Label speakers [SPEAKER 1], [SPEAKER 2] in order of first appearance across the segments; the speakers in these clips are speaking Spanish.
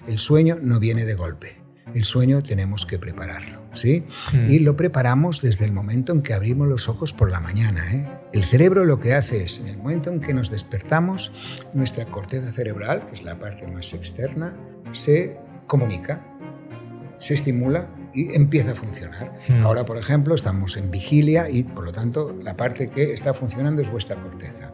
[SPEAKER 1] El sueño no viene de golpe. El sueño tenemos que prepararlo, ¿sí? Y lo preparamos desde el momento en que abrimos los ojos por la mañana, ¿eh? El cerebro lo que hace es, en el momento en que nos despertamos, nuestra corteza cerebral, que es la parte más externa, se comunica, se estimula y empieza a funcionar. Ahora, por ejemplo, estamos en vigilia y, por lo tanto, la parte que está funcionando es vuestra corteza.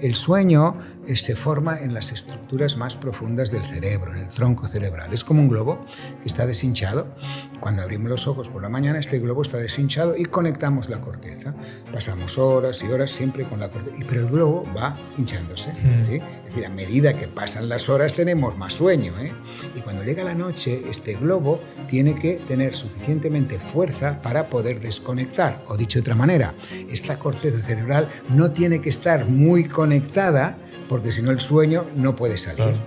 [SPEAKER 1] El sueño se forma en las estructuras más profundas del cerebro, en el tronco cerebral. Es como un globo que está deshinchado. Cuando abrimos los ojos por la mañana, este globo está deshinchado y conectamos la corteza. Pasamos horas y horas siempre con la corteza, pero el globo va hinchándose, ¿sí? Es decir, a medida que pasan las horas tenemos más sueño, ¿eh? Y cuando llega la noche, este globo tiene que tener suficientemente fuerza para poder desconectar. O dicho de otra manera, esta corteza cerebral no tiene que estar muy conectada porque si no el sueño no puede salir. Claro.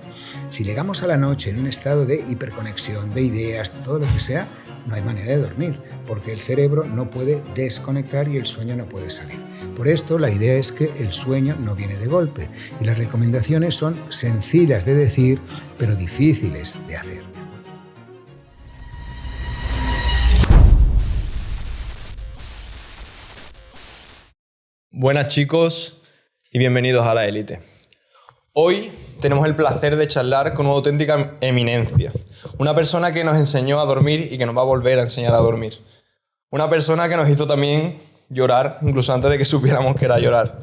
[SPEAKER 1] Si llegamos a la noche en un estado de hiperconexión, de ideas, todo lo que sea, no hay manera de dormir porque el cerebro no puede desconectar y el sueño no puede salir. Por esto la idea es que el sueño no viene de golpe y las recomendaciones son sencillas de decir pero difíciles de hacer.
[SPEAKER 2] Buenas chicos y bienvenidos a La Élite. Hoy tenemos el placer de charlar con una auténtica eminencia. Una persona que nos enseñó a dormir y que nos va a volver a enseñar a dormir. Una persona que nos hizo también llorar, incluso antes de que supiéramos que era llorar.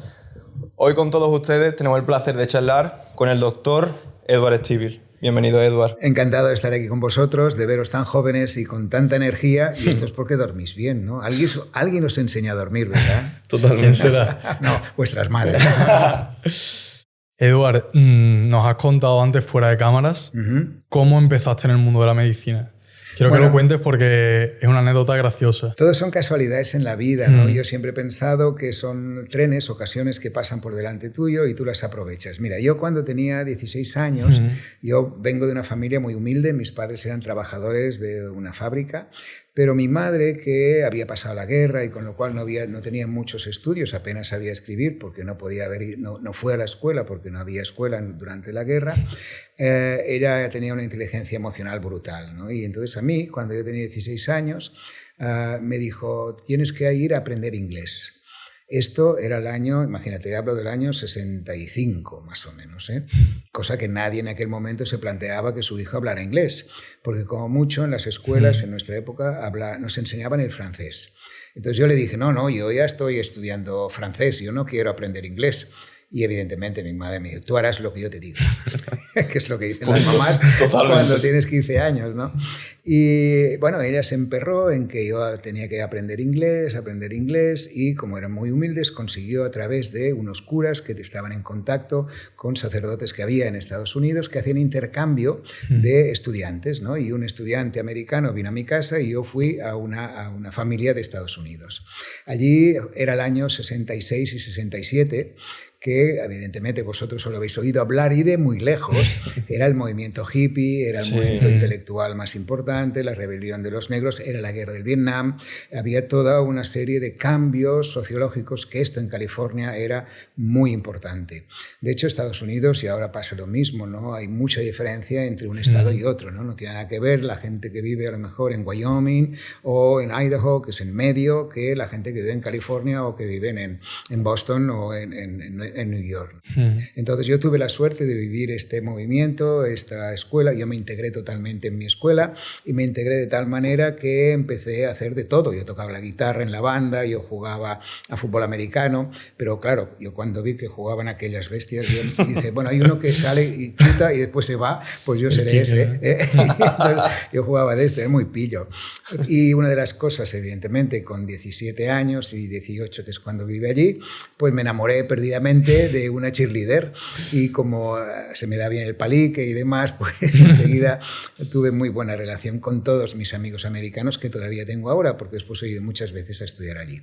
[SPEAKER 2] Hoy con todos ustedes tenemos el placer de charlar con el doctor Edward Stiebel. Bienvenido, Edward.
[SPEAKER 1] Encantado de estar aquí con vosotros, de veros tan jóvenes y con tanta energía. Y esto es porque dormís bien, ¿no? Alguien os enseña a dormir, ¿verdad?
[SPEAKER 2] Totalmente.
[SPEAKER 3] ¿Quién será?
[SPEAKER 1] No, vuestras madres.
[SPEAKER 3] Edward, nos has contado antes fuera de cámaras cómo empezaste en el mundo de la medicina. Quiero que lo cuentes porque es una anécdota graciosa.
[SPEAKER 1] Todos son casualidades en la vida, ¿no? Yo siempre he pensado que son trenes, ocasiones que pasan por delante tuyo y tú las aprovechas. Mira, yo cuando tenía 16 años, yo vengo de una familia muy humilde, mis padres eran trabajadores de una fábrica, pero mi madre, que había pasado la guerra y con lo cual no tenía muchos estudios, apenas sabía escribir porque no fue a la escuela porque no había escuela durante la guerra, ella tenía una inteligencia emocional brutal, ¿no? Y entonces a mí, cuando yo tenía 16 años, me dijo, tienes que ir a aprender inglés. Esto era el año, imagínate, hablo del año 65 más o menos, ¿eh? Cosa que nadie en aquel momento se planteaba que su hijo hablara inglés, porque como mucho en las escuelas en nuestra época nos enseñaban el francés. Entonces yo le dije, no, yo ya estoy estudiando francés, yo no quiero aprender inglés. Y evidentemente mi madre me dijo, tú harás lo que yo te diga, que es lo que dicen las mamás cuando tienes 15 años, ¿no? Y bueno, ella se emperró en que yo tenía que aprender inglés y como eran muy humildes consiguió a través de unos curas que estaban en contacto con sacerdotes que había en Estados Unidos que hacían intercambio de estudiantes, ¿no? Y un estudiante americano vino a mi casa y yo fui a una familia de Estados Unidos. Allí era el año 66 y 67, que evidentemente vosotros solo habéis oído hablar y de muy lejos, era el movimiento hippie, era el movimiento intelectual más importante, la rebelión de los negros, era la guerra del Vietnam, había toda una serie de cambios sociológicos que esto en California era muy importante. De hecho, Estados Unidos, y ahora pasa lo mismo, ¿no? Hay mucha diferencia entre un estado y otro, ¿no? No tiene nada que ver la gente que vive a lo mejor en Wyoming o en Idaho, que es en medio, que la gente que vive en California o que viven en Boston o en New York. Entonces yo tuve la suerte de vivir este movimiento, esta escuela. Yo me integré totalmente en mi escuela y me integré de tal manera que empecé a hacer de todo. Yo tocaba la guitarra en la banda, yo jugaba a fútbol americano, pero claro, yo cuando vi que jugaban aquellas bestias, yo dije, bueno, hay uno que sale y chuta y después se va, pues yo seré ese. Entonces, yo jugaba de este, era muy pillo. Y una de las cosas, evidentemente, con 17 años y 18, que es cuando vive allí, pues me enamoré perdidamente de una cheerleader y como se me da bien el palique y demás, pues enseguida tuve muy buena relación con todos mis amigos americanos que todavía tengo ahora, porque después he ido muchas veces a estudiar allí.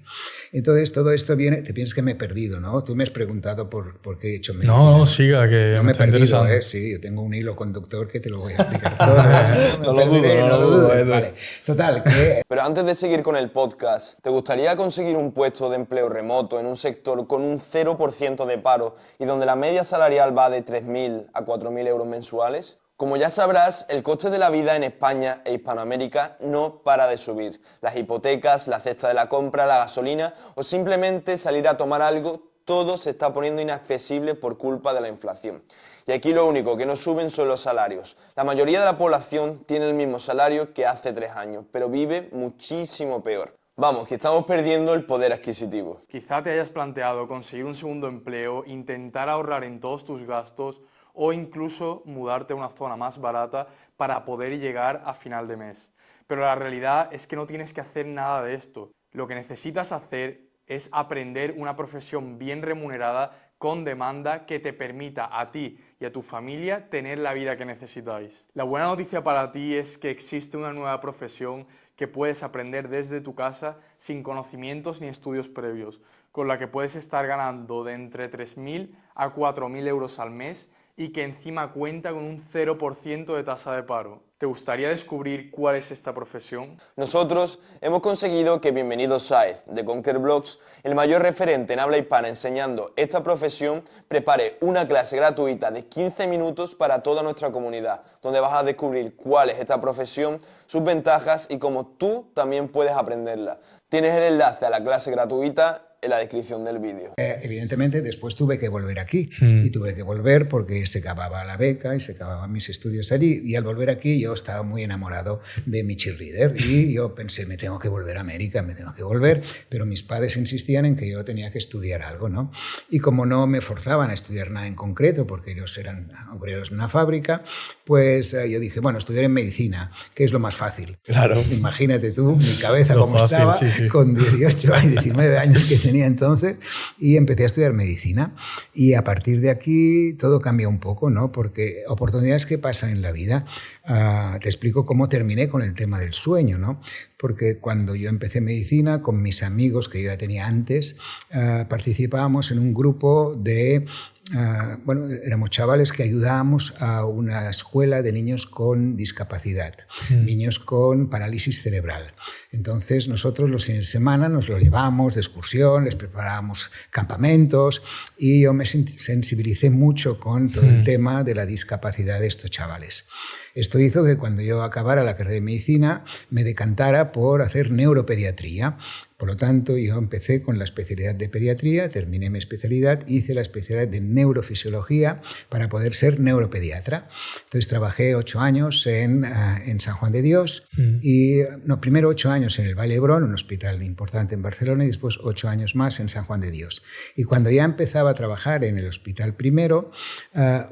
[SPEAKER 1] Entonces todo esto viene, te piensas que me he perdido, ¿no? Tú me has preguntado por qué he hecho medicina.
[SPEAKER 3] No, siga, que
[SPEAKER 1] no me he perdido, ¿eh? Sí, yo tengo un hilo conductor que te lo voy a explicar todo. No lo dudo. Vale. Total, que...
[SPEAKER 2] Pero antes de seguir con el podcast, ¿te gustaría conseguir un puesto de empleo remoto en un sector con un 0% de paro y donde la media salarial va de 3.000 a 4.000 euros mensuales? Como ya sabrás, el coste de la vida en España e Hispanoamérica no para de subir. Las hipotecas, la cesta de la compra, la gasolina o simplemente salir a tomar algo, todo se está poniendo inaccesible por culpa de la inflación. Y aquí lo único que no suben son los salarios. La mayoría de la población tiene el mismo salario que hace 3 años, pero vive muchísimo peor. Vamos, que estamos perdiendo el poder adquisitivo.
[SPEAKER 3] Quizá te hayas planteado conseguir un segundo empleo, intentar ahorrar en todos tus gastos o incluso mudarte a una zona más barata para poder llegar a final de mes. Pero la realidad es que no tienes que hacer nada de esto. Lo que necesitas hacer es aprender una profesión bien remunerada con demanda que te permita a ti y a tu familia tener la vida que necesitáis. La buena noticia para ti es que existe una nueva profesión que puedes aprender desde tu casa sin conocimientos ni estudios previos, con la que puedes estar ganando de entre 3.000 a 4.000 euros al mes y que encima cuenta con un 0% de tasa de paro. ¿Te gustaría descubrir cuál es esta profesión?
[SPEAKER 2] Nosotros hemos conseguido que Bienvenido Sáez, de Conquer Blogs, el mayor referente en habla hispana enseñando esta profesión, prepare una clase gratuita de 15 minutos para toda nuestra comunidad, donde vas a descubrir cuál es esta profesión, sus ventajas y cómo tú también puedes aprenderla. Tienes el enlace a la clase gratuita en la descripción del vídeo.
[SPEAKER 1] Evidentemente después tuve que volver aquí y tuve que volver porque se acababa la beca y se acababan mis estudios allí, y al volver aquí yo estaba muy enamorado de mi cheerleader y yo pensé, me tengo que volver a América, me tengo que volver, pero mis padres insistían en que yo tenía que estudiar algo, ¿no? Y como no me forzaban a estudiar nada en concreto porque ellos eran obreros de una fábrica, pues yo dije, bueno, estudiar en medicina, que es lo más fácil.
[SPEAKER 2] Claro.
[SPEAKER 1] Imagínate tú, mi cabeza cómo estaba, con 18 y 19 años que tenía entonces, y empecé a estudiar medicina. Y a partir de aquí todo cambia un poco, ¿no? Porque oportunidades que pasan en la vida. Te explico cómo terminé con el tema del sueño, ¿no? Porque cuando yo empecé medicina, con mis amigos que yo ya tenía antes, participábamos en un grupo de... bueno, éramos chavales que ayudábamos a una escuela de niños con discapacidad, niños con parálisis cerebral. Entonces nosotros los fines de semana nos los llevábamos de excursión, les preparábamos campamentos y yo me sensibilicé mucho con todo el tema de la discapacidad de estos chavales. Esto hizo que cuando yo acabara la carrera de medicina me decantara por hacer neuropediatría. Por lo tanto, yo empecé con la especialidad de pediatría, terminé mi especialidad, hice la especialidad de neurofisiología para poder ser neuropediatra. Entonces trabajé 8 años en San Juan de Dios, y no, primero 8 años en el Vall d'Hebron, un hospital importante en Barcelona, y después 8 años más en San Juan de Dios. Y cuando ya empezaba a trabajar en el hospital primero,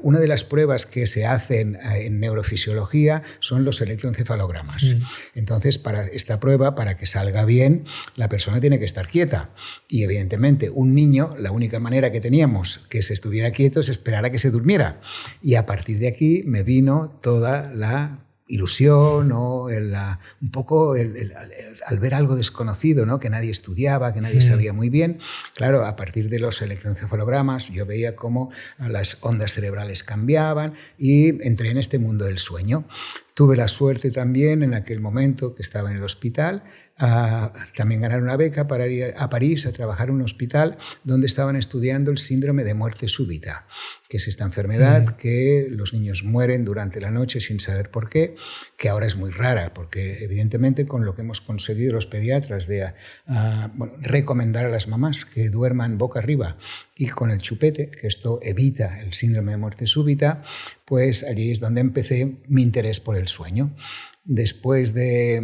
[SPEAKER 1] una de las pruebas que se hacen en neurofisiología son los electroencefalogramas. Entonces, para esta prueba, para que salga bien, la persona tiene que estar quieta. Y evidentemente un niño, la única manera que teníamos que se estuviera quieto es esperar a que se durmiera. Y a partir de aquí me vino toda la ilusión o un poco al ver algo desconocido, ¿no? Que nadie estudiaba, que nadie sabía muy bien. Claro, a partir de los electroencefalogramas yo veía cómo las ondas cerebrales cambiaban y entré en este mundo del sueño. Tuve la suerte también en aquel momento que estaba en el hospital, también ganar una beca para ir a París a trabajar en un hospital donde estaban estudiando el síndrome de muerte súbita, que es esta enfermedad que los niños mueren durante la noche sin saber por qué, que ahora es muy rara, porque evidentemente con lo que hemos conseguido los pediatras de recomendar a las mamás que duerman boca arriba y con el chupete, que esto evita el síndrome de muerte súbita, pues allí es donde empecé mi interés por el sueño. Después de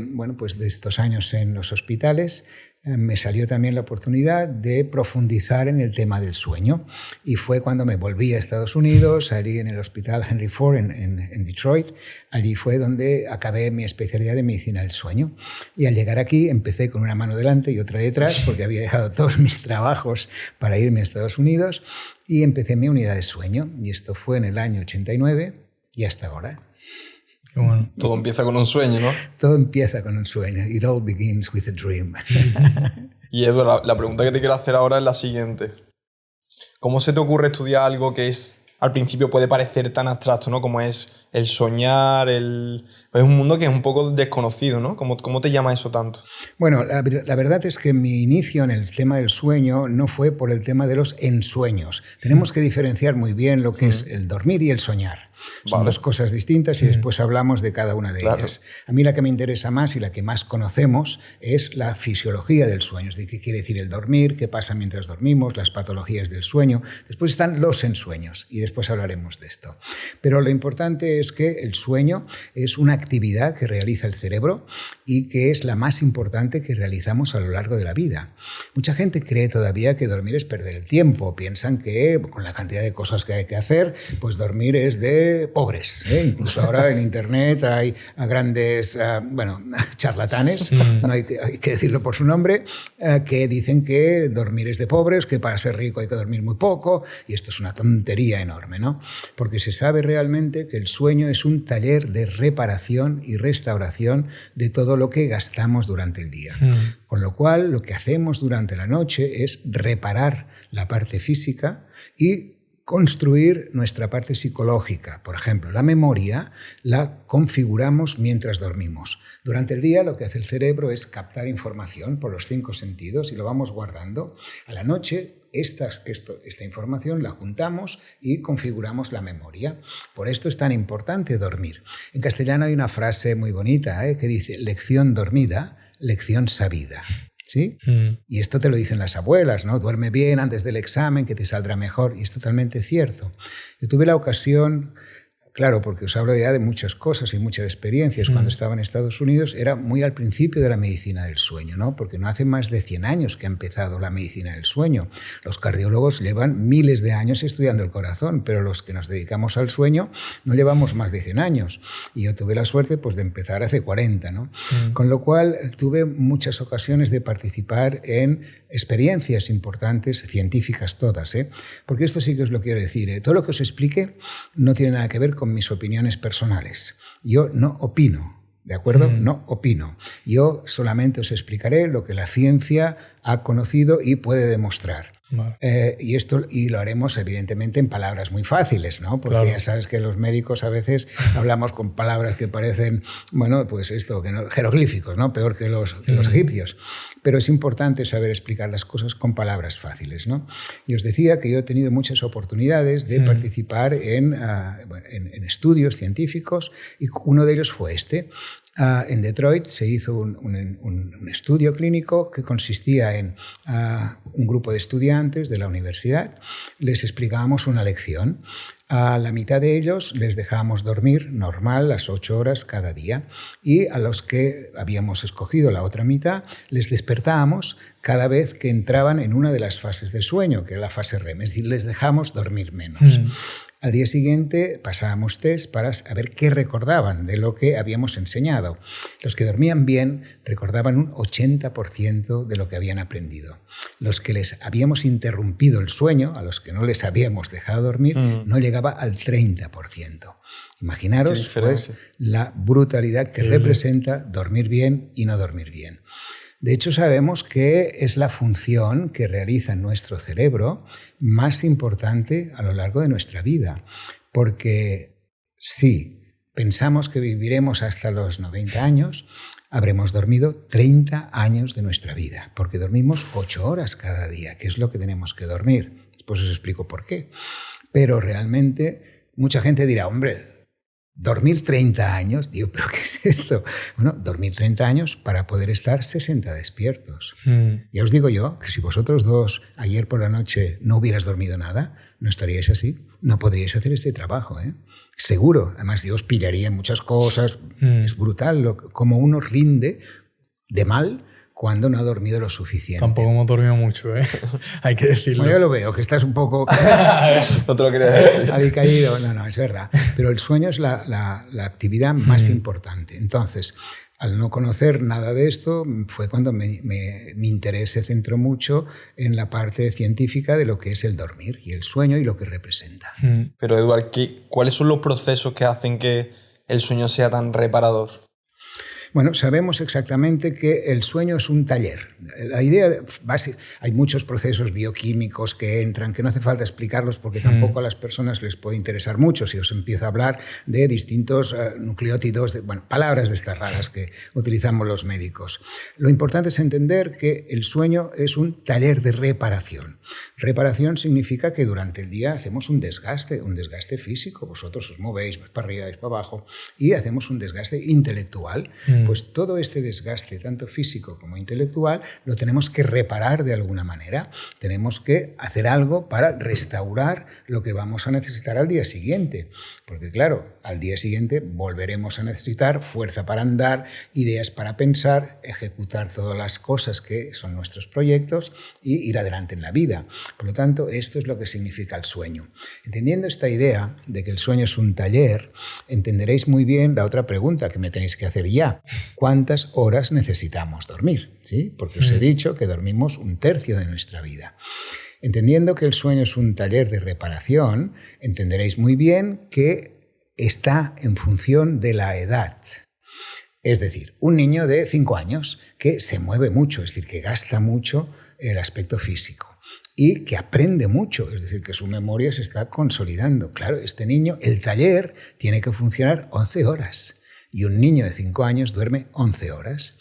[SPEAKER 1] estos años en los hospitales, me salió también la oportunidad de profundizar en el tema del sueño. Y fue cuando me volví a Estados Unidos, salí en el hospital Henry Ford en Detroit. Allí fue donde acabé mi especialidad de medicina del sueño. Y al llegar aquí empecé con una mano delante y otra detrás, porque había dejado todos mis trabajos para irme a Estados Unidos, y empecé mi unidad de sueño. Y esto fue en el año 89 y hasta ahora.
[SPEAKER 2] Bueno. Todo empieza con un sueño, ¿no?
[SPEAKER 1] Todo empieza con un sueño. It all begins with a dream.
[SPEAKER 2] Y Edu, la pregunta que te quiero hacer ahora es la siguiente. ¿Cómo se te ocurre estudiar algo que al principio puede parecer tan abstracto, ¿no? Como es el soñar, es un mundo que es un poco desconocido, ¿no? ¿Cómo te llama eso tanto?
[SPEAKER 1] Bueno, la verdad es que mi inicio en el tema del sueño no fue por el tema de los ensueños. Tenemos que diferenciar muy bien lo que es el dormir y el soñar. Son dos cosas distintas y después hablamos de cada una de ellas. A mí la que me interesa más y la que más conocemos es la fisiología del sueño, es decir, qué quiere decir el dormir, qué pasa mientras dormimos, las patologías del sueño. Después están los ensueños y después hablaremos de esto. Pero lo importante es que el sueño es una actividad que realiza el cerebro y que es la más importante que realizamos a lo largo de la vida. Mucha gente cree todavía que dormir es perder el tiempo. Piensan que con la cantidad de cosas que hay que hacer, pues dormir es de pobres. Incluso ahora en Internet hay grandes charlatanes, no hay que decirlo por su nombre, que dicen que dormir es de pobres, que para ser rico hay que dormir muy poco, y esto es una tontería enorme, ¿no? Porque se sabe realmente que el sueño es un taller de reparación y restauración de todo lo que gastamos durante el día. Con lo cual, lo que hacemos durante la noche es reparar la parte física y construir nuestra parte psicológica. Por ejemplo, la memoria la configuramos mientras dormimos. Durante el día lo que hace el cerebro es captar información por los 5 sentidos y lo vamos guardando. A la noche esta información la juntamos y configuramos la memoria. Por esto es tan importante dormir. En castellano hay una frase muy bonita que dice: lección dormida, lección sabida. ¿Sí? Y esto te lo dicen las abuelas, ¿no? Duerme bien antes del examen, que te saldrá mejor. Y es totalmente cierto. Yo tuve la ocasión, claro, porque os hablo ya de muchas cosas y muchas experiencias. Cuando estaba en Estados Unidos era muy al principio de la medicina del sueño, ¿no? Porque no hace más de 100 años que ha empezado la medicina del sueño. Los cardiólogos llevan miles de años estudiando el corazón, pero los que nos dedicamos al sueño no llevamos más de 100 años. Y yo tuve la suerte pues, de empezar hace 40, ¿no? Con lo cual tuve muchas ocasiones de participar en experiencias importantes, científicas todas, porque esto sí que os lo quiero decir. Todo lo que os explique no tiene nada que ver con mis opiniones personales. Yo no opino, ¿de acuerdo? No opino. Yo solamente os explicaré lo que la ciencia ha conocido y puede demostrar. Vale. Y lo haremos evidentemente en palabras muy fáciles, ¿no? Porque claro, ya sabes que los médicos a veces hablamos con palabras que parecen, bueno, pues esto, que no, jeroglíficos, ¿no? Peor que los egipcios. Pero es importante saber explicar las cosas con palabras fáciles, ¿no? Y os decía que yo he tenido muchas oportunidades de participar en estudios científicos y uno de ellos fue este. En Detroit se hizo un estudio clínico que consistía en un grupo de estudiantes de la universidad. Les explicábamos una lección. A la mitad de ellos les dejábamos dormir normal las 8 horas cada día y a los que habíamos escogido la otra mitad les despertábamos cada vez que entraban en una de las fases de sueño, que era la fase REM, es decir, les dejamos dormir menos. Al día siguiente pasábamos test para saber qué recordaban de lo que habíamos enseñado. Los que dormían bien recordaban un 80% de lo que habían aprendido. Los que les habíamos interrumpido el sueño, a los que no les habíamos dejado dormir, no llegaba al 30%. Imaginaros pues, la brutalidad que representa dormir bien y no dormir bien. De hecho, sabemos que es la función que realiza nuestro cerebro más importante a lo largo de nuestra vida. Porque si pensamos que viviremos hasta los 90 años, habremos dormido 30 años de nuestra vida, porque dormimos 8 horas cada día, que es lo que tenemos que dormir. Después os explico por qué. Pero realmente mucha gente dirá, hombre, dormir 30 años, digo, ¿pero qué es esto? Bueno, dormir 30 años para poder estar 60 despiertos. Ya os digo yo que si vosotros dos ayer por la noche no hubierais dormido nada, no estaríais así, no podríais hacer este trabajo, seguro. Además, yo os pillaría en muchas cosas. Es brutal como uno rinde de mal cuando no ha dormido lo suficiente.
[SPEAKER 4] Tampoco hemos dormido mucho, hay que decirlo.
[SPEAKER 1] Bueno, yo lo veo, que estás un poco...
[SPEAKER 2] No te lo quería decir.
[SPEAKER 1] Alicaído. No, es verdad. Pero el sueño es la actividad más importante. Entonces, al no conocer nada de esto, fue cuando mi interés se centró mucho en la parte científica de lo que es el dormir y el sueño y lo que representa.
[SPEAKER 2] Pero, Eduard, ¿cuáles son los procesos que hacen que el sueño sea tan reparador?
[SPEAKER 1] Bueno, sabemos exactamente que el sueño es un taller. La idea base, hay muchos procesos bioquímicos que entran, que no hace falta explicarlos porque tampoco a las personas les puede interesar mucho si os empiezo a hablar de distintos nucleótidos, palabras de estas raras que utilizamos los médicos. Lo importante es entender que el sueño es un taller de reparación. Reparación significa que durante el día hacemos un desgaste físico. Vosotros os movéis, vais para arriba, vais para abajo y hacemos un desgaste intelectual. Pues todo este desgaste, tanto físico como intelectual, lo tenemos que reparar de alguna manera. Tenemos que hacer algo para restaurar lo que vamos a necesitar al día siguiente. Porque claro, al día siguiente volveremos a necesitar fuerza para andar, ideas para pensar, ejecutar todas las cosas que son nuestros proyectos y ir adelante en la vida. Por lo tanto, esto es lo que significa el sueño. Entendiendo esta idea de que el sueño es un taller, entenderéis muy bien la otra pregunta que me tenéis que hacer ya. ¿Cuántas horas necesitamos dormir? ¿Sí? Porque os he dicho que dormimos 1/3 de nuestra vida. Entendiendo que el sueño es un taller de reparación, entenderéis muy bien que está en función de la edad. Es decir, un niño de 5 años que se mueve mucho, es decir, que gasta mucho el aspecto físico y que aprende mucho, es decir, que su memoria se está consolidando. Claro, este niño, el taller tiene que funcionar 11 horas y un niño de 5 años duerme 11 horas.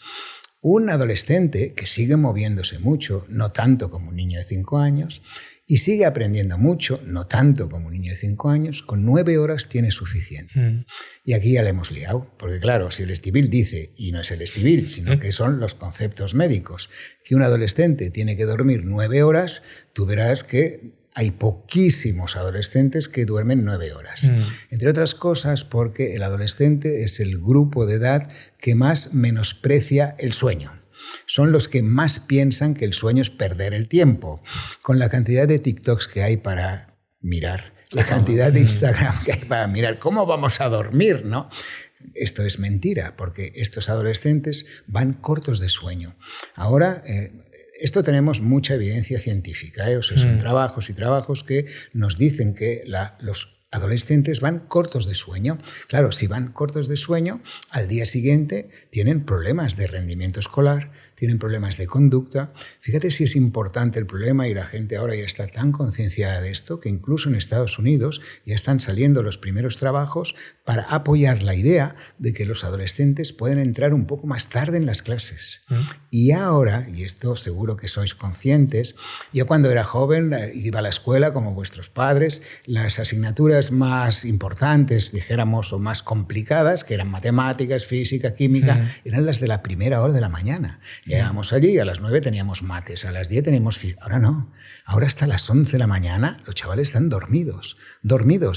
[SPEAKER 1] Un adolescente que sigue moviéndose mucho, no tanto como un niño de 5 años, y sigue aprendiendo mucho, no tanto como un niño de 5 años, con 9 horas tiene suficiente. Y aquí ya le hemos liado, porque claro, si el Estivil dice, y no es el Estivil, sino que son los conceptos médicos, que un adolescente tiene que dormir 9 horas, tú verás que hay poquísimos adolescentes que duermen 9 horas. Entre otras cosas porque el adolescente es el grupo de edad que más menosprecia el sueño. Son los que más piensan que el sueño es perder el tiempo. Con la cantidad de TikToks que hay para mirar, la cantidad de Instagram que hay para mirar cómo vamos a dormir, ¿no? Esto es mentira, porque estos adolescentes van cortos de sueño. Ahora, esto tenemos mucha evidencia científica, O sea, son trabajos y trabajos que nos dicen que los adolescentes van cortos de sueño. Claro, si van cortos de sueño, al día siguiente tienen problemas de rendimiento escolar, tienen problemas de conducta. Fíjate si es importante el problema y la gente ahora ya está tan concienciada de esto que incluso en Estados Unidos ya están saliendo los primeros trabajos para apoyar la idea de que los adolescentes pueden entrar un poco más tarde en las clases. Y ahora, y esto seguro que sois conscientes, yo cuando era joven iba a la escuela como vuestros padres, las asignaturas más importantes, dijéramos, o más complicadas, que eran matemáticas, física, química, eran las de la primera hora de la mañana. Llegábamos allí, a las 9 teníamos mates, a las 10 teníamos física. Ahora no, ahora hasta las 11 de la mañana los chavales están dormidos,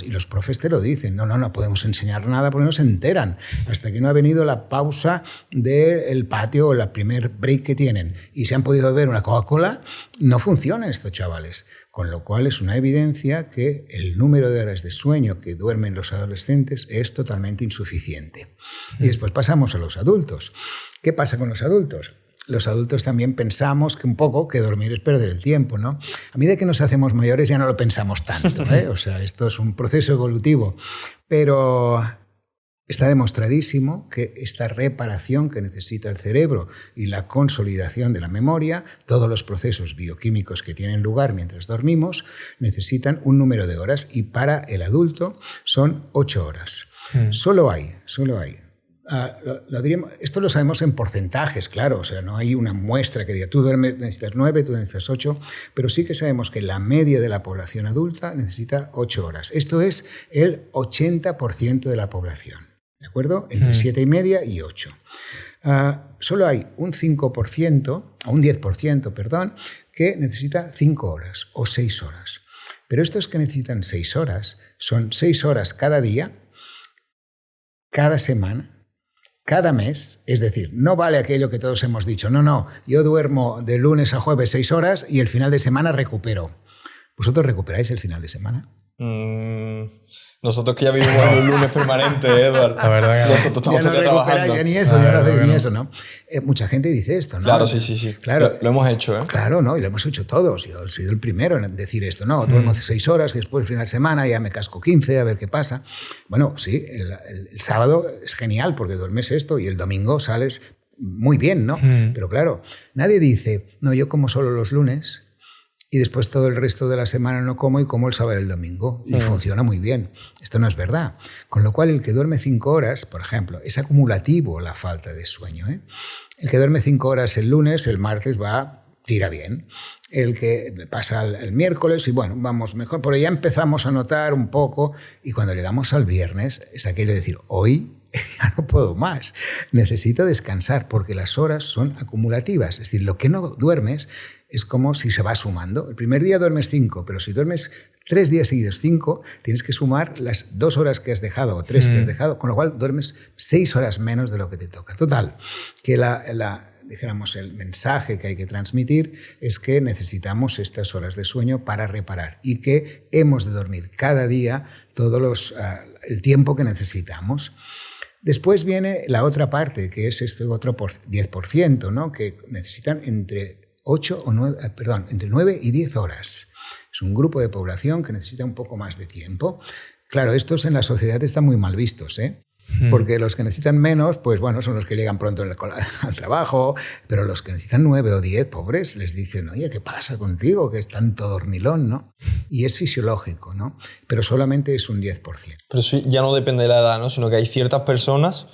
[SPEAKER 1] y los profes te lo dicen, no podemos enseñar nada porque no se enteran, hasta que no ha venido la pausa del patio o el primer break que tienen y se han podido beber una Coca-Cola, no funcionan estos chavales. Con lo cual es una evidencia que el número de horas de sueño que duermen los adolescentes es totalmente insuficiente. Y después pasamos a los adultos. ¿Qué pasa con los adultos? Los adultos también pensamos que un poco que dormir es perder el tiempo, ¿no? A medida que nos hacemos mayores ya no lo pensamos tanto, O sea, esto es un proceso evolutivo. Pero está demostradísimo que esta reparación que necesita el cerebro y la consolidación de la memoria, todos los procesos bioquímicos que tienen lugar mientras dormimos, necesitan un número de horas y para el adulto son 8 horas. Solo hay. Esto lo sabemos en porcentajes, claro, o sea, no hay una muestra que diga tú necesitas 9, tú necesitas 8, pero sí que sabemos que la media de la población adulta necesita 8 horas. Esto es el 80% de la población. ¿De acuerdo? Entre 7,5 y 8. Solo hay un 5%, o un 10%, perdón, que necesita 5 horas o 6 horas. Pero estos que necesitan 6 horas son 6 horas cada día, cada semana, cada mes. Es decir, no vale aquello que todos hemos dicho, no, yo duermo de lunes a jueves 6 horas y el final de semana recupero. ¿Vosotros recuperáis el final de semana?
[SPEAKER 2] Nosotros que ya vivimos en un lunes permanente, Edward.
[SPEAKER 4] La verdad que
[SPEAKER 2] nosotros estamos
[SPEAKER 1] ya no
[SPEAKER 2] trabajando.
[SPEAKER 1] Ya ni eso, ya no haces ni eso, ¿no? Mucha gente dice esto, ¿no?
[SPEAKER 2] Claro, sí.
[SPEAKER 1] Claro,
[SPEAKER 2] Lo hemos hecho, ¿eh?
[SPEAKER 1] Claro, ¿no? Y lo hemos hecho todos. Yo he sido el primero en decir esto. No, duermo 6 horas, después el fin de semana ya me casco 15, a ver qué pasa. Bueno, sí, el sábado es genial porque duermes esto y el domingo sales muy bien, ¿no? Pero claro, nadie dice, no, yo como solo los lunes y después todo el resto de la semana no como y como el sábado y el domingo. Y funciona muy bien. Esto no es verdad. Con lo cual, el que duerme 5 horas, por ejemplo, es acumulativo la falta de sueño, ¿eh? El que duerme 5 horas el lunes, el martes tira bien. El que pasa el miércoles y bueno, vamos mejor. Pero ya empezamos a notar un poco y cuando llegamos al viernes es aquello de decir, hoy ya no puedo más, necesito descansar porque las horas son acumulativas. Es decir, lo que no duermes es como si se va sumando. El primer día duermes 5, pero si duermes 3 días seguidos 5, tienes que sumar las 2 horas que has dejado o 3 que has dejado, con lo cual duermes 6 horas menos de lo que te toca. Total, que dijéramos, el mensaje que hay que transmitir es que necesitamos estas horas de sueño para reparar y que hemos de dormir cada día el tiempo que necesitamos. Después viene la otra parte, que es este otro 10%, ¿no? Que necesitan entre 9 y 10 horas. Es un grupo de población que necesita un poco más de tiempo. Claro, estos en la sociedad están muy mal vistos, ¿eh? Porque los que necesitan menos, pues bueno, son los que llegan pronto al trabajo, pero los que necesitan 9 o 10, pobres, les dicen, oye, ¿qué pasa contigo? Que es tanto dormilón, ¿no? Y es fisiológico, ¿no? Pero solamente es un 10%.
[SPEAKER 2] Pero eso ya no depende de la edad, ¿no? Sino que hay ciertas personas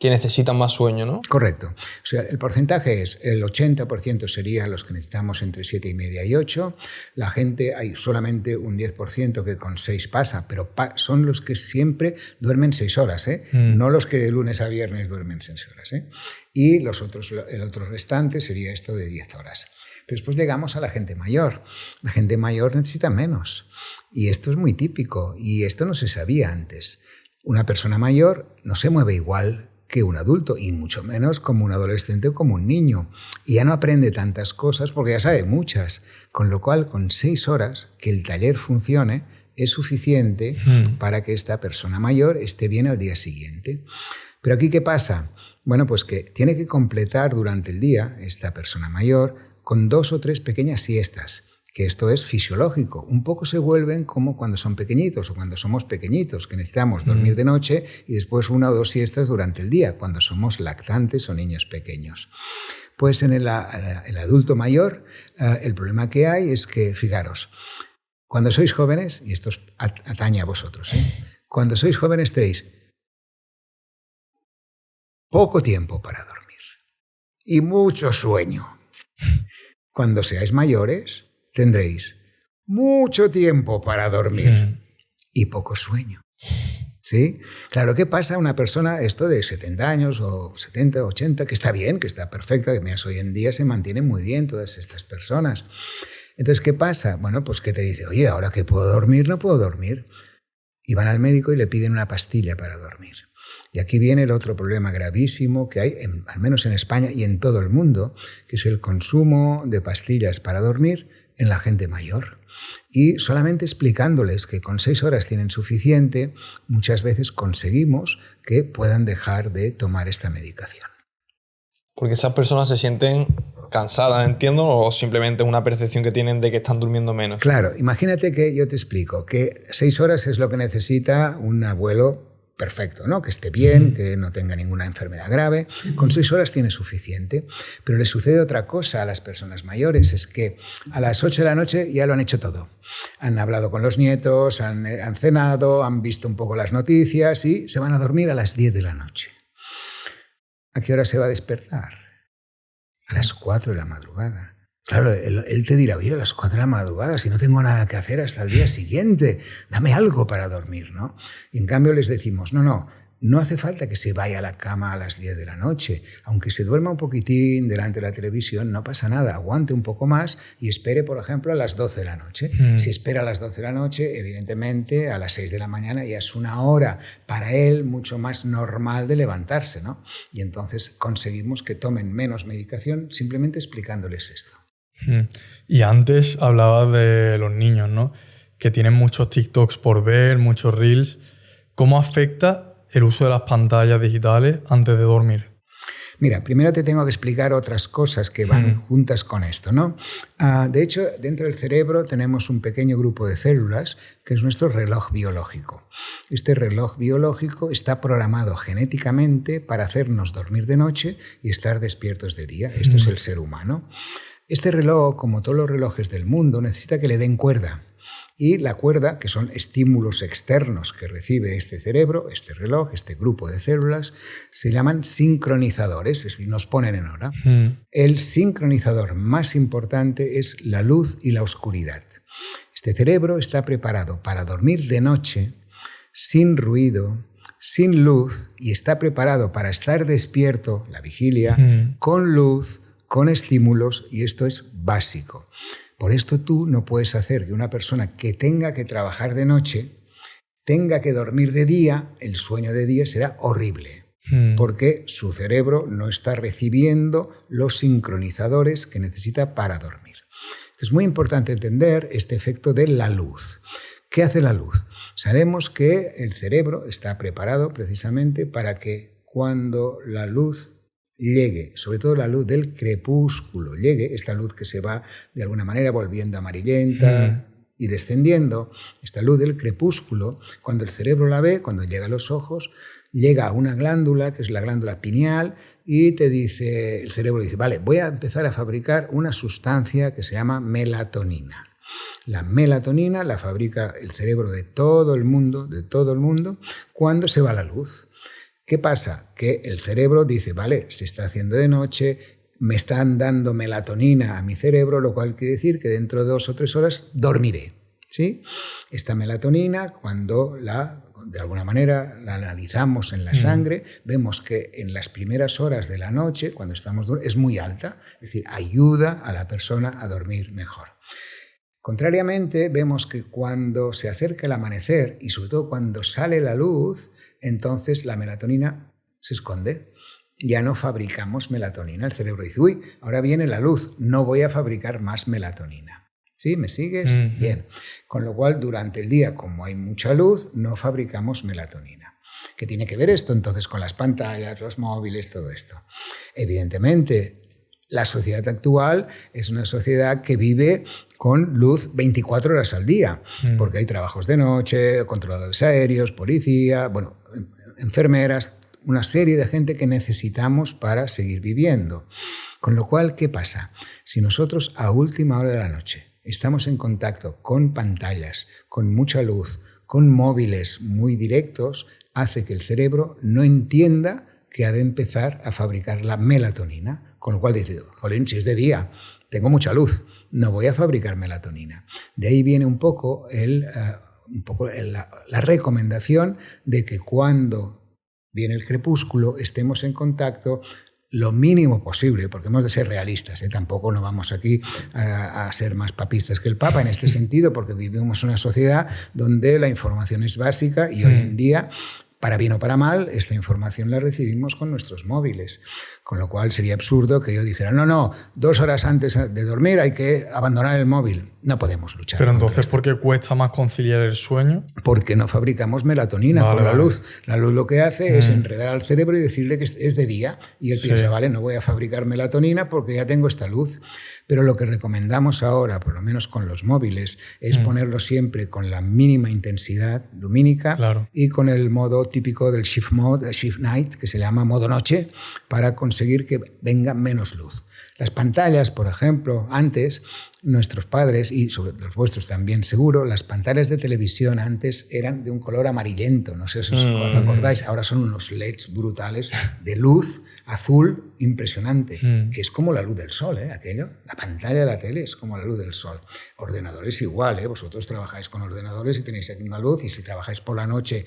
[SPEAKER 2] que necesitan más sueño, ¿no?
[SPEAKER 1] Correcto. O sea, el porcentaje es, el 80% sería los que necesitamos entre 7 y media y 8. La gente, hay solamente un 10% que con 6 pasa, pero son los que siempre duermen 6 horas, ¿eh? No los que de lunes a viernes duermen 6 horas, ¿eh? Y el otro restante sería esto de 10 horas. Pero después llegamos a la gente mayor. La gente mayor necesita menos. Y esto es muy típico. Y esto no se sabía antes. Una persona mayor no se mueve igual que un adulto, y mucho menos como un adolescente o como un niño. Y ya no aprende tantas cosas porque ya sabe muchas. Con lo cual, con 6 horas que el taller funcione, es suficiente para que esta persona mayor esté bien al día siguiente. Pero aquí, ¿qué pasa? Bueno, pues que tiene que completar durante el día, esta persona mayor, con 2 o 3 pequeñas siestas. Que esto es fisiológico. Un poco se vuelven como cuando son pequeñitos o cuando somos pequeñitos, que necesitamos dormir de noche y después 1 o 2 siestas durante el día, cuando somos lactantes o niños pequeños. Pues en el adulto mayor, el problema que hay es que, fijaros, cuando sois jóvenes, y esto os atañe a vosotros, cuando sois jóvenes tenéis poco tiempo para dormir y mucho sueño. Cuando seáis mayores, tendréis mucho tiempo para dormir y poco sueño. ¿Sí? Claro, ¿qué pasa a una persona, esto de 70 años o 70, 80, que está bien, que está perfecta, que hoy en día se mantienen muy bien todas estas personas? Entonces, ¿qué pasa? Bueno, pues que te dice, oye, ahora que puedo dormir, no puedo dormir. Y van al médico y le piden una pastilla para dormir. Y aquí viene el otro problema gravísimo que hay, al menos en España y en todo el mundo, que es el consumo de pastillas para dormir en la gente mayor. Y solamente explicándoles que con 6 horas tienen suficiente, muchas veces conseguimos que puedan dejar de tomar esta medicación.
[SPEAKER 2] Porque esas personas se sienten cansadas, entiendo, o simplemente una percepción que tienen de que están durmiendo menos.
[SPEAKER 1] Claro, imagínate que yo te explico que 6 horas es lo que necesita un abuelo perfecto, ¿no? Que esté bien, que no tenga ninguna enfermedad grave. Con 6 horas tiene suficiente. Pero le sucede otra cosa a las personas mayores, es que a las 8 de la noche ya lo han hecho todo. Han hablado con los nietos, han cenado, han visto un poco las noticias y se van a dormir a las 10 de la noche. ¿A qué hora se va a despertar? A las 4 de la madrugada. Claro, él te dirá, oye, a las 4 de la madrugada, si no tengo nada que hacer hasta el día siguiente, dame algo para dormir, ¿no? Y en cambio les decimos, no hace falta que se vaya a la cama a las 10 de la noche. Aunque se duerma un poquitín delante de la televisión, no pasa nada. Aguante un poco más y espere, por ejemplo, a las 12 de la noche. Si espera a las 12 de la noche, evidentemente, a las 6 de la mañana ya es una hora para él mucho más normal de levantarse, ¿no? Y entonces conseguimos que tomen menos medicación simplemente explicándoles esto.
[SPEAKER 4] Y antes hablabas de los niños, ¿no? que tienen muchos TikToks por ver, muchos Reels. ¿Cómo afecta el uso de las pantallas digitales antes de dormir?
[SPEAKER 1] Mira, primero te tengo que explicar otras cosas que van juntas con esto, ¿no? De hecho, dentro del cerebro tenemos un pequeño grupo de células que es nuestro reloj biológico. Este reloj biológico está programado genéticamente para hacernos dormir de noche y estar despiertos de día. Esto es el ser humano. Este reloj, como todos los relojes del mundo, necesita que le den cuerda. Y la cuerda, que son estímulos externos que recibe este cerebro, este reloj, este grupo de células, se llaman sincronizadores, es decir, nos ponen en hora. El sincronizador más importante es la luz y la oscuridad. Este cerebro está preparado para dormir de noche, sin ruido, sin luz, y está preparado para estar despierto, la vigilia, con luz, con estímulos, y esto es básico. Por esto tú no puedes hacer que una persona que tenga que trabajar de noche tenga que dormir de día. El sueño de día será horrible porque su cerebro no está recibiendo los sincronizadores que necesita para dormir. Esto es muy importante entender este efecto de la luz. ¿Qué hace la luz? Sabemos que el cerebro está preparado precisamente para que cuando la luz llegue, sobre todo la luz del crepúsculo, llegue, esta luz que se va de alguna manera volviendo amarillenta y descendiendo, esta luz del crepúsculo, cuando el cerebro la ve, cuando llega a los ojos, llega a una glándula, que es la glándula pineal, y te dice, el cerebro dice, vale, voy a empezar a fabricar una sustancia que se llama melatonina. La melatonina la fabrica el cerebro de todo el mundo, cuando se va la luz. ¿Qué pasa? Que el cerebro dice, vale, se está haciendo de noche, me están dando melatonina a mi cerebro, lo cual quiere decir que dentro de 2 o 3 horas dormiré, ¿sí? Esta melatonina, cuando de alguna manera la analizamos en la sangre, vemos que en las primeras horas de la noche, cuando estamos es muy alta, es decir, ayuda a la persona a dormir mejor. Contrariamente, vemos que cuando se acerca el amanecer y sobre todo cuando sale la luz, entonces la melatonina se esconde. Ya no fabricamos melatonina. El cerebro dice, uy, ahora viene la luz, no voy a fabricar más melatonina. ¿Sí? ¿Me sigues? Bien. Con lo cual, durante el día, como hay mucha luz, no fabricamos melatonina. ¿Qué tiene que ver esto entonces con las pantallas, los móviles, todo esto? Evidentemente, la sociedad actual es una sociedad que vive con luz 24 horas al día, porque hay trabajos de noche, controladores aéreos, policía, bueno, enfermeras, una serie de gente que necesitamos para seguir viviendo. Con lo cual, ¿qué pasa? Si nosotros a última hora de la noche estamos en contacto con pantallas, con mucha luz, con móviles muy directos, hace que el cerebro no entienda que ha de empezar a fabricar la melatonina, con lo cual dice, jolín, si es de día, tengo mucha luz, no voy a fabricar melatonina. De ahí viene un poco la recomendación de que cuando viene el crepúsculo estemos en contacto lo mínimo posible, porque hemos de ser realistas, tampoco no vamos aquí a ser más papistas que el Papa en este sentido, porque vivimos en una sociedad donde la información es básica y hoy en día, para bien o para mal, esta información la recibimos con nuestros móviles. Con lo cual sería absurdo que yo dijera, no, 2 horas antes de dormir hay que abandonar el móvil. No podemos luchar.
[SPEAKER 4] Pero entonces, ¿por qué cuesta más conciliar el sueño?
[SPEAKER 1] Porque no fabricamos melatonina con la luz. La luz lo que hace es enredar al cerebro y decirle que es de día. Y él piensa, vale, no voy a fabricar melatonina porque ya tengo esta luz. Pero lo que recomendamos ahora, por lo menos con los móviles, es ponerlo siempre con la mínima intensidad lumínica y con el modo típico del shift mode, shift night, que se llama modo noche, para conseguir que venga menos luz. Las pantallas, por ejemplo, antes nuestros padres, y sobre los vuestros también seguro, las pantallas de televisión antes eran de un color amarillento, no sé si os acordáis, ahora son unos LEDs brutales de luz azul impresionante, que es como la luz del sol, aquello, la pantalla de la tele es como la luz del sol. Ordenadores igual, vosotros trabajáis con ordenadores y tenéis aquí una luz, y si trabajáis por la noche,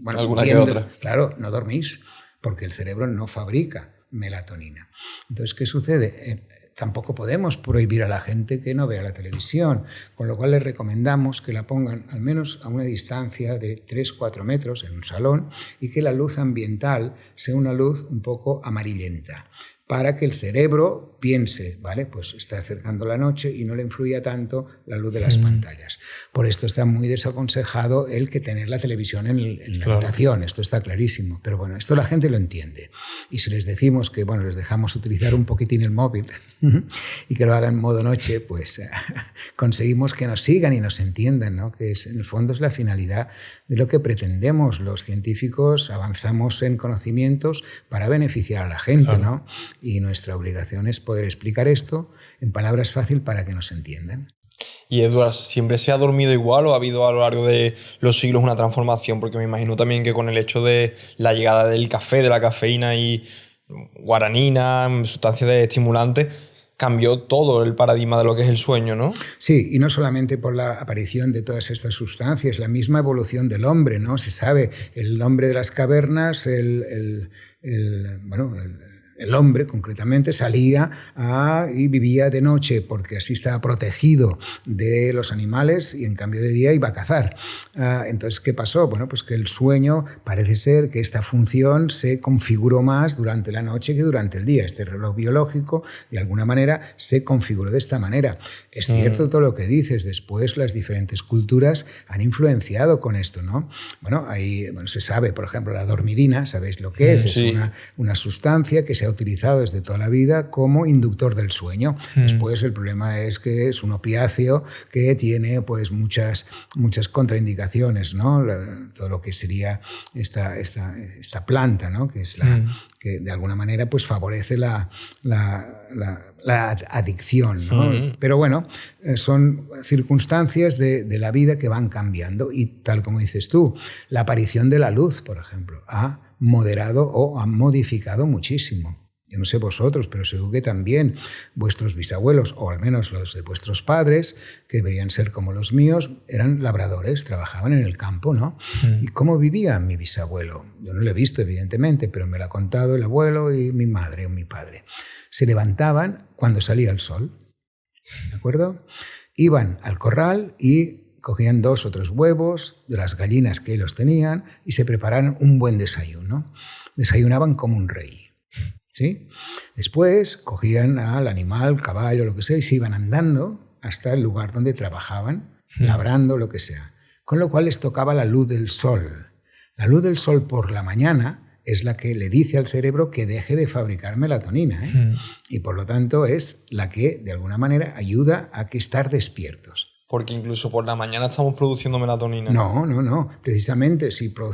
[SPEAKER 2] alguna que otra.
[SPEAKER 1] Claro, no dormís, porque el cerebro no fabrica melatonina. Entonces, ¿qué sucede? Tampoco podemos prohibir a la gente que no vea la televisión, con lo cual les recomendamos que la pongan al menos a una distancia de 3-4 metros en un salón y que la luz ambiental sea una luz un poco amarillenta, para que el cerebro piense, ¿vale? Pues está acercando la noche y no le influya tanto la luz de las pantallas. Por esto está muy desaconsejado el que tener la televisión en la habitación, esto está clarísimo. Pero bueno, esto la gente lo entiende. Y si les decimos que, bueno, les dejamos utilizar un poquitín el móvil y que lo hagan en modo noche, pues conseguimos que nos sigan y nos entiendan, ¿no? Que en el fondo es la finalidad de lo que pretendemos. Los científicos avanzamos en conocimientos para beneficiar a la gente, ¿no? Y nuestra obligación es poder explicar esto en palabras fáciles para que nos entiendan.
[SPEAKER 2] Y Edward, ¿siempre se ha dormido igual o ha habido a lo largo de los siglos una transformación? Porque me imagino también que con el hecho de la llegada del café, de la cafeína y guaranina, sustancias estimulantes, cambió todo el paradigma de lo que es el sueño, ¿no?
[SPEAKER 1] Sí, y no solamente por la aparición de todas estas sustancias, la misma evolución del hombre, ¿no? Se sabe, el hombre de las cavernas, el hombre concretamente salía y vivía de noche porque así estaba protegido de los animales y en cambio de día iba a cazar. Entonces, ¿qué pasó? Bueno, pues que el sueño parece ser que esta función se configuró más durante la noche que durante el día. Este reloj biológico, de alguna manera, se configuró de esta manera. Es cierto todo lo que dices. Después las diferentes culturas han influenciado con esto, ¿no? Bueno, se sabe, por ejemplo, la dormidina, ¿sabéis lo que es?
[SPEAKER 2] Sí.
[SPEAKER 1] Es una sustancia que se ha utilizado desde toda la vida como inductor del sueño. Después el problema es que es un opiáceo que tiene pues muchas contraindicaciones, ¿no? Todo lo que sería esta planta, ¿no? Que es que de alguna manera pues favorece la adicción, ¿no? Pero bueno, son circunstancias de la vida que van cambiando y tal como dices tú, la aparición de la luz, por ejemplo, ha moderado o ha modificado muchísimo. Yo no sé vosotros, pero seguro que también vuestros bisabuelos, o al menos los de vuestros padres, que deberían ser como los míos, eran labradores, trabajaban en el campo, ¿no? ¿Y cómo vivía mi bisabuelo? Yo no lo he visto, evidentemente, pero me lo ha contado el abuelo y mi madre o mi padre. Se levantaban cuando salía el sol, ¿de acuerdo? Iban al corral y cogían 2 o 3 huevos de las gallinas que ellos tenían y se preparaban un buen desayuno. Desayunaban como un rey. ¿Sí? Después cogían al animal, caballo, lo que sea, y se iban andando hasta el lugar donde trabajaban, labrando, lo que sea. Con lo cual les tocaba la luz del sol. La luz del sol por la mañana es la que le dice al cerebro que deje de fabricar melatonina, ¿eh? Y por lo tanto es la que de alguna manera ayuda a que estar despiertos.
[SPEAKER 2] Porque incluso por la mañana estamos produciendo melatonina.
[SPEAKER 1] No. Precisamente, si, por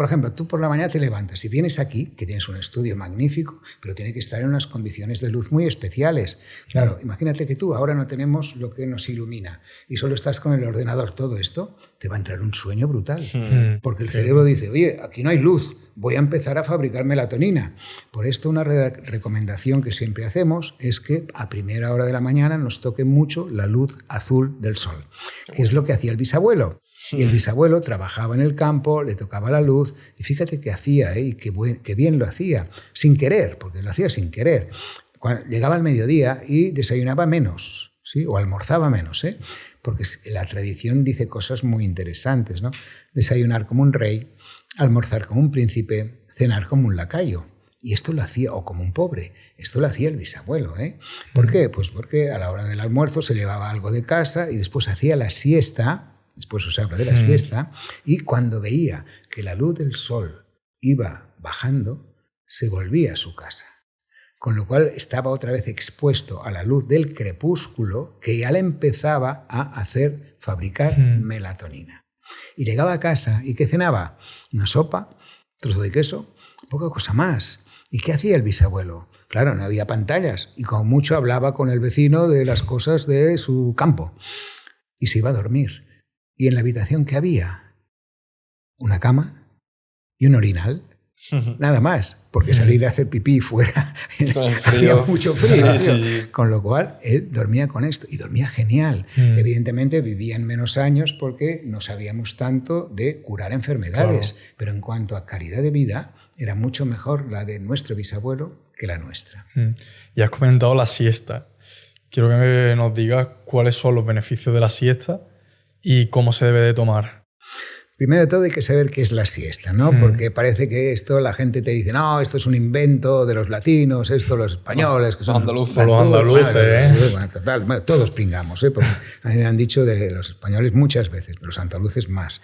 [SPEAKER 1] ejemplo, tú por la mañana te levantas y vienes aquí, que tienes un estudio magnífico, pero tiene que estar en unas condiciones de luz muy especiales. Claro, imagínate que tú ahora no tenemos lo que nos ilumina y solo estás con el ordenador. Todo esto te va a entrar un sueño brutal. Porque el cerebro dice, oye, aquí no hay luz, voy a empezar a fabricar melatonina. Por esto una recomendación que siempre hacemos es que a primera hora de la mañana nos toque mucho la luz azul del sol, que es lo que hacía el bisabuelo. Y el bisabuelo trabajaba en el campo, le tocaba la luz, y fíjate qué hacía, y qué bien lo hacía, sin querer, porque lo hacía sin querer. Llegaba al mediodía y desayunaba menos, ¿sí? O almorzaba menos, ¿eh? Porque la tradición dice cosas muy interesantes, ¿no? Desayunar como un rey, almorzar como un príncipe, cenar como un lacayo. Y esto lo hacía, o como un pobre, esto lo hacía el bisabuelo, ¿eh? ¿Por qué? Pues porque a la hora del almuerzo se llevaba algo de casa y después hacía la siesta, después os hablo de la siesta, y cuando veía que la luz del sol iba bajando, se volvía a su casa. Con lo cual estaba otra vez expuesto a la luz del crepúsculo que ya le empezaba a hacer fabricar melatonina. Y llegaba a casa y ¿qué cenaba? Una sopa, trozo de queso, poca cosa más. ¿Y qué hacía el bisabuelo? Claro, no había pantallas y como mucho hablaba con el vecino de las cosas de su campo. Y se iba a dormir. ¿Y en la habitación qué había? Una cama y un orinal. Nada más, porque salir a hacer pipí fuera hacía mucho frío.
[SPEAKER 2] Sí.
[SPEAKER 1] Con lo cual él dormía con esto y dormía genial. Evidentemente vivían menos años porque no sabíamos tanto de curar enfermedades, pero en cuanto a calidad de vida era mucho mejor la de nuestro bisabuelo que la nuestra.
[SPEAKER 4] Y has comentado la siesta. Quiero que nos digas cuáles son los beneficios de la siesta y cómo se debe de tomar.
[SPEAKER 1] Primero de todo hay que saber qué es la siesta, ¿no? Porque parece que esto la gente te dice, no, esto es un invento de los latinos, esto los españoles, que son
[SPEAKER 2] andaluces.
[SPEAKER 4] Los andaluces,
[SPEAKER 1] Bueno, total, bueno, todos pringamos, ¿eh? Porque a mí me han dicho de los españoles muchas veces, pero los andaluces más.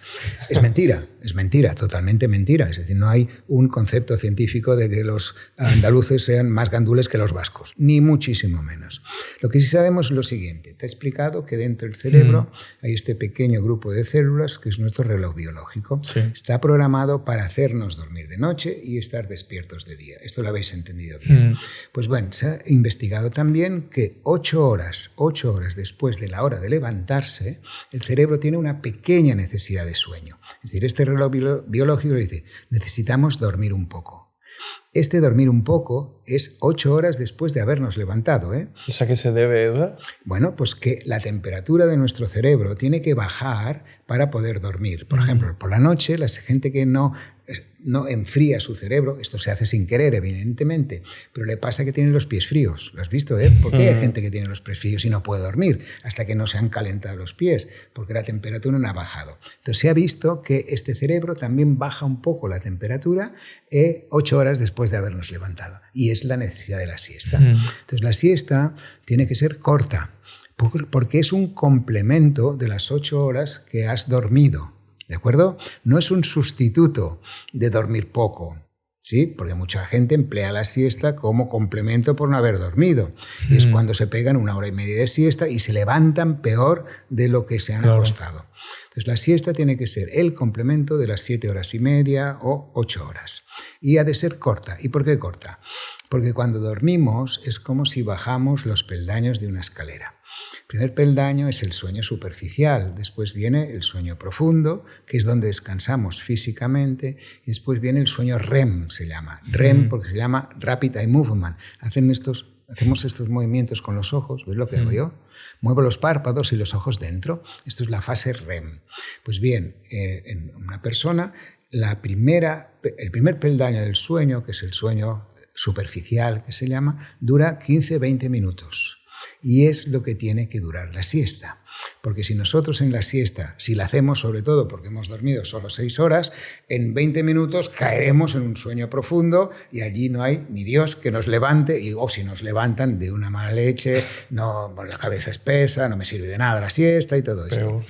[SPEAKER 1] Es mentira, totalmente mentira. Es decir, no hay un concepto científico de que los andaluces sean más gandules que los vascos, ni muchísimo menos. Lo que sí sabemos es lo siguiente. Te he explicado que dentro del cerebro hay este pequeño grupo de células que es nuestro reloj biológico.
[SPEAKER 4] Sí.
[SPEAKER 1] Está programado para hacernos dormir de noche y estar despiertos de día. Esto lo habéis entendido bien. Pues bueno, se ha investigado también que 8 horas después de la hora de levantarse, el cerebro tiene una pequeña necesidad de sueño. Es decir, este reloj biológico dice, necesitamos dormir un poco. Este dormir un poco es 8 horas después de habernos levantado, ¿eh?
[SPEAKER 2] ¿Eso a qué se debe, Edgar?
[SPEAKER 1] Bueno, pues que la temperatura de nuestro cerebro tiene que bajar para poder dormir. Por ejemplo, por la noche, la gente que no enfría su cerebro, esto se hace sin querer, evidentemente, pero le pasa que tiene los pies fríos. ¿Lo has visto, eh? ¿Por qué hay gente que tiene los pies fríos y no puede dormir hasta que no se han calentado los pies? Porque la temperatura no ha bajado. Entonces se ha visto que este cerebro también baja un poco la temperatura 8 horas después de habernos levantado. Y es la necesidad de la siesta. Entonces la siesta tiene que ser corta, porque es un complemento de las 8 horas que has dormido. ¿De acuerdo? No es un sustituto de dormir poco, ¿sí? Porque mucha gente emplea la siesta como complemento por no haber dormido. Y es cuando se pegan 1 hora y media de siesta y se levantan peor de lo que se han acostado. Entonces la siesta tiene que ser el complemento de las 7 horas y media o 8 horas. Y ha de ser corta. ¿Y por qué corta? Porque cuando dormimos es como si bajamos los peldaños de una escalera. El primer peldaño es el sueño superficial, después viene el sueño profundo, que es donde descansamos físicamente, y después viene el sueño REM, se llama. REM porque se llama Rapid Eye Movement. Hacemos estos movimientos con los ojos, ¿ves lo que hago yo? Muevo los párpados y los ojos dentro. Esto es la fase REM. Pues bien, en una persona, el primer peldaño del sueño, que es el sueño superficial, que se llama, dura 15-20 minutos. Y es lo que tiene que durar la siesta. Porque si nosotros en la siesta, si la hacemos sobre todo porque hemos dormido solo 6 horas, en 20 minutos caeremos en un sueño profundo y allí no hay ni Dios que nos levante, o si nos levantan de una mala leche, no, la cabeza espesa, no me sirve de nada la siesta y todo esto.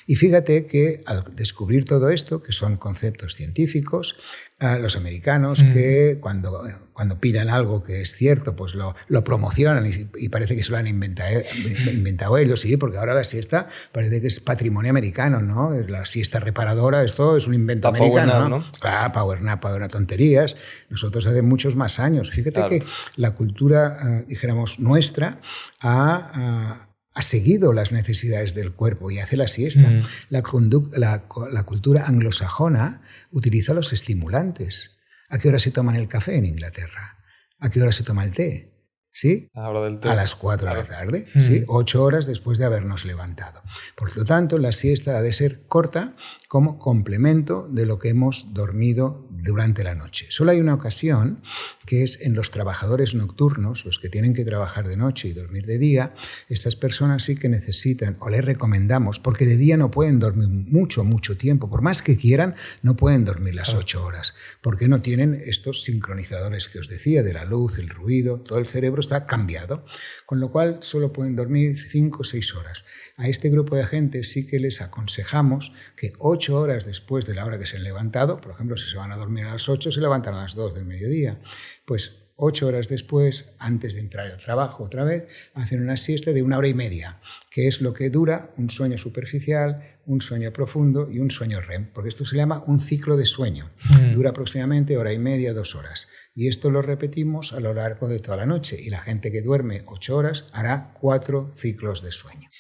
[SPEAKER 1] Y fíjate que al descubrir todo esto, que son conceptos científicos, los americanos que cuando pillan algo que es cierto, pues lo promocionan y parece que se lo han inventado ellos, sí, porque ahora la siesta parece que es patrimonio americano, ¿no? La siesta reparadora, esto es un invento americano,
[SPEAKER 2] Power nap, ¿no?
[SPEAKER 1] Claro, power nap, tonterías. Nosotros hace muchos más años. Fíjate que la cultura, dijéramos, nuestra ha seguido las necesidades del cuerpo y hace la siesta. La cultura anglosajona utiliza los estimulantes. ¿A qué hora se toman el café en Inglaterra? ¿A qué hora se toma el té? ¿Sí?
[SPEAKER 2] A la hora del té.
[SPEAKER 1] A las 4 de la tarde, ¿sí? 8 horas después de habernos levantado. Por lo tanto, la siesta ha de ser corta como complemento de lo que hemos dormido durante la noche. Solo hay una ocasión, que es en los trabajadores nocturnos, los que tienen que trabajar de noche y dormir de día. Estas personas sí que necesitan, o les recomendamos, porque de día no pueden dormir mucho tiempo, por más que quieran, no pueden dormir las 8 horas, porque no tienen estos sincronizadores que os decía, de la luz, el ruido, todo el cerebro está cambiado, con lo cual solo pueden dormir 5 o 6 horas. A este grupo de gente sí que les aconsejamos que 8 horas después de la hora que se han levantado, por ejemplo, si se van a dormir a las 8, se levantan a las 2 del mediodía, pues 8 horas después, antes de entrar al trabajo otra vez, hacen una siesta de 1 hora y media, que es lo que dura un sueño superficial, un sueño profundo y un sueño REM, porque esto se llama un ciclo de sueño. Dura aproximadamente 1 hora y media, 2 horas. Y esto lo repetimos a lo largo de toda la noche. Y la gente que duerme 8 horas hará 4 ciclos de sueño.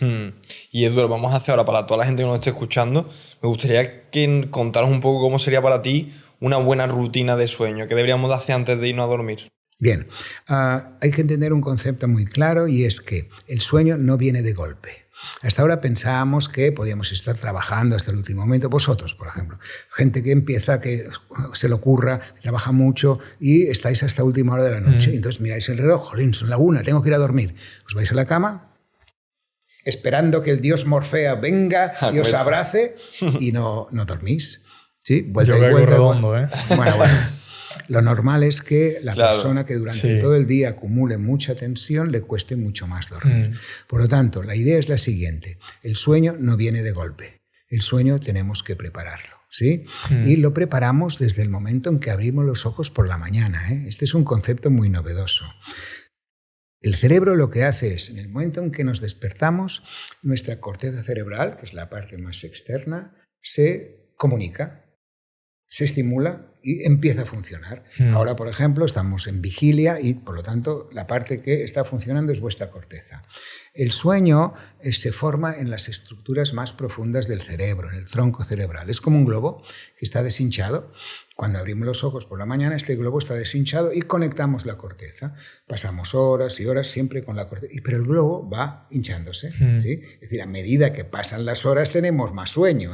[SPEAKER 2] Y Eduardo, vamos a hacer ahora, para toda la gente que nos esté escuchando, me gustaría que contaras un poco cómo sería para ti una buena rutina de sueño, que deberíamos de hacer antes de irnos a dormir.
[SPEAKER 1] Bien, hay que entender un concepto muy claro y es que el sueño no viene de golpe. Hasta ahora pensábamos que podíamos estar trabajando hasta el último momento. Vosotros, por ejemplo, gente que empieza, que se le ocurra, que trabaja mucho y estáis hasta última hora de la noche. Entonces miráis el reloj, jolín, son la 1, tengo que ir a dormir. Os vais a la cama, esperando que el dios Morfea venga y os abrace y no dormís. ¿Sí? Vuelta y vuelta.
[SPEAKER 4] Redondo, ¿eh?
[SPEAKER 1] Bueno. Lo normal es que la persona que durante todo el día acumule mucha tensión le cueste mucho más dormir. Por lo tanto, la idea es la siguiente. El sueño no viene de golpe. El sueño tenemos que prepararlo. ¿Sí? Y lo preparamos desde el momento en que abrimos los ojos por la mañana. Este es un concepto muy novedoso. El cerebro lo que hace es, en el momento en que nos despertamos, nuestra corteza cerebral, que es la parte más externa, se comunica, se estimula y empieza a funcionar. Ahora, por ejemplo, estamos en vigilia y, por lo tanto, la parte que está funcionando es vuestra corteza. El sueño se forma en las estructuras más profundas del cerebro, en el tronco cerebral. Es como un globo que está deshinchado. Cuando abrimos los ojos por la mañana, este globo está deshinchado y conectamos la corteza. Pasamos horas y horas siempre con la corteza, pero el globo va hinchándose. ¿Sí? Es decir, a medida que pasan las horas tenemos más sueño.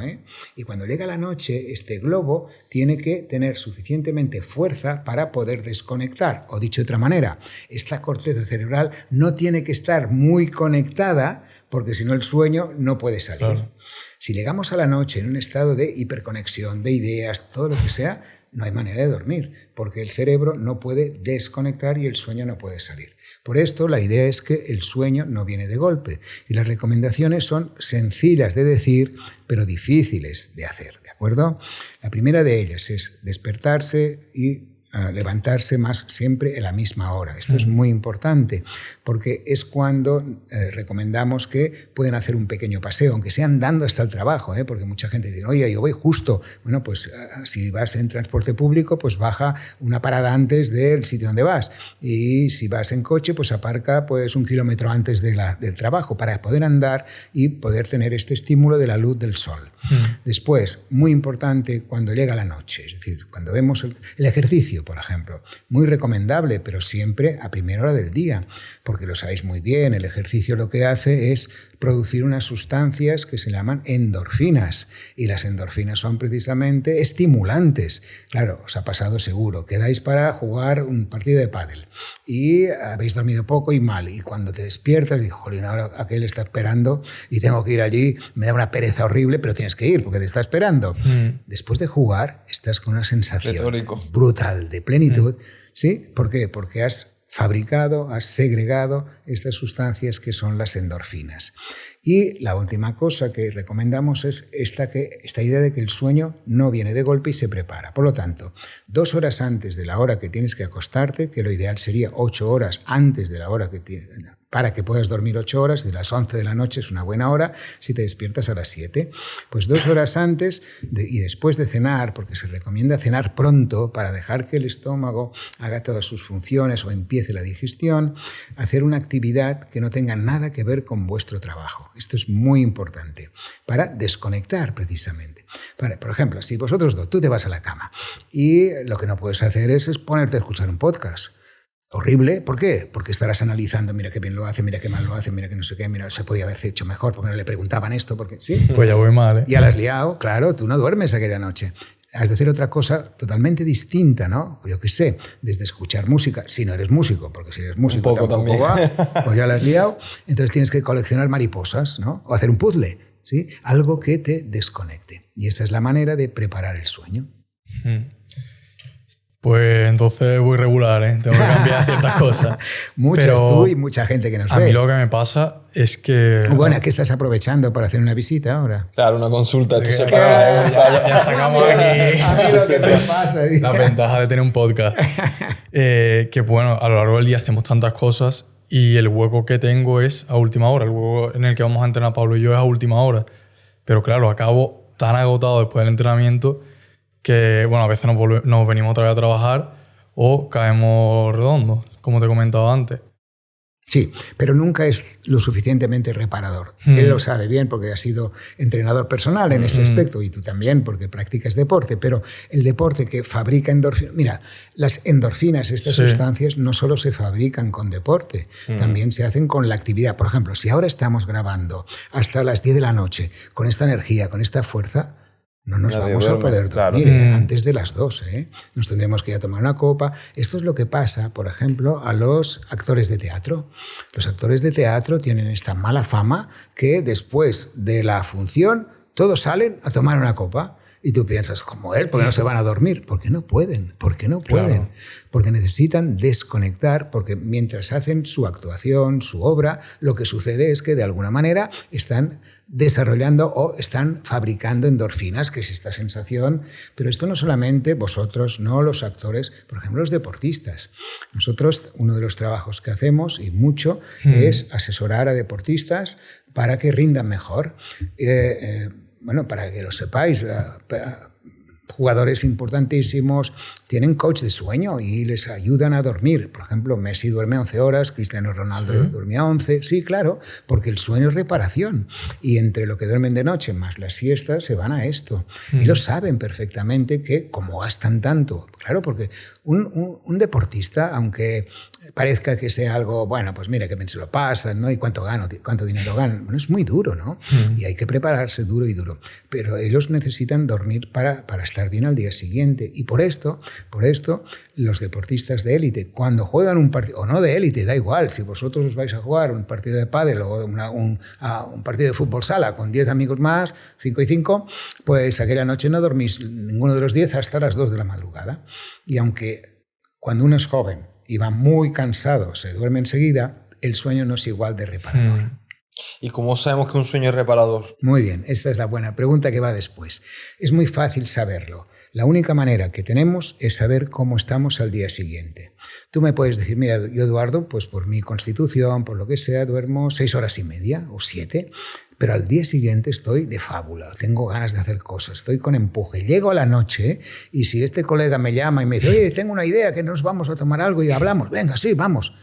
[SPEAKER 1] Y cuando llega la noche, este globo tiene que tener suficientemente fuerza para poder desconectar. O dicho de otra manera, esta corteza cerebral no tiene que estar muy conectada porque si no el sueño no puede salir. Claro. Si llegamos a la noche en un estado de hiperconexión, de ideas, todo lo que sea, no hay manera de dormir, porque el cerebro no puede desconectar y el sueño no puede salir. Por esto, la idea es que el sueño no viene de golpe y las recomendaciones son sencillas de decir, pero difíciles de hacer, ¿de acuerdo? La primera de ellas es despertarse y levantarse más siempre a la misma hora. Esto es muy importante porque es cuando recomendamos que pueden hacer un pequeño paseo, aunque sea andando hasta el trabajo, porque mucha gente dice, oye, yo voy justo. Bueno, pues si vas en transporte público, pues baja una parada antes del sitio donde vas. Y si vas en coche, pues aparca pues 1 kilómetro antes del trabajo para poder andar y poder tener este estímulo de la luz del sol. Después, muy importante, cuando llega la noche, es decir, cuando vemos el ejercicio, por ejemplo, muy recomendable, pero siempre a primera hora del día, porque lo sabéis muy bien, el ejercicio lo que hace es producir unas sustancias que se llaman endorfinas, y las endorfinas son precisamente estimulantes. Claro, os ha pasado seguro, quedáis para jugar un partido de pádel y habéis dormido poco y mal, y cuando te despiertas dices, jolín, ahora aquel está esperando y tengo que ir allí, me da una pereza horrible, pero tienes que ir porque te está esperando. Después de jugar estás con una sensación brutal de plenitud. ¿Sí? ¿Por qué? Porque has fabricado, has segregado estas sustancias que son las endorfinas. Y la última cosa que recomendamos es esta idea de que el sueño no viene de golpe y se prepara. Por lo tanto, 2 horas antes de la hora que tienes que acostarte, que lo ideal sería 8 horas antes de la hora para que puedas dormir 8 horas, de las 11 de la noche es una buena hora, si te despiertas a las 7. Pues 2 horas antes y después de cenar, porque se recomienda cenar pronto para dejar que el estómago haga todas sus funciones o empiece la digestión, hacer una actividad que no tenga nada que ver con vuestro trabajo. Esto es muy importante para desconectar precisamente. Por ejemplo, si vosotros dos, tú te vas a la cama y lo que no puedes hacer es ponerte a escuchar un podcast. Horrible. ¿Por qué? Porque estarás analizando, mira qué bien lo hace, mira qué mal lo hace, mira que no sé qué, mira, se podía haber hecho mejor, porque no le preguntaban esto, porque sí.
[SPEAKER 4] Pues ya voy mal, ¿eh?
[SPEAKER 1] Ya la has liado, claro, tú no duermes aquella noche. Has de hacer otra cosa totalmente distinta, ¿no? Yo qué sé, desde escuchar música, si no eres músico, porque si eres músico tampoco va, pues ya la has liado, entonces tienes que coleccionar mariposas, ¿no? O hacer un puzzle, ¿sí? Algo que te desconecte. Y esta es la manera de preparar el sueño.
[SPEAKER 4] Pues entonces voy regular, ¿eh? Tengo que cambiar ciertas cosas.
[SPEAKER 1] Muchas pero tú y mucha gente que nos ve.
[SPEAKER 4] A mí lo que me pasa es que...
[SPEAKER 1] Bueno, ¿qué estás aprovechando para hacer una visita ahora?
[SPEAKER 2] Claro, una consulta. Esto se
[SPEAKER 4] ya sacamos aquí
[SPEAKER 1] a mí lo que me pasa.
[SPEAKER 4] La ventaja de tener un podcast. Que bueno, a lo largo del día hacemos tantas cosas y el hueco que tengo es a última hora. El hueco en el que vamos a entrenar Pablo y yo es a última hora. Pero claro, acabo tan agotado después del entrenamiento que, bueno, a veces nos venimos otra vez a trabajar o caemos redondos, como te he comentado antes.
[SPEAKER 1] Sí, pero nunca es lo suficientemente reparador. Él lo sabe bien porque ha sido entrenador personal en este aspecto y tú también porque practicas deporte, pero el deporte que fabrica endorfinas... Mira, las endorfinas, estas sustancias, no solo se fabrican con deporte, también se hacen con la actividad. Por ejemplo, si ahora estamos grabando hasta las 10 de la noche con esta energía, con esta fuerza, No nos
[SPEAKER 5] Nadie
[SPEAKER 1] vamos a
[SPEAKER 5] duerme,
[SPEAKER 1] poder
[SPEAKER 5] claro.
[SPEAKER 1] dormir antes de las 2. Nos tendremos que ir a tomar una copa. Esto es lo que pasa, por ejemplo, a los actores de teatro. Los actores de teatro tienen esta mala fama que después de la función todos salen a tomar una copa. Y tú piensas, ¿cómo es? ¿Por qué no se van a dormir? Porque no pueden. ¿Por qué no pueden?
[SPEAKER 4] Claro.
[SPEAKER 1] Porque necesitan desconectar, porque mientras hacen su actuación, su obra, lo que sucede es que de alguna manera están desarrollando o están fabricando endorfinas, que es esta sensación. Pero esto no solamente vosotros, no los actores, por ejemplo, los deportistas. Nosotros, uno de los trabajos que hacemos, y mucho, es asesorar a deportistas para que rindan mejor. Bueno, para que lo sepáis, jugadores importantísimos tienen coach de sueño y les ayudan a dormir. Por ejemplo, Messi duerme 11 horas, Cristiano Ronaldo dormía 11. Sí, claro, porque el sueño es reparación. Y entre lo que duermen de noche más las siestas se van a esto. Y lo saben perfectamente que como gastan tanto, claro, porque un deportista, aunque parezca que sea algo, bueno, pues mira, que se lo pasan, ¿no? Y cuánto dinero ganan. Bueno, es muy duro, ¿no? Y hay que prepararse duro y duro. Pero ellos necesitan dormir para estar bien al día siguiente. Y por esto, los deportistas de élite, cuando juegan un partido, o no de élite, da igual, si vosotros os vais a jugar un partido de pádel o un partido de fútbol sala con 10 amigos más, 5 y 5, pues aquella noche no dormís ninguno de los 10 hasta las 2 de la madrugada. Y aunque cuando uno es joven y va muy cansado, se duerme enseguida, el sueño no es igual de reparador.
[SPEAKER 2] ¿Y cómo sabemos que un sueño es reparador?
[SPEAKER 1] Muy bien, esta es la buena pregunta que va después. Es muy fácil saberlo. La única manera que tenemos es saber cómo estamos al día siguiente. Tú me puedes decir, mira, yo, Eduardo, pues por mi constitución, por lo que sea, duermo 6 horas y media o 7, pero al día siguiente estoy de fábula, tengo ganas de hacer cosas, estoy con empuje. Llego a la noche y si este colega me llama y me dice, oye, tengo una idea, que nos vamos a tomar algo y hablamos, venga, sí, vamos.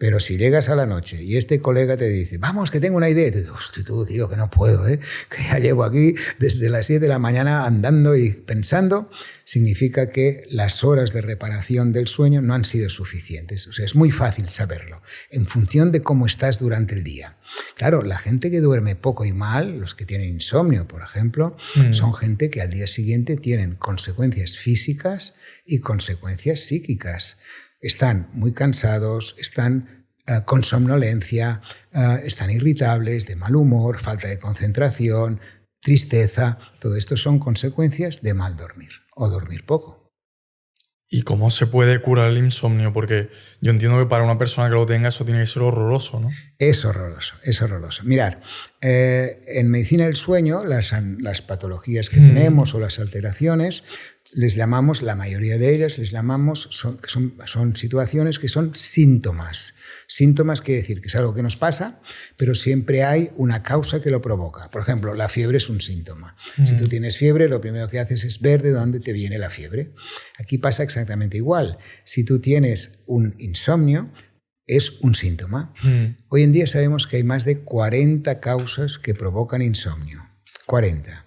[SPEAKER 1] Pero si llegas a la noche y este colega te dice, vamos, que tengo una idea, y te digo, hostia, tú, tío, que no puedo, que ya llevo aquí desde las 7 de la mañana andando y pensando, significa que las horas de reparación del sueño no han sido suficientes. O sea, es muy fácil saberlo, en función de cómo estás durante el día. Claro, la gente que duerme poco y mal, los que tienen insomnio, por ejemplo, son gente que al día siguiente tienen consecuencias físicas y consecuencias psíquicas. Están muy cansados, están con somnolencia, están irritables, de mal humor, falta de concentración, tristeza. Todo esto son consecuencias de mal dormir o dormir poco.
[SPEAKER 4] ¿Y cómo se puede curar el insomnio? Porque yo entiendo que para una persona que lo tenga eso tiene que ser horroroso, ¿no?
[SPEAKER 1] Es horroroso, es horroroso. Mirad, en medicina del sueño, las patologías que tenemos o las alteraciones, les llamamos, la mayoría de ellas, les llamamos, son situaciones que son síntomas. Síntomas quiere decir que es algo que nos pasa, pero siempre hay una causa que lo provoca. Por ejemplo, la fiebre es un síntoma. Si tú tienes fiebre, lo primero que haces es ver de dónde te viene la fiebre. Aquí pasa exactamente igual. Si tú tienes un insomnio, es un síntoma. Hoy en día sabemos que hay más de 40 causas que provocan insomnio. 40.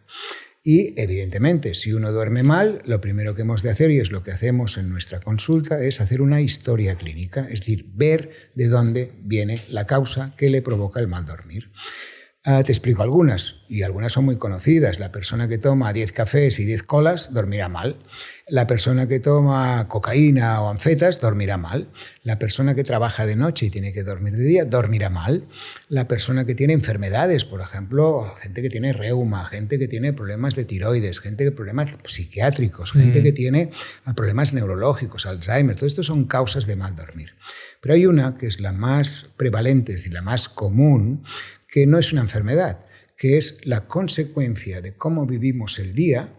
[SPEAKER 1] Y, evidentemente, si uno duerme mal, lo primero que hemos de hacer, y es lo que hacemos en nuestra consulta, es hacer una historia clínica, es decir, ver de dónde viene la causa que le provoca el mal dormir. Te explico algunas, y algunas son muy conocidas. La persona que toma 10 cafés y 10 colas dormirá mal. La persona que toma cocaína o anfetas dormirá mal. La persona que trabaja de noche y tiene que dormir de día dormirá mal. La persona que tiene enfermedades, por ejemplo, gente que tiene reuma, gente que tiene problemas de tiroides, gente que tiene problemas psiquiátricos, gente que tiene problemas neurológicos, Alzheimer, todo esto son causas de mal dormir. Pero hay una que es la más prevalente, es decir, la más común, que no es una enfermedad, que es la consecuencia de cómo vivimos el día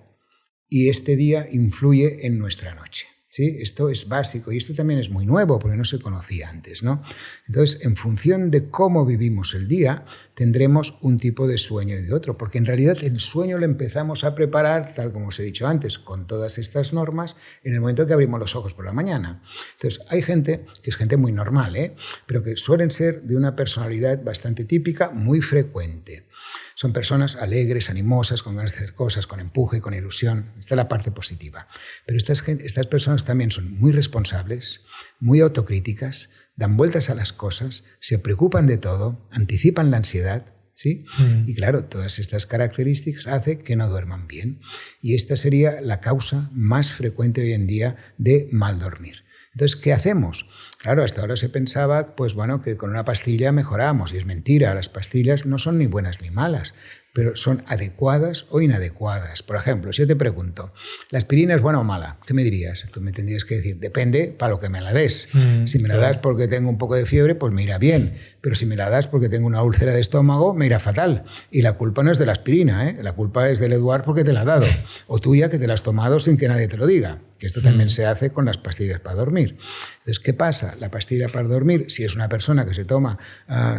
[SPEAKER 1] y este día influye en nuestra noche. ¿Sí? Esto es básico y esto también es muy nuevo porque no se conocía antes, ¿no? Entonces, en función de cómo vivimos el día, tendremos un tipo de sueño y otro, porque en realidad el sueño lo empezamos a preparar, tal como os he dicho antes, con todas estas normas, en el momento que abrimos los ojos por la mañana. Entonces, hay gente que es gente muy normal, pero que suelen ser de una personalidad bastante típica, muy frecuente. Son personas alegres, animosas, con ganas de hacer cosas, con empuje, con ilusión. Esta es la parte positiva. Pero estas personas también son muy responsables, muy autocríticas, dan vueltas a las cosas, se preocupan de todo, anticipan la ansiedad ¿sí? Y claro, todas estas características hacen que no duerman bien. Y esta sería la causa más frecuente hoy en día de mal dormir. Entonces, ¿qué hacemos? Claro, hasta ahora se pensaba pues bueno, que con una pastilla mejoramos, y es mentira. Las pastillas no son ni buenas ni malas, pero son adecuadas o inadecuadas. Por ejemplo, si yo te pregunto, ¿la aspirina es buena o mala? ¿Qué me dirías? Tú me tendrías que decir, depende para lo que me la des. Si me la das porque tengo un poco de fiebre, pues me irá bien. Pero si me la das porque tengo una úlcera de estómago, me irá fatal. Y la culpa no es de la aspirina, ¿eh? La culpa es del Eduard porque te la ha dado. O tuya que te la has tomado sin que nadie te lo diga. Que esto también se hace con las pastillas para dormir. Entonces, ¿qué pasa? La pastilla para dormir, si es una persona que se toma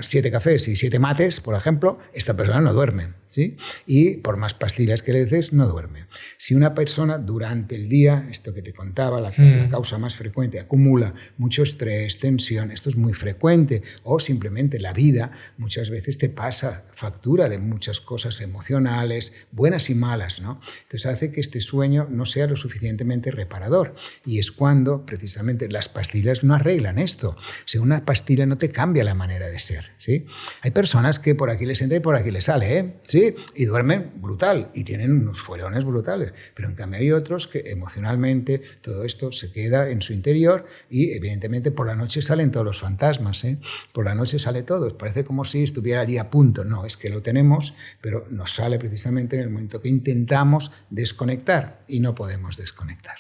[SPEAKER 1] 7 cafés y 7 mates, por ejemplo, esta persona no duerme, ¿sí? Y por más pastillas que le des, no duerme. Si una persona durante el día, esto que te contaba, la causa más frecuente, acumula mucho estrés, tensión, esto es muy frecuente, o simplemente la vida muchas veces te pasa factura de muchas cosas emocionales, buenas y malas, ¿no? Entonces hace que este sueño no sea lo suficientemente reparador. Y es cuando precisamente las pastillas no arreglan esto. Si una pastilla no te cambia la manera de ser, ¿sí? Hay personas que por aquí les entra y por aquí les sale, ¿eh? ¿Sí? Y duermen brutal y tienen unos fuerones brutales. Pero en cambio hay otros que emocionalmente todo esto se queda en su interior y evidentemente por la noche salen todos los fantasmas, ¿eh? Por la noche sale todo. Parece como si estuviera allí a punto. No, es que lo tenemos, pero nos sale precisamente en el momento que intentamos desconectar y no podemos desconectar.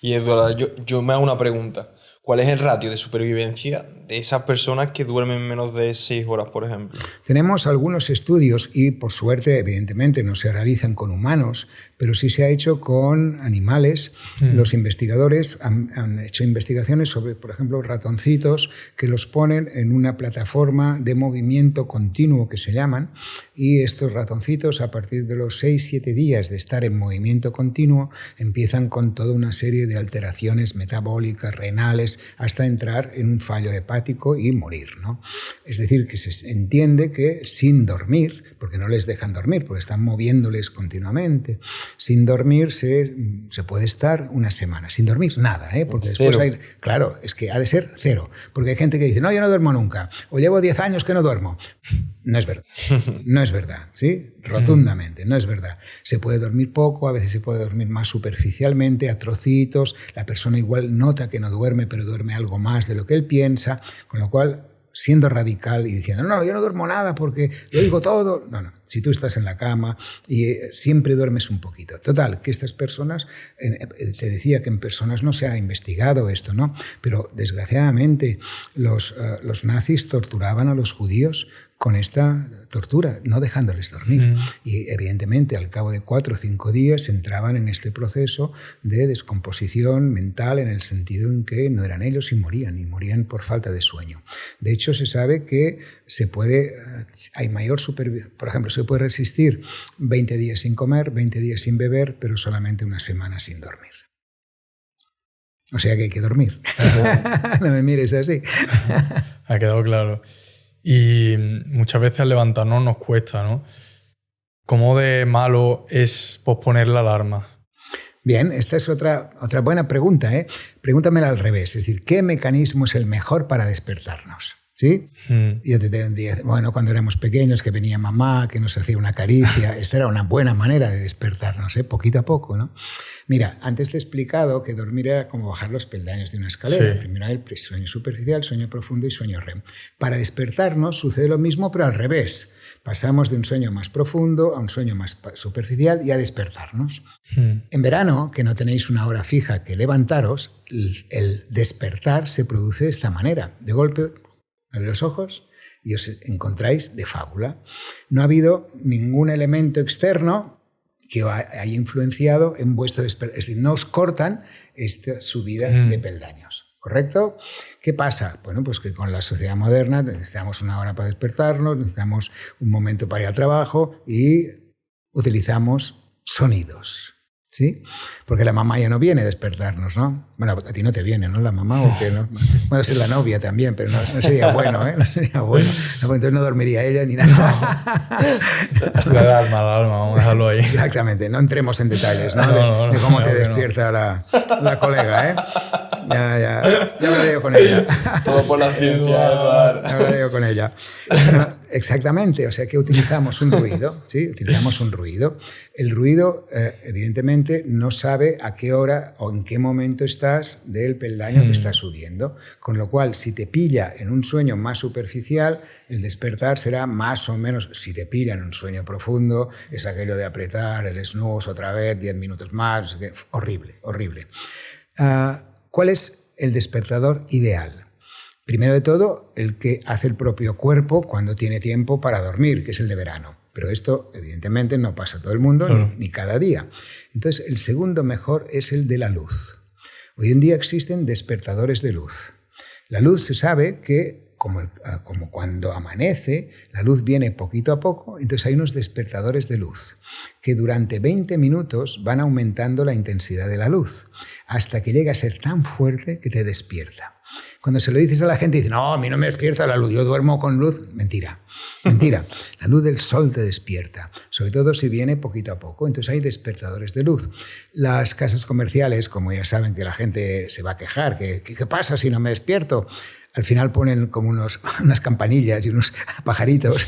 [SPEAKER 2] Y Eduardo, yo me hago una pregunta. ¿Cuál es el ratio de supervivencia de esas personas que duermen menos de 6 horas, por ejemplo?
[SPEAKER 1] Tenemos algunos estudios y, por suerte, evidentemente no se realizan con humanos, pero sí se ha hecho con animales. Los investigadores han hecho investigaciones sobre, por ejemplo, ratoncitos que los ponen en una plataforma de movimiento continuo que se llaman, y estos ratoncitos, a partir de los 6-7 días de estar en movimiento continuo, empiezan con toda una serie de alteraciones metabólicas, renales, hasta entrar en un fallo hepático y morir, ¿no? Es decir, que se entiende que sin dormir, porque no les dejan dormir, porque están moviéndoles continuamente, sin dormir se puede estar una semana, sin dormir nada, ¿eh? Porque después hay, claro, es que ha de ser 0, porque hay gente que dice, no, yo no duermo nunca, o llevo 10 años que no duermo. No es verdad, no es verdad, ¿sí? Rotundamente, no es verdad. Se puede dormir poco, a veces se puede dormir más superficialmente, a trocitos, la persona igual nota que no duerme, pero duerme algo más de lo que él piensa, con lo cual, siendo radical y diciendo, no, yo no duermo nada porque lo oigo todo. No, no. Si tú estás en la cama y siempre duermes un poquito. Total, que estas personas, te decía que en personas no se ha investigado esto, ¿no? Pero desgraciadamente los nazis torturaban a los judíos con esta tortura, no dejándoles dormir. Y evidentemente al cabo de 4 o 5 días entraban en este proceso de descomposición mental, en el sentido en que no eran ellos y morían por falta de sueño. De hecho, se sabe que hay mayor supervivencia. Por ejemplo, se puede resistir 20 días sin comer, 20 días sin beber, pero solamente una semana sin dormir. O sea que hay que dormir. No me mires así.
[SPEAKER 4] Ha quedado claro. Y muchas veces al levantarnos nos cuesta, ¿no? ¿Cómo de malo es posponer la alarma?
[SPEAKER 1] Bien, esta es otra buena pregunta, ¿eh? Pregúntamela al revés. Es decir, ¿qué mecanismo es el mejor para despertarnos? ¿Sí? Yo te tendría, bueno, cuando éramos pequeños, que venía mamá, que nos hacía una caricia, esta era una buena manera de despertarnos, ¿eh? Poquito a poco, ¿no? Mira, antes te he explicado que dormir era como bajar los peldaños de una escalera. Sí. Primero hay el sueño superficial, sueño profundo y sueño REM. Para despertarnos sucede lo mismo, pero al revés. Pasamos de un sueño más profundo a un sueño más superficial y a despertarnos. En verano, que no tenéis una hora fija que levantaros, el despertar se produce de esta manera. De golpe, abre los ojos y os encontráis de fábula. No ha habido ningún elemento externo que haya influenciado en vuestro despertar. Es decir, no os cortan esta subida de peldaños. ¿Correcto? ¿Qué pasa? Bueno, pues que con la sociedad moderna necesitamos una hora para despertarnos, necesitamos un momento para ir al trabajo y utilizamos sonidos. ¿Sí? Porque la mamá ya no viene a despertarnos, ¿no? Bueno, a ti no te viene, ¿no? La mamá o qué, ¿no? Puede ser la novia también, pero no sería bueno, ¿eh? No sería bueno. No, pues entonces no dormiría ella ni nada.
[SPEAKER 4] La alarma, vamos a dejarlo ahí.
[SPEAKER 1] Exactamente, no entremos en detalles, ¿no? De cómo te despierta la colega, ¿eh? Ya hablaré yo con ella.
[SPEAKER 2] Todo por la ciencia, Eduardo.
[SPEAKER 1] Hablaré yo con ella. Exactamente, o sea que utilizamos un ruido, ¿sí? Utilizamos un ruido. El ruido, evidentemente, no sabe a qué hora o en qué momento estás del peldaño que estás subiendo, con lo cual, si te pilla en un sueño más superficial, el despertar será más o menos, si te pilla en un sueño profundo, es aquello de apretar el snooze otra vez, 10 minutos más, horrible, horrible. ¿Cuál es el despertador ideal? Primero de todo, el que hace el propio cuerpo cuando tiene tiempo para dormir, que es el de verano. Pero esto, evidentemente, no pasa a todo el mundo, claro, ni cada día. Entonces, el segundo mejor es el de la luz. Hoy en día existen despertadores de luz. La luz se sabe que, como cuando amanece, la luz viene poquito a poco, entonces hay unos despertadores de luz que durante 20 minutos van aumentando la intensidad de la luz hasta que llega a ser tan fuerte que te despierta. Cuando se lo dices a la gente, dicen, no, a mí no me despierta la luz, yo duermo con luz. Mentira, mentira. La luz del sol te despierta, sobre todo si viene poquito a poco. Entonces hay despertadores de luz. Las casas comerciales, como ya saben que la gente se va a quejar, ¿qué pasa si no me despierto? Al final ponen como unas campanillas y unos pajaritos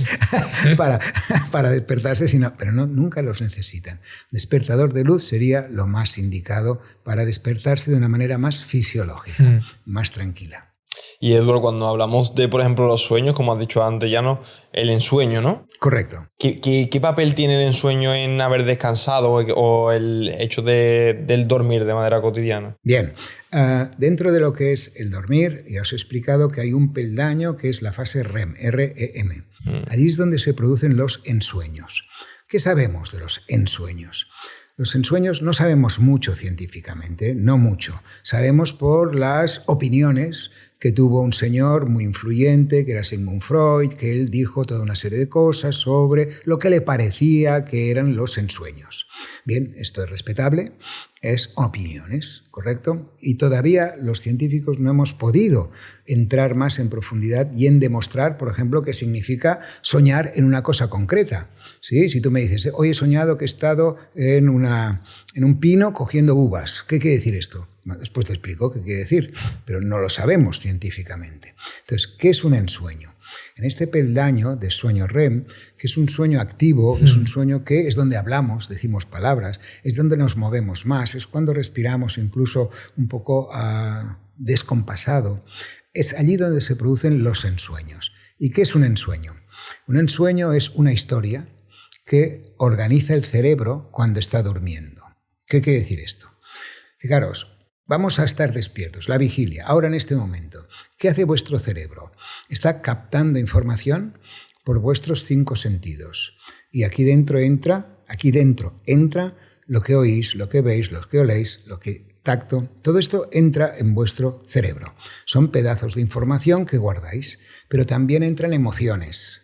[SPEAKER 1] para despertarse, pero nunca los necesitan. Despertador de luz sería lo más indicado para despertarse de una manera más fisiológica, más tranquila.
[SPEAKER 2] Y Edward, cuando hablamos de, por ejemplo, los sueños, como has dicho antes, Llano, el ensueño, ¿no?
[SPEAKER 1] Correcto.
[SPEAKER 2] ¿Qué papel tiene el ensueño en haber descansado o el hecho del dormir de manera cotidiana?
[SPEAKER 1] Bien, dentro de lo que es el dormir, ya os he explicado que hay un peldaño que es la fase REM, R-E-M. Allí es donde se producen los ensueños. ¿Qué sabemos de los ensueños? Los ensueños no sabemos mucho científicamente, no mucho. Sabemos por las opiniones que tuvo un señor muy influyente, que era Sigmund Freud, que él dijo toda una serie de cosas sobre lo que le parecía que eran los ensueños. Bien, esto es respetable, es opiniones, ¿correcto? Y todavía los científicos no hemos podido entrar más en profundidad y en demostrar, por ejemplo, qué significa soñar en una cosa concreta. ¿Sí? Si tú me dices, hoy he soñado que he estado en un pino cogiendo uvas, ¿qué quiere decir esto? Después te explico qué quiere decir, pero no lo sabemos científicamente. Entonces, ¿qué es un ensueño? En este peldaño de sueño REM, que es un sueño activo, es un sueño que es donde hablamos, decimos palabras, es donde nos movemos más, es cuando respiramos incluso un poco descompasado. Es allí donde se producen los ensueños. ¿Y qué es un ensueño? Un ensueño es una historia que organiza el cerebro cuando está durmiendo. ¿Qué quiere decir esto? Fijaros, vamos a estar despiertos, la vigilia, ahora en este momento. ¿Qué hace vuestro cerebro? Está captando información por vuestros 5 sentidos. Y aquí dentro entra lo que oís, lo que veis, lo que oléis, lo que tacto. Todo esto entra en vuestro cerebro. Son pedazos de información que guardáis, pero también entran emociones.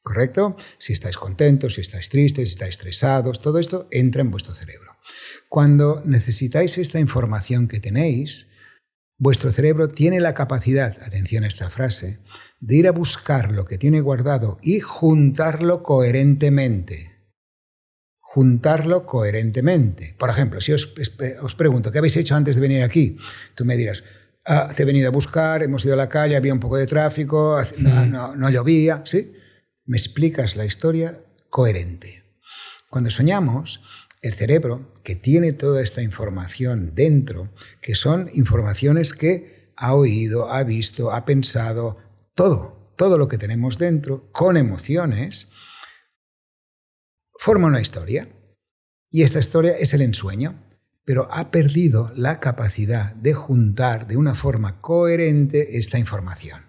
[SPEAKER 1] ¿Correcto? Si estáis contentos, si estáis tristes, si estáis estresados, todo esto entra en vuestro cerebro. Cuando necesitáis esta información que tenéis, vuestro cerebro tiene la capacidad, atención a esta frase, de ir a buscar lo que tiene guardado y juntarlo coherentemente. Juntarlo coherentemente. Por ejemplo, si os pregunto, ¿qué habéis hecho antes de venir aquí? Tú me dirás, te he venido a buscar, hemos ido a la calle, había un poco de tráfico, no llovía, ¿sí? Me explicas la historia coherente. Cuando soñamos, el cerebro, que tiene toda esta información dentro, que son informaciones que ha oído, ha visto, ha pensado, todo lo que tenemos dentro, con emociones, forma una historia. Y esta historia es el ensueño, pero ha perdido la capacidad de juntar de una forma coherente esta información.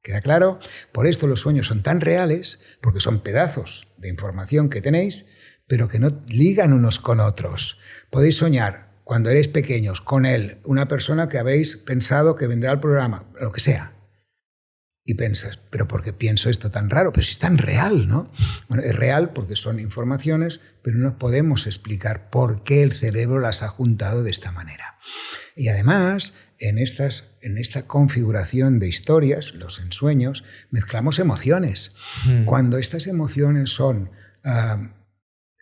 [SPEAKER 1] ¿Queda claro? Por esto los sueños son tan reales, porque son pedazos de información que tenéis, pero que no ligan unos con otros. Podéis soñar, cuando erais pequeños, con él, una persona que habéis pensado que vendrá al programa, lo que sea. Y piensas, ¿pero por qué pienso esto tan raro? Pero si es tan real, ¿no? Bueno, es real porque son informaciones, pero no podemos explicar por qué el cerebro las ha juntado de esta manera. Y además, en esta configuración de historias, los ensueños, mezclamos emociones. Cuando estas emociones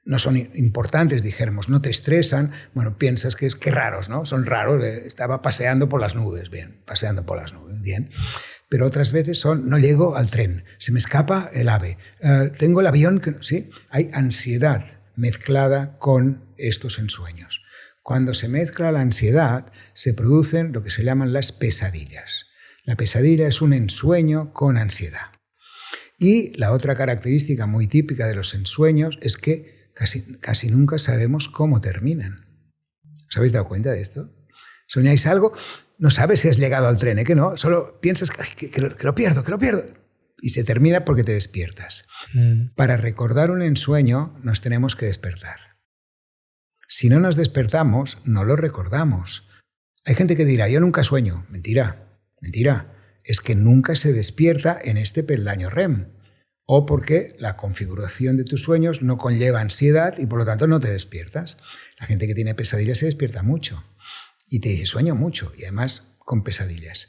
[SPEAKER 1] no son importantes, dijéramos, no te estresan, bueno, piensas que raros, ¿no? Son raros, estaba paseando por las nubes, bien, paseando por las nubes, bien. Pero otras veces son, no llego al tren, se me escapa el ave, tengo el avión, ¿sí? Hay ansiedad mezclada con estos ensueños. Cuando se mezcla la ansiedad, se producen lo que se llaman las pesadillas. La pesadilla es un ensueño con ansiedad. Y la otra característica muy típica de los ensueños es que casi nunca sabemos cómo terminan. ¿Os habéis dado cuenta de esto? ¿Soñáis algo? No sabes si has llegado al tren, ¿eh? Que no, solo piensas que lo pierdo. Y se termina porque te despiertas. Para recordar un ensueño nos tenemos que despertar. Si no nos despertamos, no lo recordamos. Hay gente que dirá, yo nunca sueño. Mentira. Es que nunca se despierta en este peldaño REM. O porque la configuración de tus sueños no conlleva ansiedad y por lo tanto no te despiertas. La gente que tiene pesadillas se despierta mucho. Y te dice, sueño mucho, y además con pesadillas.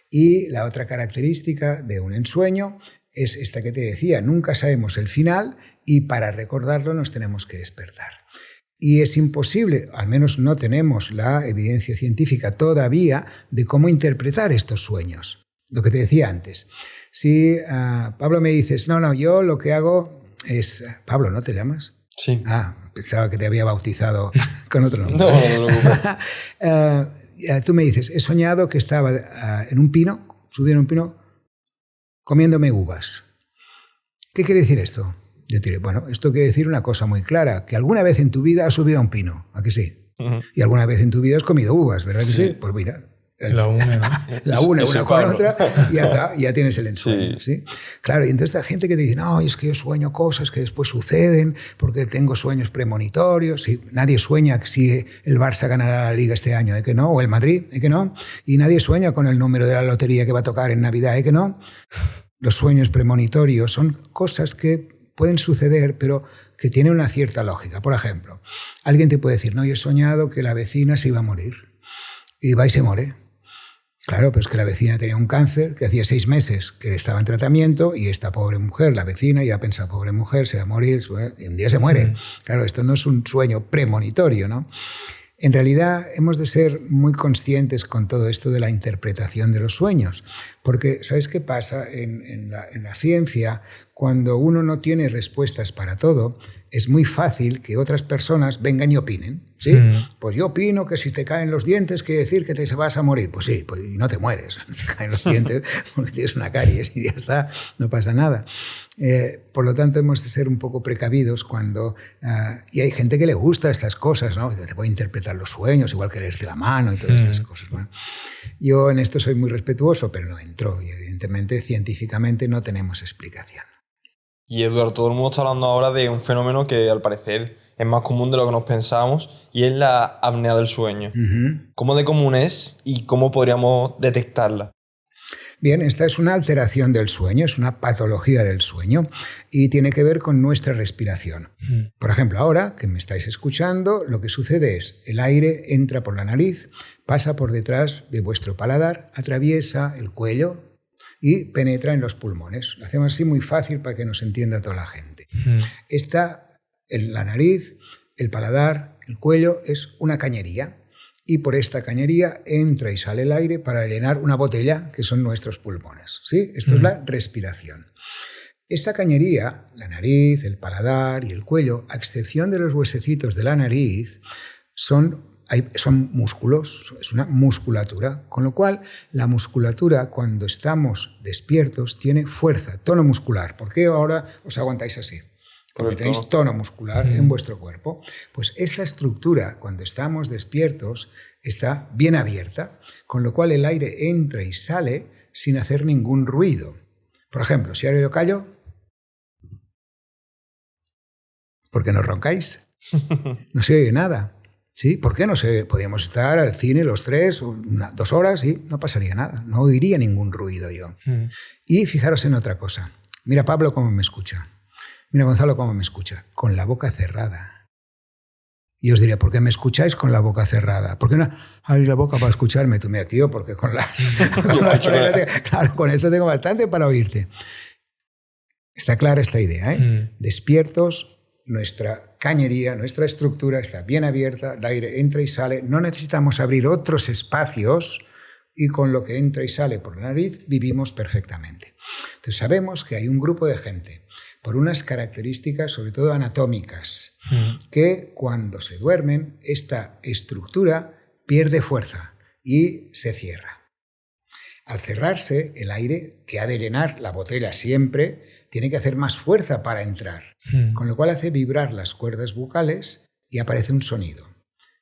[SPEAKER 1] Y la otra característica de un ensueño es esta que te decía, nunca sabemos el final y para recordarlo nos tenemos que despertar. Y es imposible, al menos no tenemos la evidencia científica todavía de cómo interpretar estos sueños. Lo que te decía antes. Si Pablo me dices, no, yo lo que hago es... Pablo, ¿no te llamas?
[SPEAKER 2] Sí.
[SPEAKER 1] Pensaba que te había bautizado con otro nombre.
[SPEAKER 2] No.
[SPEAKER 1] Tú me dices, he soñado que estaba en un pino, subí en un pino, comiéndome uvas. ¿Qué quiere decir esto? Yo te diré, bueno, esto quiere decir una cosa muy clara, que alguna vez en tu vida has subido a un pino, ¿a que sí? Uh-huh. Y alguna vez en tu vida has comido uvas, ¿verdad que sí? Pues mira...
[SPEAKER 4] La une, ¿no?
[SPEAKER 1] La une una con otra y ya está, ya tienes el ensueño. ¿Sí? Claro, y entonces esta gente que te dice, no, es que yo sueño cosas que después suceden porque tengo sueños premonitorios. ¿Sí? Nadie sueña si el Barça ganará la Liga este año, ¿eh que no? O el Madrid, ¿eh que no? Y nadie sueña con el número de la lotería que va a tocar en Navidad, ¿eh que no? Los sueños premonitorios son cosas que pueden suceder, pero que tienen una cierta lógica. Por ejemplo, alguien te puede decir, no, yo he soñado que la vecina se iba a morir. Y va y se muere. Claro, pero es que la vecina tenía un cáncer que hacía 6 meses que estaba en tratamiento y esta pobre mujer, la vecina, ya pensaba, pobre mujer, se va a morir y un día se muere. Claro, esto no es un sueño premonitorio, ¿no? En realidad hemos de ser muy conscientes con todo esto de la interpretación de los sueños, porque ¿sabes qué pasa? En la ciencia, cuando uno no tiene respuestas para todo, es muy fácil que otras personas vengan y opinen. ¿Sí? Pues yo opino que si te caen los dientes quiere decir que te vas a morir. Pues sí, pues, y no te mueres. Te caen los dientes porque tienes una caries y ya está, no pasa nada. Por lo tanto, hemos de ser un poco precavidos cuando... y hay gente que le gusta estas cosas, ¿no? Te puede interpretar los sueños, igual que leerte la mano y todas estas cosas. Bueno, yo en esto soy muy respetuoso, pero no entro. Y evidentemente, científicamente no tenemos explicación.
[SPEAKER 2] Y Eduardo, todo el mundo está hablando ahora de un fenómeno que al parecer es más común de lo que nos pensamos y es la apnea del sueño. Uh-huh. ¿Cómo de común es y cómo podríamos detectarla?
[SPEAKER 1] Bien, esta es una alteración del sueño, es una patología del sueño y tiene que ver con nuestra respiración. Uh-huh. Por ejemplo, ahora que me estáis escuchando, lo que sucede es el aire entra por la nariz, pasa por detrás de vuestro paladar, atraviesa el cuello y penetra en los pulmones. Lo hacemos así muy fácil para que nos entienda toda la gente. La nariz, el paladar, el cuello es una cañería y por esta cañería entra y sale el aire para llenar una botella que son nuestros pulmones. ¿Sí? Esto es la respiración. Esta cañería, la nariz, el paladar y el cuello, a excepción de los huesecitos de la nariz, son músculos, es una musculatura, con lo cual la musculatura cuando estamos despiertos tiene fuerza, tono muscular. ¿Por qué ahora os aguantáis así? Porque tenéis tono muscular en vuestro cuerpo. Pues esta estructura, cuando estamos despiertos, está bien abierta, con lo cual el aire entra y sale sin hacer ningún ruido. Por ejemplo, si ahora yo callo, ¿por qué no roncáis? No se oye nada. ¿Sí? ¿Por qué no se? Podríamos estar al cine los 3 o 2 horas y no pasaría nada. No oiría ningún ruido yo. Y fijaros en otra cosa. Mira Pablo cómo me escucha. Mira Gonzalo cómo me escucha. Con la boca cerrada. Y os diría, ¿por qué me escucháis con la boca cerrada? ¿Por qué no abrir la boca para escucharme? Tú, mira, tío, porque con claro, con esto tengo bastante para oírte. Está clara esta idea, ¿eh? Despiertos, nuestra cañería, nuestra estructura está bien abierta, el aire entra y sale, no necesitamos abrir otros espacios y con lo que entra y sale por la nariz vivimos perfectamente. Entonces sabemos que hay un grupo de gente, por unas características sobre todo anatómicas, que cuando se duermen esta estructura pierde fuerza y se cierra. Al cerrarse, el aire, que ha de llenar la botella siempre, tiene que hacer más fuerza para entrar, con lo cual hace vibrar las cuerdas bucales y aparece un sonido.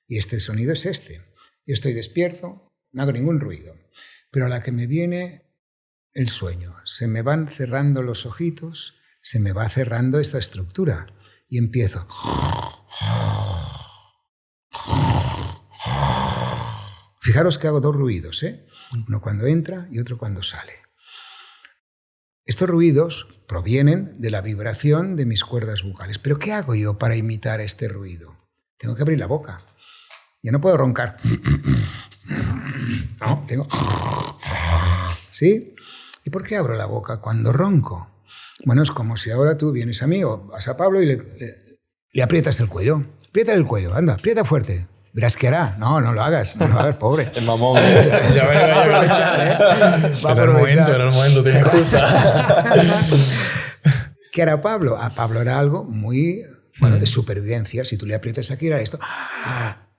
[SPEAKER 1] Y este sonido es este. Yo estoy despierto, no hago ningún ruido, pero a la que me viene el sueño, se me van cerrando los ojitos, se me va cerrando esta estructura y empiezo. Fijaros que hago dos ruidos, uno cuando entra y otro cuando sale. Estos ruidos provienen de la vibración de mis cuerdas bucales. ¿Pero qué hago yo para imitar este ruido? Tengo que abrir la boca. Ya no puedo roncar. No, tengo... ¿Sí? ¿Y por qué abro la boca cuando ronco? Bueno, es como si ahora tú vienes a mí o vas a Pablo y le aprietas el cuello. Aprieta el cuello, anda, aprieta fuerte. Verás qué hará. No lo hagas, pobre.
[SPEAKER 2] El mamón.
[SPEAKER 4] Ya
[SPEAKER 1] va a aprovechar,
[SPEAKER 4] Era el momento, tenía excusa.
[SPEAKER 1] ¿Qué hará Pablo? A Pablo era algo muy, de supervivencia. Si tú le aprietas aquí, era esto.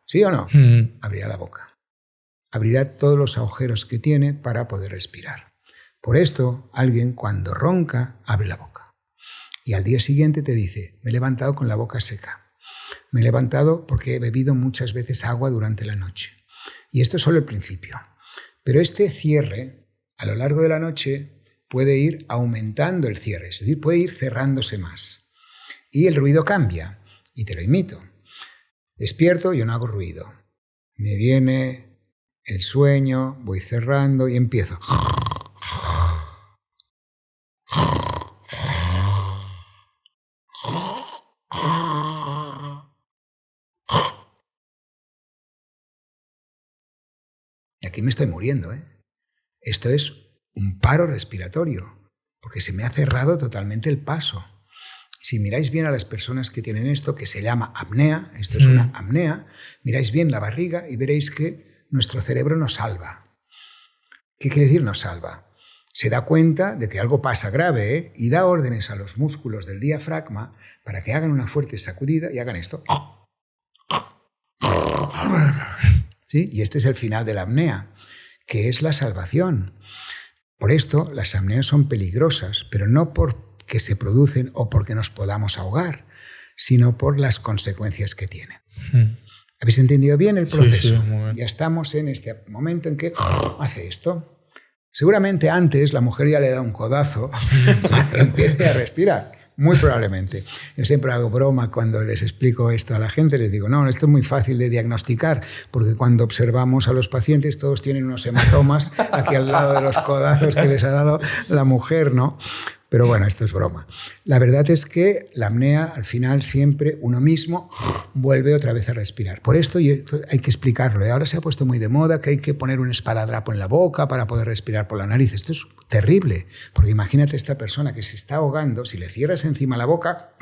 [SPEAKER 1] ¿Sí o no? Abrirá la boca. Abrirá todos los agujeros que tiene para poder respirar. Por esto, alguien cuando ronca, abre la boca. Y al día siguiente te dice, me he levantado con la boca seca. Me he levantado porque he bebido muchas veces agua durante la noche. Y esto es solo el principio. Pero este cierre, a lo largo de la noche, puede ir aumentando el cierre, es decir, puede ir cerrándose más. Y el ruido cambia, y te lo imito. Despierto, yo no hago ruido. Me viene el sueño, voy cerrando y empiezo. Y aquí me estoy muriendo, Esto es un paro respiratorio, porque se me ha cerrado totalmente el paso. Si miráis bien a las personas que tienen esto, que se llama apnea, esto es una apnea, miráis bien la barriga y veréis que nuestro cerebro nos salva. ¿Qué quiere decir nos salva? Se da cuenta de que algo pasa grave, y da órdenes a los músculos del diafragma para que hagan una fuerte sacudida y hagan esto. ¿Sí? Y este es el final de la apnea, que es la salvación. Por esto, las apneas son peligrosas, pero no porque se producen o porque nos podamos ahogar, sino por las consecuencias que tienen. ¿Habéis entendido bien el proceso?
[SPEAKER 4] Sí, muy bien.
[SPEAKER 1] Ya estamos en este momento en que hace esto. Seguramente antes la mujer ya le da un codazo para que empiece a respirar. Muy probablemente. Yo siempre hago broma cuando les explico esto a la gente, les digo, no, esto es muy fácil de diagnosticar, porque cuando observamos a los pacientes todos tienen unos hematomas aquí al lado de los codazos que les ha dado la mujer, ¿no? Pero bueno, esto es broma. La verdad es que la apnea, al final, siempre uno mismo vuelve otra vez a respirar. Por esto hay que explicarlo. Ahora se ha puesto muy de moda que hay que poner un esparadrapo en la boca para poder respirar por la nariz. Esto es terrible, porque imagínate esta persona que se está ahogando, si le cierras encima la boca...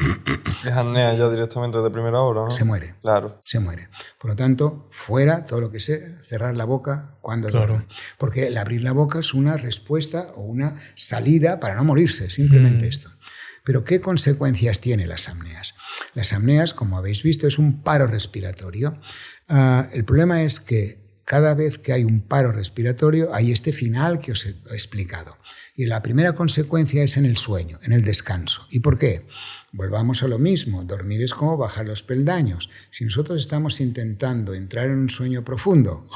[SPEAKER 2] Es apnea ya directamente de primera hora, ¿no?
[SPEAKER 1] Se muere.
[SPEAKER 2] Claro.
[SPEAKER 1] Se muere. Por lo tanto, fuera todo lo que sea, cerrar la boca cuando duerme. Porque el abrir la boca es una respuesta o una salida para no morirse, simplemente esto. Pero ¿qué consecuencias tienen las apneas? Las apneas, como habéis visto, es un paro respiratorio. El problema es que cada vez que hay un paro respiratorio hay este final que os he explicado. Y la primera consecuencia es en el sueño, en el descanso. ¿Y por qué? Volvamos a lo mismo, dormir es como bajar los peldaños. Si nosotros estamos intentando entrar en un sueño profundo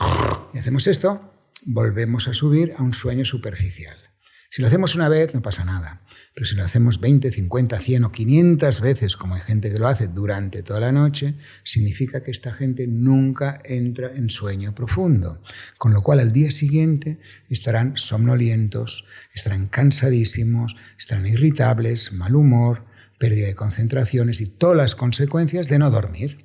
[SPEAKER 1] y hacemos esto, volvemos a subir a un sueño superficial. Si lo hacemos una vez no pasa nada, pero si lo hacemos 20, 50, 100 o 500 veces, como hay gente que lo hace durante toda la noche, significa que esta gente nunca entra en sueño profundo, con lo cual al día siguiente estarán somnolientos, estarán cansadísimos, estarán irritables, mal humor, pérdida de concentraciones y todas las consecuencias de no dormir.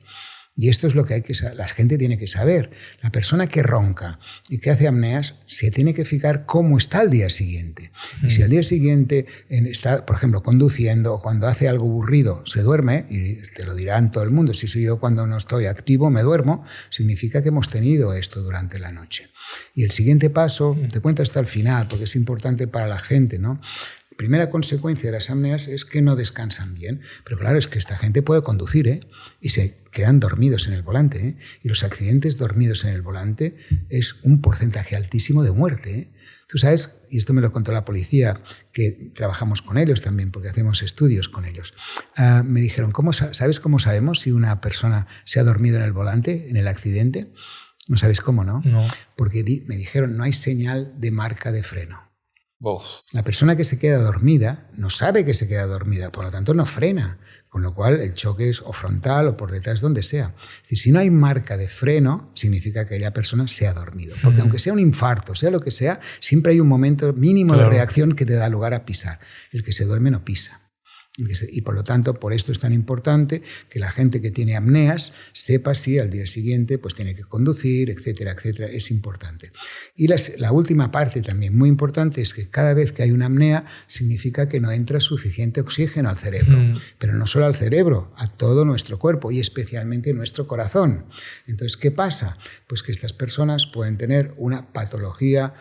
[SPEAKER 1] Y esto es lo que la gente tiene que saber. La persona que ronca y que hace apneas se tiene que fijar cómo está al día siguiente. Y si al día siguiente está, por ejemplo, conduciendo o cuando hace algo aburrido se duerme, y te lo dirán todo el mundo, si soy yo cuando no estoy activo me duermo, significa que hemos tenido esto durante la noche. Y el siguiente paso, te cuento hasta el final, porque es importante para la gente, ¿no? La primera consecuencia de las apneas es que no descansan bien. Pero claro, es que esta gente puede conducir, y se quedan dormidos en el volante. Y los accidentes dormidos en el volante es un porcentaje altísimo de muerte. Tú sabes, y esto me lo contó la policía, que trabajamos con ellos también, porque hacemos estudios con ellos. Me dijeron, ¿sabes cómo sabemos si una persona se ha dormido en el volante, en el accidente? No sabes cómo, ¿no?
[SPEAKER 4] No.
[SPEAKER 1] Porque me dijeron, no hay señal de marca de freno.
[SPEAKER 2] Uf.
[SPEAKER 1] La persona que se queda dormida no sabe que se queda dormida, por lo tanto no frena, con lo cual el choque es o frontal o por detrás, donde sea. Es decir, si no hay marca de freno, significa que aquella persona se ha dormido. Porque aunque sea un infarto, sea lo que sea, siempre hay un momento mínimo de reacción que te da lugar a pisar. El que se duerme no pisa. Y por lo tanto, por esto es tan importante que la gente que tiene apneas sepa si al día siguiente pues tiene que conducir, etcétera, etcétera. Es importante. Y la última parte también muy importante es que cada vez que hay una apnea significa que no entra suficiente oxígeno al cerebro. Pero no solo al cerebro, a todo nuestro cuerpo y especialmente nuestro corazón. Entonces, ¿qué pasa? Pues que estas personas pueden tener una patología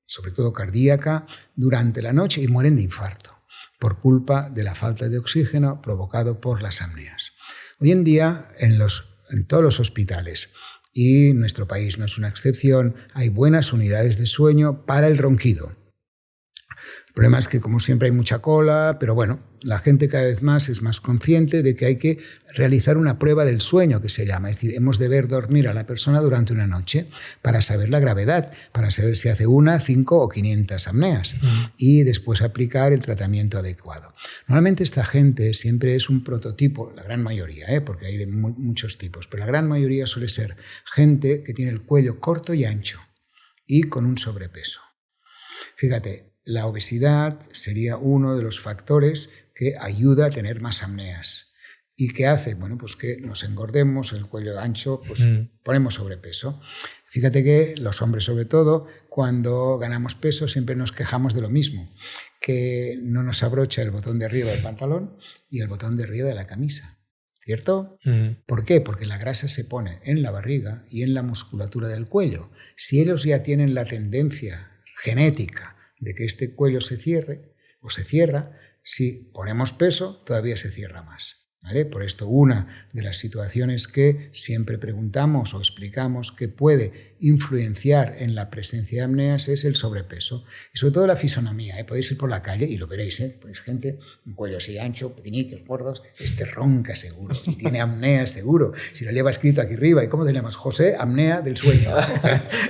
[SPEAKER 1] sobre todo cardíaca, durante la noche y mueren de infarto, por culpa de la falta de oxígeno provocado por las apneas. Hoy en día, en todos los hospitales, y nuestro país no es una excepción, hay buenas unidades de sueño para el ronquido. El problema es que, como siempre, hay mucha cola, pero bueno, la gente cada vez más es más consciente de que hay que realizar una prueba del sueño, que se llama. Es decir, hemos de ver dormir a la persona durante una noche para saber la gravedad, para saber si hace 1, 5 o 500 apneas y después aplicar el tratamiento adecuado. Normalmente esta gente siempre es un prototipo, la gran mayoría, porque hay de muchos tipos, pero la gran mayoría suele ser gente que tiene el cuello corto y ancho y con un sobrepeso. Fíjate, la obesidad sería uno de los factores que ayuda a tener más apneas. ¿Y qué hace? Bueno, pues que nos engordemos, el cuello ancho, pues ponemos sobrepeso. Fíjate que los hombres, sobre todo, cuando ganamos peso siempre nos quejamos de lo mismo, que no nos abrocha el botón de arriba del pantalón y el botón de arriba de la camisa. ¿Cierto? ¿Por qué? Porque la grasa se pone en la barriga y en la musculatura del cuello. Si ellos ya tienen la tendencia genética de que este cuello se cierre o se cierra, si ponemos peso todavía se cierra más. ¿Vale? Por esto, una de las situaciones que siempre preguntamos o explicamos que puede influenciar en la presencia de apneas es el sobrepeso y sobre todo la fisonomía. Podéis ir por la calle y lo veréis, pues gente, un cuello así ancho, pequeñitos, gordos, ronca seguro y tiene apnea seguro. Si lo lleva escrito aquí arriba, ¿y cómo te llamas? José, apnea del sueño.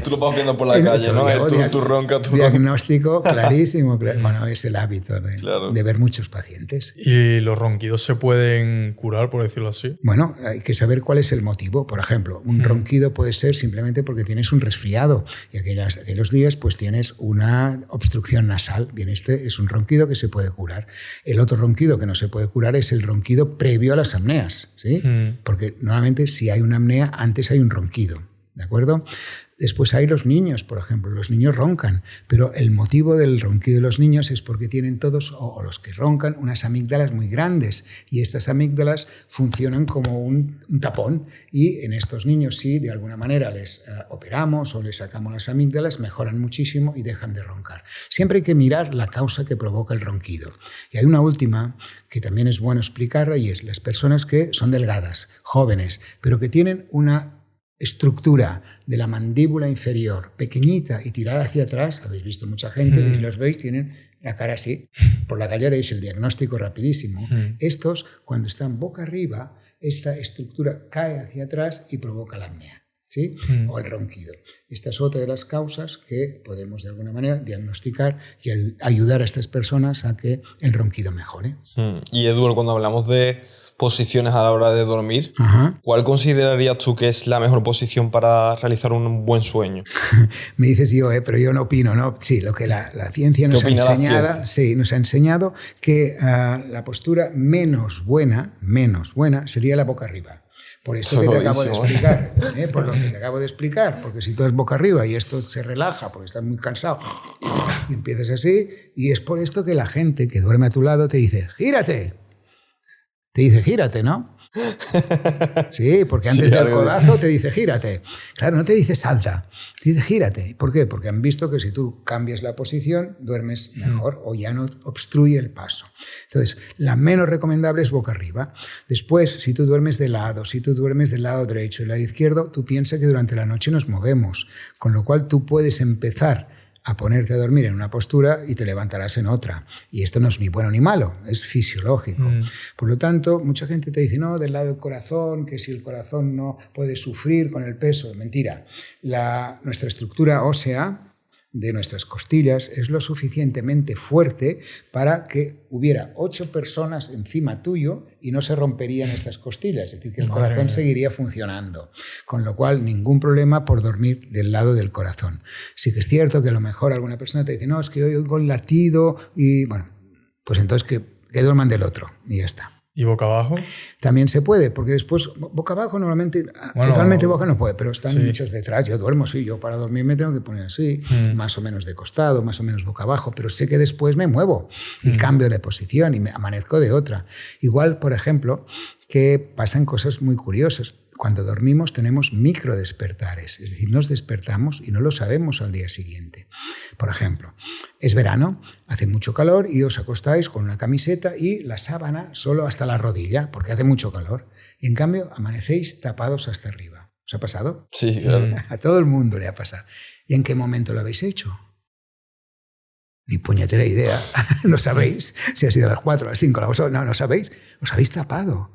[SPEAKER 2] Tú lo vas viendo por la calle, ¿no? Tú ronca, tú
[SPEAKER 1] diagnóstico clarísimo. Bueno, es el hábito de ver muchos pacientes.
[SPEAKER 4] ¿Y los ronquidos se pueden curar, por decirlo así?
[SPEAKER 1] Bueno, hay que saber cuál es el motivo. Por ejemplo, un ronquido puede ser simplemente porque tienes un resfriado y aquellos días pues tienes una obstrucción nasal. Bien, este es un ronquido que se puede curar. El otro ronquido que no se puede curar es el ronquido previo a las apneas, ¿sí? Porque normalmente si hay una apnea, antes hay un ronquido, ¿de acuerdo? Después hay los niños, por ejemplo. Los niños roncan, pero el motivo del ronquido de los niños es porque tienen todos, o los que roncan, unas amígdalas muy grandes y estas amígdalas funcionan como un tapón y en estos niños, si de alguna manera les operamos o les sacamos las amígdalas, mejoran muchísimo y dejan de roncar. Siempre hay que mirar la causa que provoca el ronquido. Y hay una última que también es bueno explicarla y es las personas que son delgadas, jóvenes, pero que tienen una estructura de la mandíbula inferior pequeñita y tirada hacia atrás. Habéis visto mucha gente, y los veis, tienen la cara así. Por la calle haréis el diagnóstico rapidísimo. Estos, cuando están boca arriba, esta estructura cae hacia atrás y provoca la apnea, ¿sí? O el ronquido. Esta es otra de las causas que podemos de alguna manera diagnosticar y ayudar a estas personas a que el ronquido mejore.
[SPEAKER 2] Y Eduardo, cuando hablamos de posiciones a la hora de dormir, ¿cuál considerarías tú que es la mejor posición para realizar un buen sueño?
[SPEAKER 1] Me dices yo, pero yo no opino, ¿no? Sí, lo que la ciencia nos ha enseñado que la postura menos buena sería la boca arriba. Por eso que te acabo de explicar, por lo que te acabo de explicar, porque si tú eres boca arriba y esto se relaja porque estás muy cansado y empiezas así, y es por esto que la gente que duerme a tu lado te dice, gírate. Te dice, gírate, ¿no? Sí, porque antes del codazo te dice, gírate. Claro, no te dice salta, te dice, gírate. ¿Por qué? Porque han visto que si tú cambias la posición, duermes mejor o ya no obstruye el paso. Entonces, la menos recomendable es boca arriba. Después, si tú duermes de lado, si tú duermes del lado derecho y del lado izquierdo, tú piensas que durante la noche nos movemos, con lo cual tú puedes empezar a ponerte a dormir en una postura y te levantarás en otra. Y esto no es ni bueno ni malo, es fisiológico. Por lo tanto, mucha gente te dice, no, del lado del corazón, que si el corazón no puede sufrir con el peso. Mentira. Nuestra estructura ósea de nuestras costillas es lo suficientemente fuerte para que hubiera 8 personas encima tuyo y no se romperían estas costillas, es decir, que el corazón seguiría funcionando, con lo cual ningún problema por dormir del lado del corazón. Sí que es cierto que a lo mejor alguna persona te dice, no, es que yo oigo el latido y bueno, pues entonces que duerman del otro y ya está.
[SPEAKER 4] ¿Y boca abajo?
[SPEAKER 1] También se puede, porque después boca abajo normalmente, totalmente boca no puede, pero están muchos detrás. Yo duermo, sí, yo para dormir me tengo que poner así, más o menos de costado, más o menos boca abajo, pero sé que después me muevo y cambio de posición y me amanezco de otra. Igual, por ejemplo, que pasan cosas muy curiosas. Cuando dormimos tenemos microdespertares, es decir, nos despertamos y no lo sabemos al día siguiente. Por ejemplo, es verano, hace mucho calor y os acostáis con una camiseta y la sábana solo hasta la rodilla, porque hace mucho calor. Y en cambio, amanecéis tapados hasta arriba. ¿Os ha pasado?
[SPEAKER 2] Sí, claro.
[SPEAKER 1] A todo el mundo le ha pasado. ¿Y en qué momento lo habéis hecho? Ni puñetera idea. ¿Lo sabéis? Si ha sido a las 4, a las 5, a las 8, no sabéis. Os habéis tapado.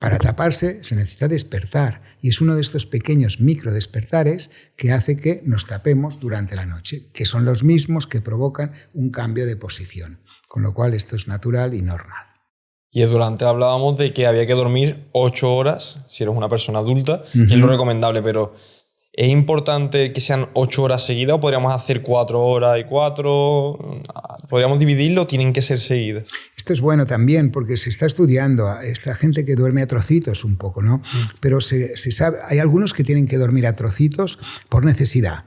[SPEAKER 1] Para taparse se necesita despertar y es uno de estos pequeños microdespertares que hace que nos tapemos durante la noche, que son los mismos que provocan un cambio de posición. Con lo cual esto es natural y normal.
[SPEAKER 2] Y durante hablábamos de que había que dormir 8 horas, si eres una persona adulta, que es lo recomendable, pero ¿es importante que sean 8 horas seguidas o podríamos hacer 4 horas y 4? ¿Podríamos dividirlo? ¿Tienen que ser seguidas?
[SPEAKER 1] Esto es bueno también porque se está estudiando a esta gente que duerme a trocitos un poco, ¿no? Pero se sabe, hay algunos que tienen que dormir a trocitos por necesidad.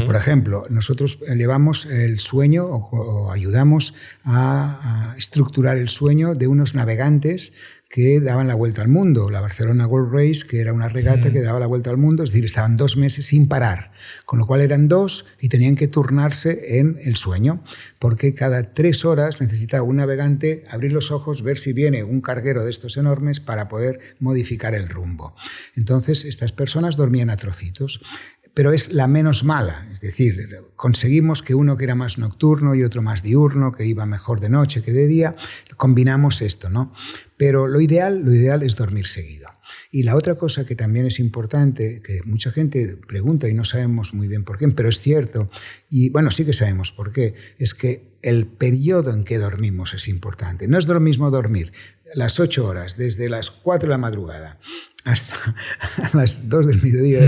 [SPEAKER 1] Por ejemplo, nosotros elevamos el sueño o ayudamos a estructurar el sueño de unos navegantes que daban la vuelta al mundo. La Barcelona World Race, que era una regata que daba la vuelta al mundo, es decir, estaban 2 meses sin parar, con lo cual eran 2 y tenían que turnarse en el sueño, porque cada 3 horas necesitaba un navegante abrir los ojos, ver si viene un carguero de estos enormes para poder modificar el rumbo. Entonces, estas personas dormían a trocitos. Pero es la menos mala, es decir, conseguimos que uno que era más nocturno y otro más diurno, que iba mejor de noche que de día, combinamos esto, ¿no? Pero lo ideal es dormir seguido. Y la otra cosa que también es importante, que mucha gente pregunta y no sabemos muy bien por qué, pero es cierto, y bueno, sí que sabemos por qué, es que el periodo en que dormimos es importante. No es lo mismo dormir las 8 horas, desde las 4 de la madrugada hasta las 2 del mediodía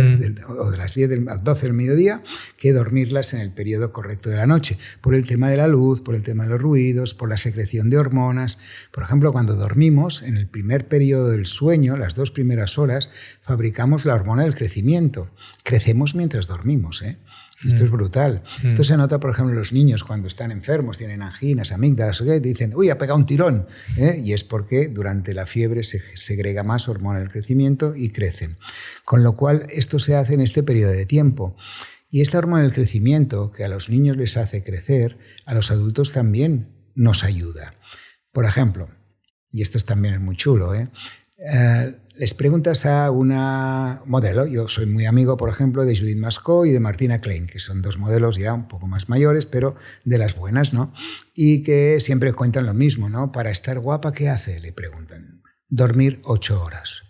[SPEAKER 1] o de las 10 a las 12 del mediodía, que dormirlas en el periodo correcto de la noche, por el tema de la luz, por el tema de los ruidos, por la secreción de hormonas. Por ejemplo, cuando dormimos, en el primer periodo del sueño, las 2 primeras horas, fabricamos la hormona del crecimiento. Crecemos mientras dormimos, ¿eh? Esto es brutal. Esto se nota, por ejemplo, en los niños cuando están enfermos, tienen anginas, amígdalas, dicen, uy, ha pegado un tirón. Y es porque durante la fiebre se segrega más hormona del crecimiento y crecen. Con lo cual, esto se hace en este periodo de tiempo. Y esta hormona del crecimiento, que a los niños les hace crecer, a los adultos también nos ayuda. Por ejemplo, y esto también es muy chulo, les preguntas a una modelo, yo soy muy amigo, por ejemplo, de Judith Mascó y de Martina Klein, que son 2 modelos ya un poco más mayores, pero de las buenas, ¿no? Y que siempre cuentan lo mismo, ¿no? Para estar guapa, ¿qué hace? Le preguntan. Dormir 8 horas.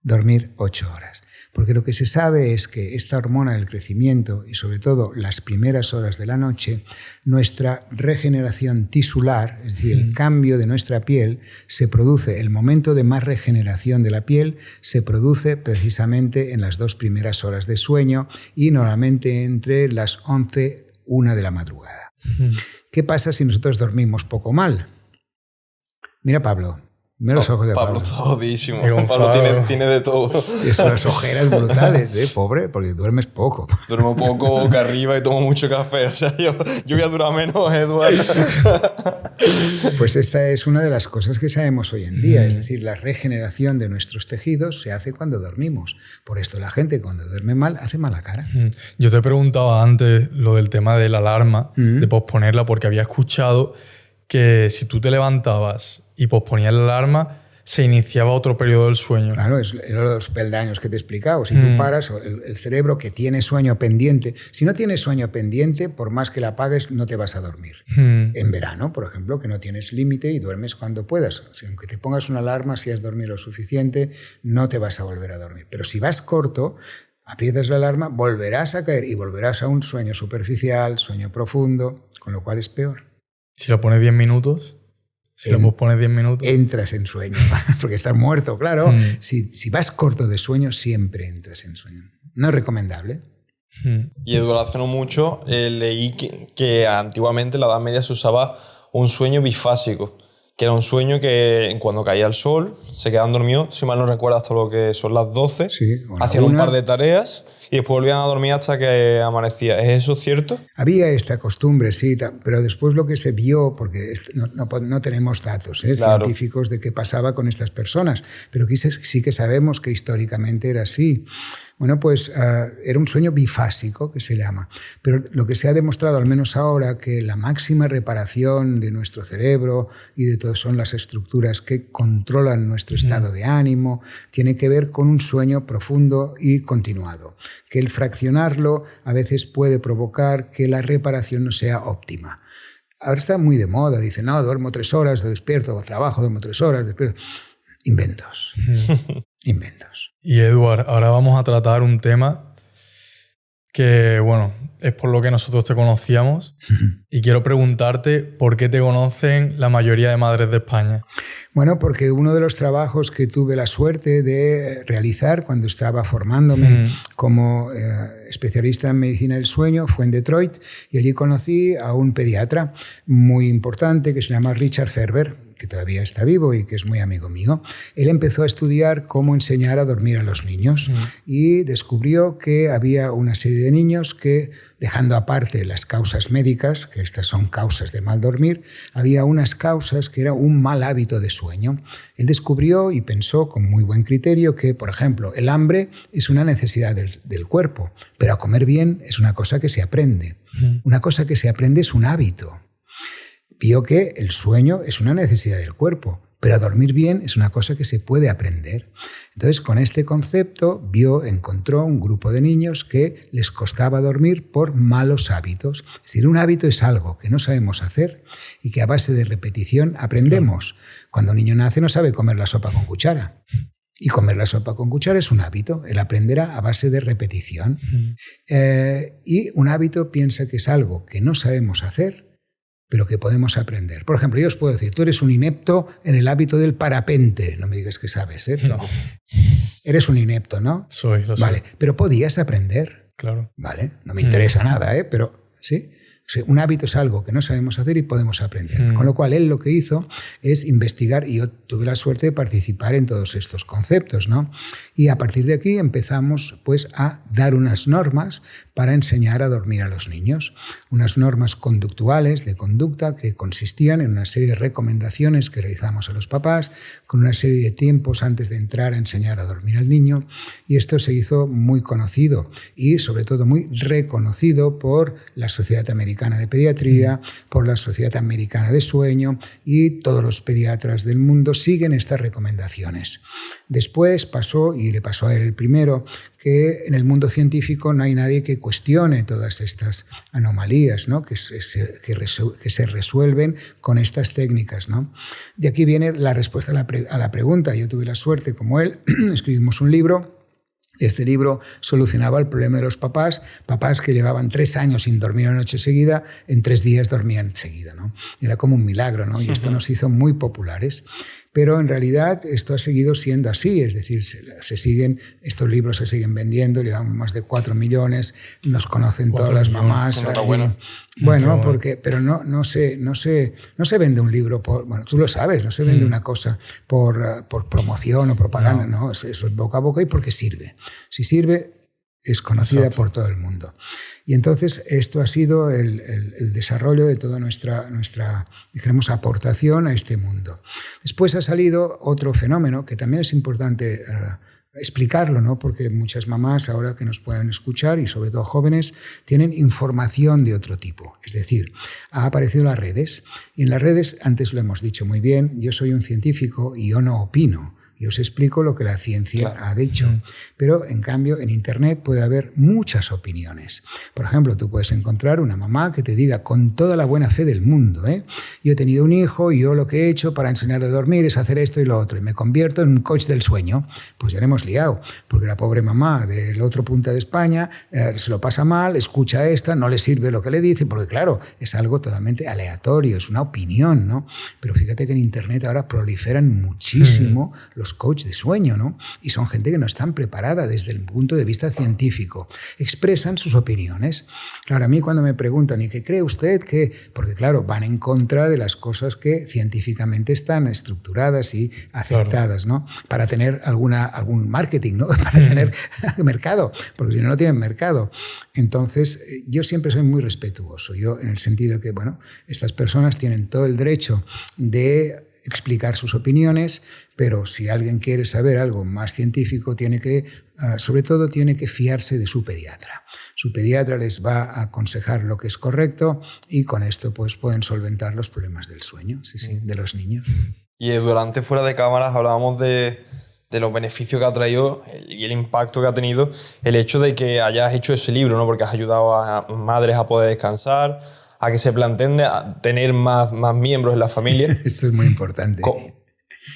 [SPEAKER 1] Dormir 8 horas. Porque lo que se sabe es que esta hormona del crecimiento y sobre todo las primeras horas de la noche, nuestra regeneración tisular, es decir, el cambio de nuestra piel, se produce, el momento de más regeneración de la piel se produce precisamente en las 2 primeras horas de sueño y normalmente entre las 11 y 1 de la madrugada. ¿Qué pasa si nosotros dormimos poco mal? Mira, Pablo, Mira los ojos de
[SPEAKER 2] Pablo.
[SPEAKER 1] Pablo.
[SPEAKER 2] Está jodidísimo.
[SPEAKER 4] Y Gonzalo.
[SPEAKER 2] Pablo tiene de todo.
[SPEAKER 1] Y son las ojeras brutales, pobre, porque duermes poco.
[SPEAKER 2] Duermo poco, boca arriba y tomo mucho café. O sea, yo voy a durar menos, Eduardo.
[SPEAKER 1] Pues esta es una de las cosas que sabemos hoy en día. Es decir, la regeneración de nuestros tejidos se hace cuando dormimos. Por esto la gente cuando duerme mal hace mala cara.
[SPEAKER 4] Yo te preguntaba antes lo del tema de la alarma, de posponerla, porque había escuchado que si tú te levantabas y posponías la alarma, se iniciaba otro periodo del sueño.
[SPEAKER 1] Claro, es los peldaños que te he explicado. Si tú paras, el cerebro que tiene sueño pendiente, si no tienes sueño pendiente, por más que la apagues, no te vas a dormir. En verano, por ejemplo, que no tienes límite y duermes cuando puedas. O sea, aunque te pongas una alarma, si has dormido lo suficiente, no te vas a volver a dormir. Pero si vas corto, aprietas la alarma, volverás a caer y volverás a un sueño superficial, sueño profundo, con lo cual es peor.
[SPEAKER 4] Si lo pones 10 minutos... Si lo pospones 10 minutos...
[SPEAKER 1] Entras en sueño, porque estás muerto, claro. Si vas corto de sueño, siempre entras en sueño. No es recomendable.
[SPEAKER 2] Y Eduardo, hace no mucho leí que antiguamente en la Edad Media se usaba un sueño bifásico, que era un sueño que cuando caía el sol se quedaban dormidos, si mal no recuerdo, hasta lo que son las 12,
[SPEAKER 1] sí,
[SPEAKER 2] hacían un par de tareas y después volvían a dormir hasta que amanecía. ¿Es eso cierto?
[SPEAKER 1] Había esta costumbre, sí, pero después lo que se vio, porque no tenemos datos científicos de qué pasaba con estas personas, pero sí que sabemos que históricamente era así. Bueno, pues era un sueño bifásico, que se llama. Pero lo que se ha demostrado, al menos ahora, que la máxima reparación de nuestro cerebro y de todo son las estructuras que controlan nuestro estado de ánimo, tiene que ver con un sueño profundo y continuado. Que el fraccionarlo a veces puede provocar que la reparación no sea óptima. Ahora está muy de moda, dicen, no, duermo 3 horas, despierto, trabajo, duermo 3 horas, despierto. Inventos. Inventos.
[SPEAKER 4] Y Eduard, ahora vamos a tratar un tema que, bueno, es por lo que nosotros te conocíamos y quiero preguntarte por qué te conocen la mayoría de madres de España.
[SPEAKER 1] Bueno, porque uno de los trabajos que tuve la suerte de realizar cuando estaba formándome como especialista en medicina del sueño fue en Detroit y allí conocí a un pediatra muy importante que se llama Richard Ferber, que todavía está vivo y que es muy amigo mío. Él empezó a estudiar cómo enseñar a dormir a los niños y descubrió que había una serie de niños que, dejando aparte las causas médicas, que estas son causas de mal dormir, había unas causas que era un mal hábito de sueño. Él descubrió y pensó con muy buen criterio que, por ejemplo, el hambre es una necesidad del cuerpo, pero a comer bien es una cosa que se aprende. Una cosa que se aprende es un hábito. Vio que el sueño es una necesidad del cuerpo, pero a dormir bien es una cosa que se puede aprender. Entonces, con este concepto, encontró un grupo de niños que les costaba dormir por malos hábitos. Es decir, un hábito es algo que no sabemos hacer y que a base de repetición aprendemos. Cuando un niño nace no sabe comer la sopa con cuchara. Y comer la sopa con cuchara es un hábito. Él aprenderá a base de repetición. Y un hábito piensa que es algo que no sabemos hacer, pero que podemos aprender. Por ejemplo, yo os puedo decir, tú eres un inepto en el hábito del parapente. No me digas que sabes, ¿eh?
[SPEAKER 4] No.
[SPEAKER 1] Eres un inepto, ¿no?
[SPEAKER 4] Lo soy.
[SPEAKER 1] Vale, pero podías aprender.
[SPEAKER 4] Claro.
[SPEAKER 1] Vale, no me interesa nada, ¿eh? Pero sí. O sea, un hábito es algo que no sabemos hacer y podemos aprender. Con lo cual, él lo que hizo es investigar, y yo tuve la suerte de participar en todos estos conceptos, ¿no? Y a partir de aquí empezamos pues, a dar unas normas para enseñar a dormir a los niños. Unas normas conductuales de conducta que consistían en una serie de recomendaciones que realizamos a los papás, con una serie de tiempos antes de entrar a enseñar a dormir al niño. Y esto se hizo muy conocido y, sobre todo, muy reconocido por la Sociedad Americana de Pediatría, por la Sociedad Americana de Sueño, y todos los pediatras del mundo siguen estas recomendaciones. Después pasó, y le pasó a él el primero, que en el mundo científico no hay nadie que cuestione todas estas anomalías, ¿no? que se resuelven con estas técnicas, ¿no? De aquí viene la respuesta a la pregunta. Yo tuve la suerte, como él, escribimos un libro. Este libro solucionaba el problema de los papás que llevaban 3 años sin dormir una noche seguida, en 3 días dormían seguida, ¿no? Era como un milagro, ¿no? Y esto nos hizo muy populares. Pero en realidad esto ha seguido siendo así, es decir, estos libros se siguen vendiendo, llevamos más de 4 millones, nos conocen todas las mamás.
[SPEAKER 2] Enhorabuena.
[SPEAKER 1] Bueno, pero no se vende un libro por... Bueno, tú lo sabes, no se vende una cosa por promoción o propaganda, no, eso es boca a boca y porque sirve. Si sirve, es conocida por todo el mundo. Y entonces esto ha sido el desarrollo de toda nuestra dijéramos, aportación a este mundo. Después ha salido otro fenómeno que también es importante explicarlo, ¿no? Porque muchas mamás ahora que nos pueden escuchar y sobre todo jóvenes tienen información de otro tipo. Es decir, ha aparecido las redes y en las redes, antes lo hemos dicho muy bien, yo soy un científico y yo no opino. Yo os explico lo que la ciencia ha dicho. Pero, en cambio, en Internet puede haber muchas opiniones. Por ejemplo, tú puedes encontrar una mamá que te diga con toda la buena fe del mundo, yo he tenido un hijo y yo lo que he hecho para enseñarle a dormir es hacer esto y lo otro y me convierto en un coach del sueño. Pues ya le hemos liado, porque la pobre mamá del otro punta de España se lo pasa mal, escucha a esta, no le sirve lo que le dice, porque claro, es algo totalmente aleatorio, es una opinión, ¿no? Pero fíjate que en Internet ahora proliferan muchísimo los coach de sueño, ¿no? Y son gente que no están preparada desde el punto de vista científico. Expresan sus opiniones. Claro, a mí cuando me preguntan, ¿y qué cree usted que...? Porque claro, van en contra de las cosas que científicamente están estructuradas y aceptadas, ¿no? Para tener algún marketing, ¿no? Para tener mercado, porque si no, no tienen mercado. Entonces, yo siempre soy muy respetuoso. Yo, en el sentido que, bueno, estas personas tienen todo el derecho de explicar sus opiniones, pero si alguien quiere saber algo más científico, sobre todo tiene que fiarse de su pediatra. Su pediatra les va a aconsejar lo que es correcto y con esto pues, pueden solventar los problemas del sueño, de los niños.
[SPEAKER 2] Y durante Fuera de Cámaras hablábamos de los beneficios que ha traído y el impacto que ha tenido el hecho de que hayas hecho ese libro, ¿no? Porque has ayudado a madres a poder descansar, a que se planteen tener más miembros en la familia.
[SPEAKER 1] Esto es muy importante.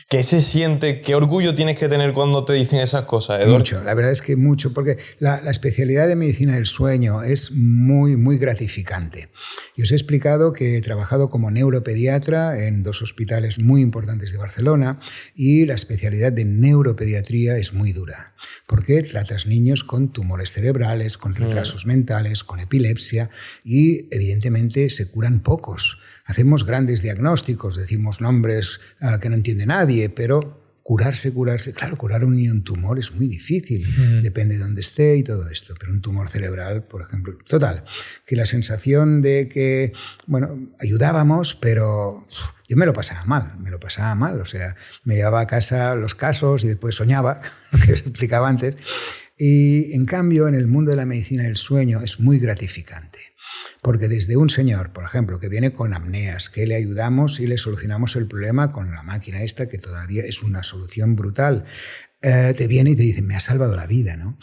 [SPEAKER 2] ¿Qué se siente? ¿Qué orgullo tienes que tener cuando te dicen esas cosas, Eduardo?
[SPEAKER 1] Mucho, la verdad es que mucho, porque la especialidad de medicina del sueño es muy, muy gratificante. Yo os he explicado que he trabajado como neuropediatra en 2 hospitales muy importantes de Barcelona y la especialidad de neuropediatría es muy dura, porque tratas niños con tumores cerebrales, con retrasos mentales, con epilepsia y evidentemente se curan pocos. Hacemos grandes diagnósticos, decimos nombres que no entiende nadie, pero curarse, claro, curar a un niño un tumor es muy difícil, depende de dónde esté y todo esto, pero un tumor cerebral, por ejemplo, total, que la sensación de que, bueno, ayudábamos, pero yo me lo pasaba mal, o sea, me llevaba a casa los casos y después soñaba, lo que os explicaba antes, y en cambio en el mundo de la medicina del sueño es muy gratificante. Porque desde un señor, por ejemplo, que viene con apneas, que le ayudamos y le solucionamos el problema con la máquina esta, que todavía es una solución brutal, te viene y te dice, me ha salvado la vida, ¿no?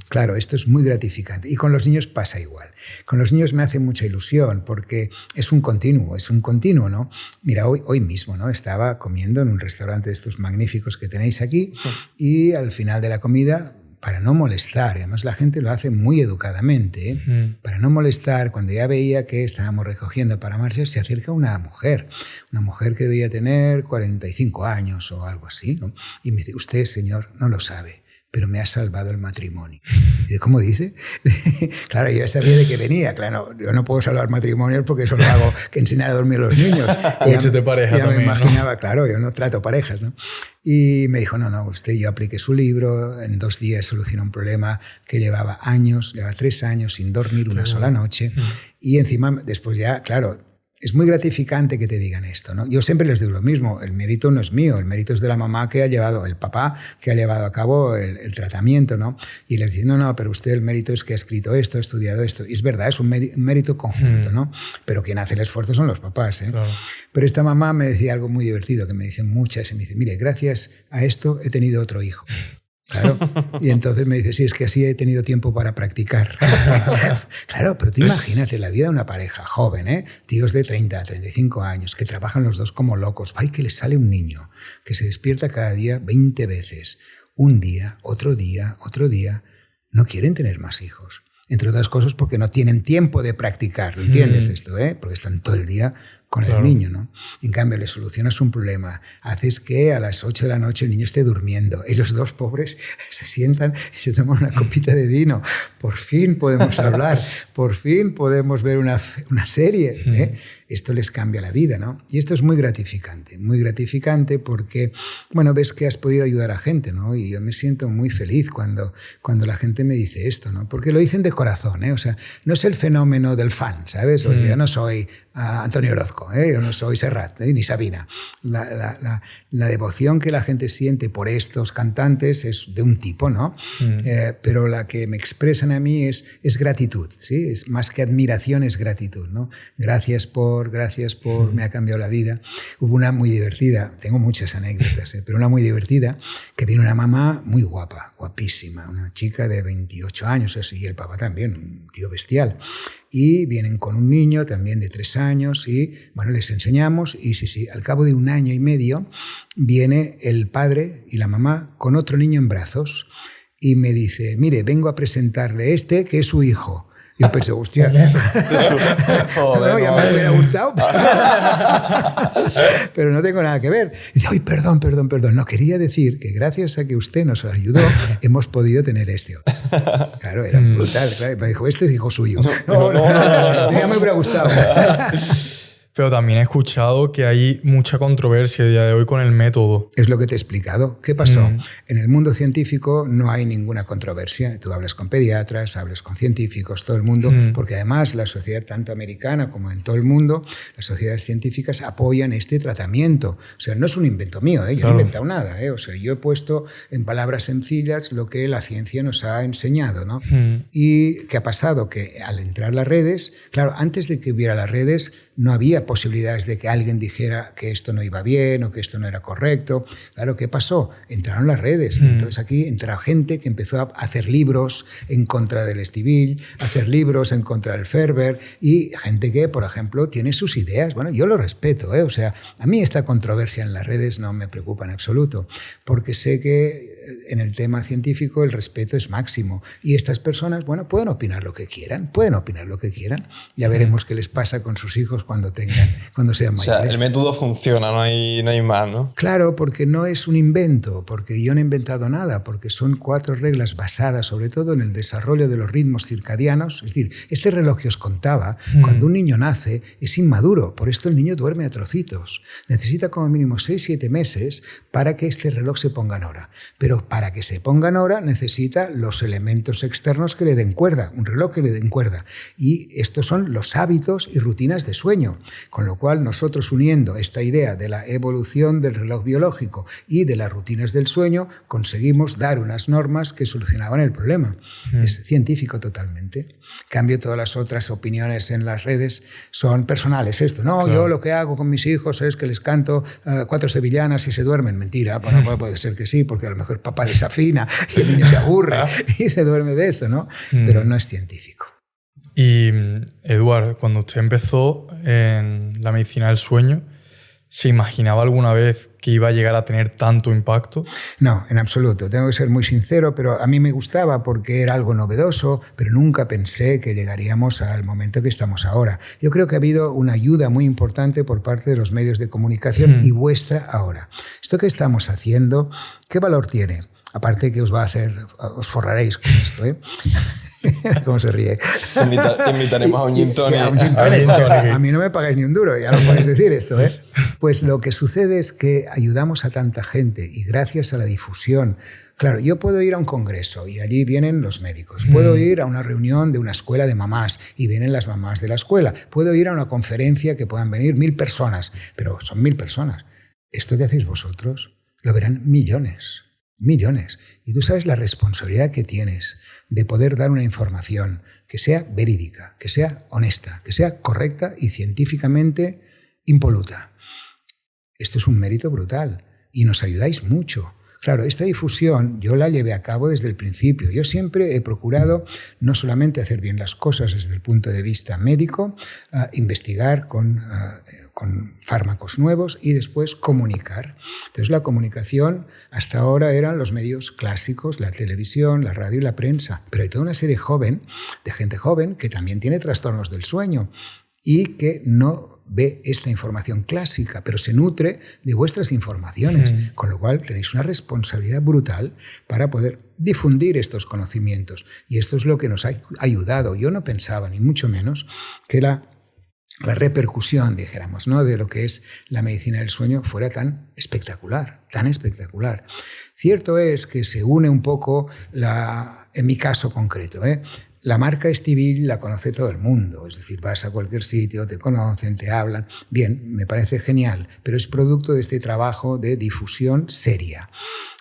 [SPEAKER 1] Claro, esto es muy gratificante. Y con los niños pasa igual. Con los niños me hace mucha ilusión porque es un continuo, ¿no? Mira, hoy mismo, ¿no? Estaba comiendo en un restaurante de estos magníficos que tenéis aquí y al final de la comida, para no molestar, y además la gente lo hace muy educadamente, para no molestar, cuando ya veía que estábamos recogiendo para marchar, se acerca una mujer que debía tener 45 años o algo así, ¿no? Y me dice, usted, señor, no lo sabe, pero me ha salvado el matrimonio. Y digo, ¿cómo dice? Claro, yo ya sabía de qué venía. Claro, yo no puedo salvar matrimonios porque eso lo hago que enseñar a dormir a los niños.
[SPEAKER 4] Coche de pareja también,
[SPEAKER 1] me imaginaba,
[SPEAKER 4] ¿no?
[SPEAKER 1] Claro, yo no trato parejas, ¿no? Y me dijo, no, usted, yo apliqué su libro, en 2 días solucionó un problema que llevaba 3 años sin dormir una sola noche. Y encima, después ya, claro, es muy gratificante que te digan esto, ¿no? Yo siempre les digo lo mismo, el mérito no es mío, el mérito es de la mamá que ha llevado, el papá que ha llevado a cabo el tratamiento, ¿no? Y les dicen, no, pero usted el mérito es que ha escrito esto, ha estudiado esto. Y es verdad, es un mérito conjunto, ¿no? Pero quien hace el esfuerzo son los papás, ¿eh?
[SPEAKER 4] Claro.
[SPEAKER 1] Pero esta mamá me decía algo muy divertido, que me dicen muchas, y me dice, mire, gracias a esto he tenido otro hijo. Claro, y entonces me dice, sí, es que así he tenido tiempo para practicar. Claro, pero tú imagínate la vida de una pareja joven, tíos de 30, 35 años, que trabajan los dos como locos. ¡Ay, que les sale un niño! Que se despierta cada día 20 veces. Un día, otro día, otro día. No quieren tener más hijos. Entre otras cosas porque no tienen tiempo de practicar. ¿Entiendes esto? Porque están todo el día con el niño, ¿no? En cambio, le solucionas un problema, haces que a las 8 de la noche el niño esté durmiendo y los dos pobres se sientan y se toman una copita de vino. Por fin podemos hablar, por fin podemos ver una serie, ¿eh? Esto les cambia la vida, ¿no? Y esto es muy gratificante porque, bueno, ves que has podido ayudar a gente, ¿no? Y yo me siento muy feliz cuando la gente me dice esto, ¿no? Porque lo dicen de corazón, ¿eh? O sea, no es el fenómeno del fan, ¿sabes? O yo no soy Antonio Orozco, ¿eh? Yo no soy Serrat, ¿eh? Ni Sabina. La devoción que la gente siente por estos cantantes es de un tipo, ¿no? Pero la que me expresan a mí es gratitud, ¿sí? Es más que admiración, es gratitud, ¿no? Gracias por, me ha cambiado la vida. Hubo una muy divertida, tengo muchas anécdotas, pero una muy divertida, que vino una mamá muy guapa, guapísima, una chica de 28 años, así, y el papá también, un tío bestial. Y vienen con un niño también de 3 años y, bueno, les enseñamos y sí, al cabo de 1 año y medio viene el padre y la mamá con otro niño en brazos y me dice, mire, vengo a presentarle que es su hijo. Yo pensé, hostia, no, ya me hubiera gustado, pero no tengo nada que ver. Y dice, ay, perdón, no quería decir que gracias a que usted nos ayudó, hemos podido tener este. Claro, era brutal. Claro. Me dijo, este es hijo suyo. No, ya me hubiera gustado.
[SPEAKER 4] Pero también he escuchado que hay mucha controversia a día de hoy con el método.
[SPEAKER 1] Es lo que te he explicado. ¿Qué pasó? En el mundo científico no hay ninguna controversia. Tú hablas con pediatras, hablas con científicos, todo el mundo, porque además la sociedad, tanto americana como en todo el mundo, las sociedades científicas apoyan este tratamiento. O sea, no es un invento mío, ¿eh? Yo no he inventado nada, ¿eh? O sea, yo he puesto en palabras sencillas lo que la ciencia nos ha enseñado, ¿no? ¿Y qué ha pasado? Que al entrar las redes, claro, antes de que hubiera las redes, no había posibilidades de que alguien dijera que esto no iba bien o que esto no era correcto. Claro, ¿qué pasó? Entraron las redes. Entonces aquí entró gente que empezó a hacer libros en contra del Estivil, hacer libros en contra del Ferber y gente que, por ejemplo, tiene sus ideas. Bueno, yo lo respeto, ¿eh? O sea, a mí esta controversia en las redes no me preocupa en absoluto, porque sé que en el tema científico el respeto es máximo y estas personas, bueno, pueden opinar lo que quieran. Ya veremos qué les pasa con sus hijos cuando sean mayores.
[SPEAKER 2] O sea, el método funciona, no hay más, ¿no?
[SPEAKER 1] Claro, porque no es un invento, porque yo no he inventado nada, porque son 4 reglas basadas sobre todo en el desarrollo de los ritmos circadianos. Es decir, este reloj que os contaba, cuando un niño nace es inmaduro, por esto el niño duerme a trocitos. Necesita como mínimo 6-7 meses para que este reloj se ponga en hora. Pero para que se ponga en hora necesita los elementos externos que le den cuerda, un reloj que le den cuerda. Y estos son los hábitos y rutinas de sueño. Con lo cual nosotros, uniendo esta idea de la evolución del reloj biológico y de las rutinas del sueño, conseguimos dar unas normas que solucionaban el problema. Es científico totalmente. En cambio, todas las otras opiniones en las redes son personales. Esto, no, claro. Yo lo que hago con mis hijos es que les canto 4 sevillanas y se duermen. Mentira, bueno, puede ser que sí, porque a lo mejor papá desafina y el niño se aburre y se duerme de esto, ¿no? Pero no es científico.
[SPEAKER 4] Y, Eduard, cuando usted empezó en la medicina del sueño, ¿se imaginaba alguna vez que iba a llegar a tener tanto impacto?
[SPEAKER 1] No, en absoluto. Tengo que ser muy sincero, pero a mí me gustaba porque era algo novedoso, pero nunca pensé que llegaríamos al momento que estamos ahora. Yo creo que ha habido una ayuda muy importante por parte de los medios de comunicación y vuestra ahora. Esto que estamos haciendo, ¿qué valor tiene? Aparte que os va a hacer, os forraréis con esto, ¿eh? ¿Cómo se ríe?
[SPEAKER 2] Te invitaremos a un gin tonic.
[SPEAKER 1] Sí, a un gin tonic. A mí no me pagáis ni un duro, ya lo podéis decir esto, ¿eh? Pues lo que sucede es que ayudamos a tanta gente y gracias a la difusión. Claro, yo puedo ir a un congreso y allí vienen los médicos. Puedo ir a una reunión de una escuela de mamás y vienen las mamás de la escuela. Puedo ir a una conferencia que puedan venir 1000 personas, pero son 1000 personas. Esto que hacéis vosotros lo verán millones. Y tú sabes la responsabilidad que tienes de poder dar una información que sea verídica, que sea honesta, que sea correcta y científicamente impoluta. Esto es un mérito brutal y nos ayudáis mucho. Claro, esta difusión yo la llevé a cabo desde el principio. Yo siempre he procurado no solamente hacer bien las cosas desde el punto de vista médico, investigar con fármacos nuevos y después comunicar. Entonces la comunicación hasta ahora eran los medios clásicos, la televisión, la radio y la prensa. Pero hay toda una serie de gente joven que también tiene trastornos del sueño y que no ve esta información clásica, pero se nutre de vuestras informaciones, con lo cual tenéis una responsabilidad brutal para poder difundir estos conocimientos. Y esto es lo que nos ha ayudado. Yo no pensaba, ni mucho menos, que la repercusión, dijéramos, ¿no?, de lo que es la medicina del sueño fuera tan espectacular, tan espectacular. Cierto es que se une un poco, en mi caso concreto, la marca Estivil la conoce todo el mundo, es decir, vas a cualquier sitio, te conocen, te hablan. Bien, me parece genial, pero es producto de este trabajo de difusión seria.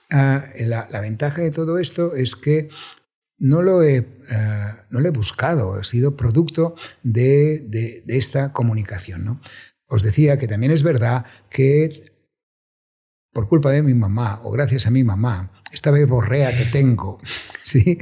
[SPEAKER 1] La ventaja de todo esto es que no lo he buscado, ha sido producto de esta comunicación, ¿no? Os decía que también es verdad que por culpa de mi mamá, o gracias a mi mamá, esta verborrea que tengo, ¿sí?,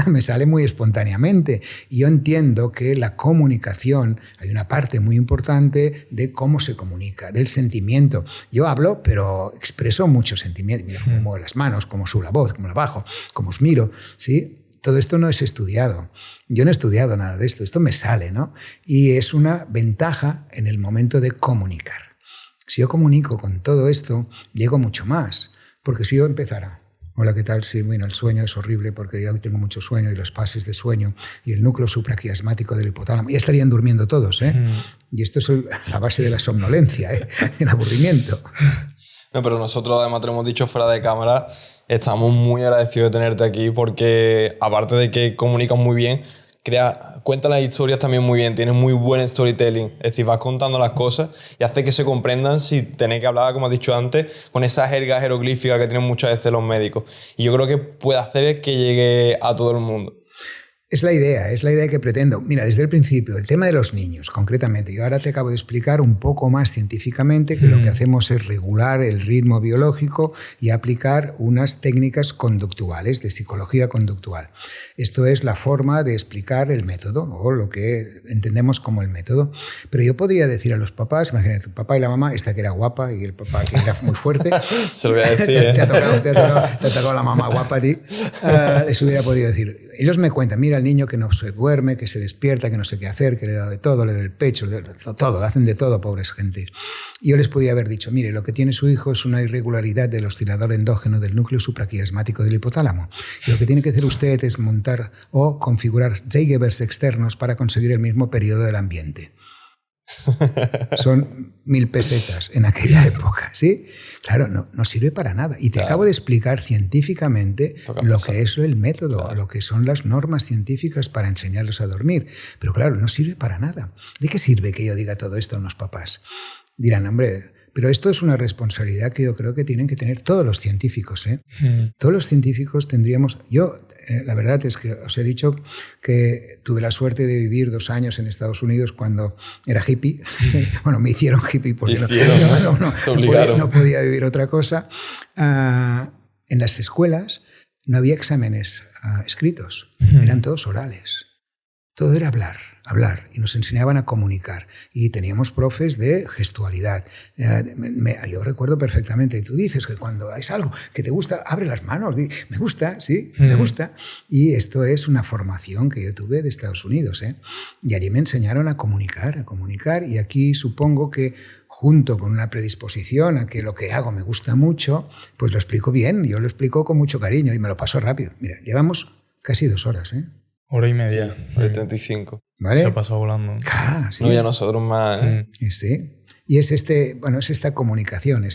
[SPEAKER 1] me sale muy espontáneamente. Y yo entiendo que la comunicación, hay una parte muy importante de cómo se comunica, del sentimiento. Yo hablo, pero expreso muchos sentimientos. Mira cómo muevo las manos, cómo subo la voz, cómo la bajo, cómo os miro, ¿sí? Todo esto no es estudiado. Yo no he estudiado nada de esto. Esto me sale, ¿no? Y es una ventaja en el momento de comunicar. Si yo comunico con todo esto, llego mucho más. Porque si yo empezara, hola, ¿qué tal? Sí, bueno, el sueño es horrible porque yo tengo mucho sueño y los fases de sueño y el núcleo supraquiasmático del hipotálamo. Ya estarían durmiendo todos, ¿eh? Y esto es la base de la somnolencia, el aburrimiento.
[SPEAKER 2] No, pero nosotros además te lo hemos dicho fuera de cámara, estamos muy agradecidos de tenerte aquí porque aparte de que comunicas muy bien, cuentas las historias también muy bien, tienes muy buen storytelling, es decir, vas contando las cosas y hace que se comprendan sin tener que hablar, como has dicho antes, con esa jerga jeroglífica que tienen muchas veces los médicos. Y yo creo que puede hacer que llegue a todo el mundo.
[SPEAKER 1] Es la idea que pretendo. Mira, desde el principio, el tema de los niños, concretamente, yo ahora te acabo de explicar un poco más científicamente que lo que hacemos es regular el ritmo biológico y aplicar unas técnicas conductuales, de psicología conductual. Esto es la forma de explicar el método, o lo que entendemos como el método. Pero yo podría decir a los papás, imagínate, tu papá y la mamá, esta que era guapa y el papá que era muy fuerte.
[SPEAKER 2] Se lo voy a decir,
[SPEAKER 1] te ha tocado la mamá guapa a ti. Les hubiera podido decir, ellos me cuentan, mira, el niño que no se duerme, que se despierta, que no sé qué hacer, que le da de todo, le da el pecho, le da todo, hacen de todo, pobres gentes. Y yo les podía haber dicho, mire, lo que tiene su hijo es una irregularidad del oscilador endógeno del núcleo supraquiasmático del hipotálamo. Y lo que tiene que hacer usted es montar o configurar Zeigeberts externos para conseguir el mismo periodo del ambiente. Son 1.000 pesetas en aquella época, ¿sí? Claro, no sirve para nada. Y te acabo de explicar científicamente lo que es el método, lo que son las normas científicas para enseñarlos a dormir. Pero claro, no sirve para nada. ¿De qué sirve que yo diga todo esto a unos papás? Dirán, hombre, pero esto es una responsabilidad que yo creo que tienen que tener todos los científicos, ¿eh? Todos los científicos tendríamos... Yo, la verdad es que os he dicho que tuve la suerte de vivir 2 años en Estados Unidos cuando era hippie. Bueno, me hicieron hippie porque no podía vivir otra cosa. En las escuelas no había exámenes escritos, eran todos orales. Todo era hablar, y nos enseñaban a comunicar. Y teníamos profes de gestualidad. Yo recuerdo perfectamente, y tú dices que cuando hay algo que te gusta, abre las manos, me gusta, sí, me gusta. Y esto es una formación que yo tuve de Estados Unidos, ¿eh? Y allí me enseñaron a comunicar, y aquí supongo que junto con una predisposición a que lo que hago me gusta mucho, pues lo explico bien, yo lo explico con mucho cariño y me lo paso rápido. Mira, llevamos casi 2 horas, ¿eh?
[SPEAKER 4] 1h30.
[SPEAKER 2] 75.
[SPEAKER 1] ¿Vale?
[SPEAKER 4] Se ha pasado volando.
[SPEAKER 1] Sí.
[SPEAKER 2] No, ya nosotros más.
[SPEAKER 1] Sí. Y es esta comunicación.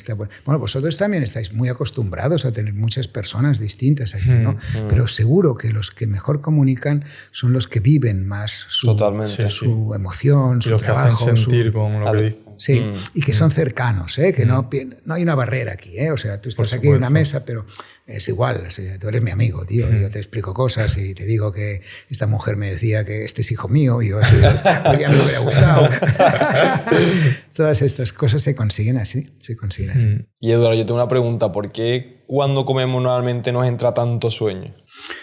[SPEAKER 1] Bueno, vosotros también estáis muy acostumbrados a tener muchas personas distintas aquí, ¿no? Pero seguro que los que mejor comunican son los que viven más
[SPEAKER 2] Totalmente,
[SPEAKER 1] su emoción, su
[SPEAKER 4] y los
[SPEAKER 1] trabajo.
[SPEAKER 4] Que hacen sentir con lo que dicen.
[SPEAKER 1] Sí, y que son cercanos, ¿eh? Que no hay una barrera aquí, ¿eh? O sea, tú estás aquí en una mesa, pero es igual, o sea, tú eres mi amigo, tío, yo te explico cosas y te digo que esta mujer me decía que este es hijo mío y yo pues ya me hubiera gustado. Todas estas cosas se consiguen así,
[SPEAKER 2] Y Eduardo, yo tengo una pregunta, ¿por qué cuando comemos normalmente nos entra tanto sueño?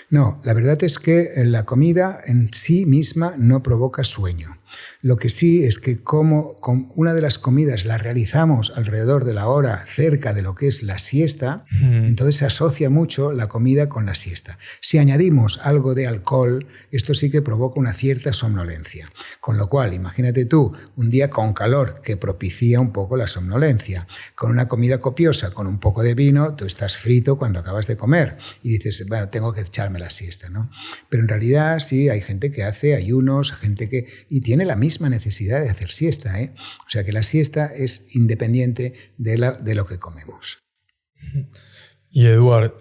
[SPEAKER 1] No, la verdad es que la comida en sí misma no provoca sueño. Lo que sí es que como una de las comidas la realizamos alrededor de la hora cerca de lo que es la siesta, entonces se asocia mucho la comida con la siesta. Si añadimos algo de alcohol, esto sí que provoca una cierta somnolencia. Con lo cual, imagínate tú, un día con calor que propicia un poco la somnolencia, con una comida copiosa, con un poco de vino, tú estás frito cuando acabas de comer y dices, bueno, tengo que echarme la siesta, ¿no? Pero en realidad sí, hay gente que hace ayunos, gente que... y tiene la misma necesidad de hacer siesta, ¿eh? O sea que la siesta es independiente de lo que comemos.
[SPEAKER 4] Y Eduard,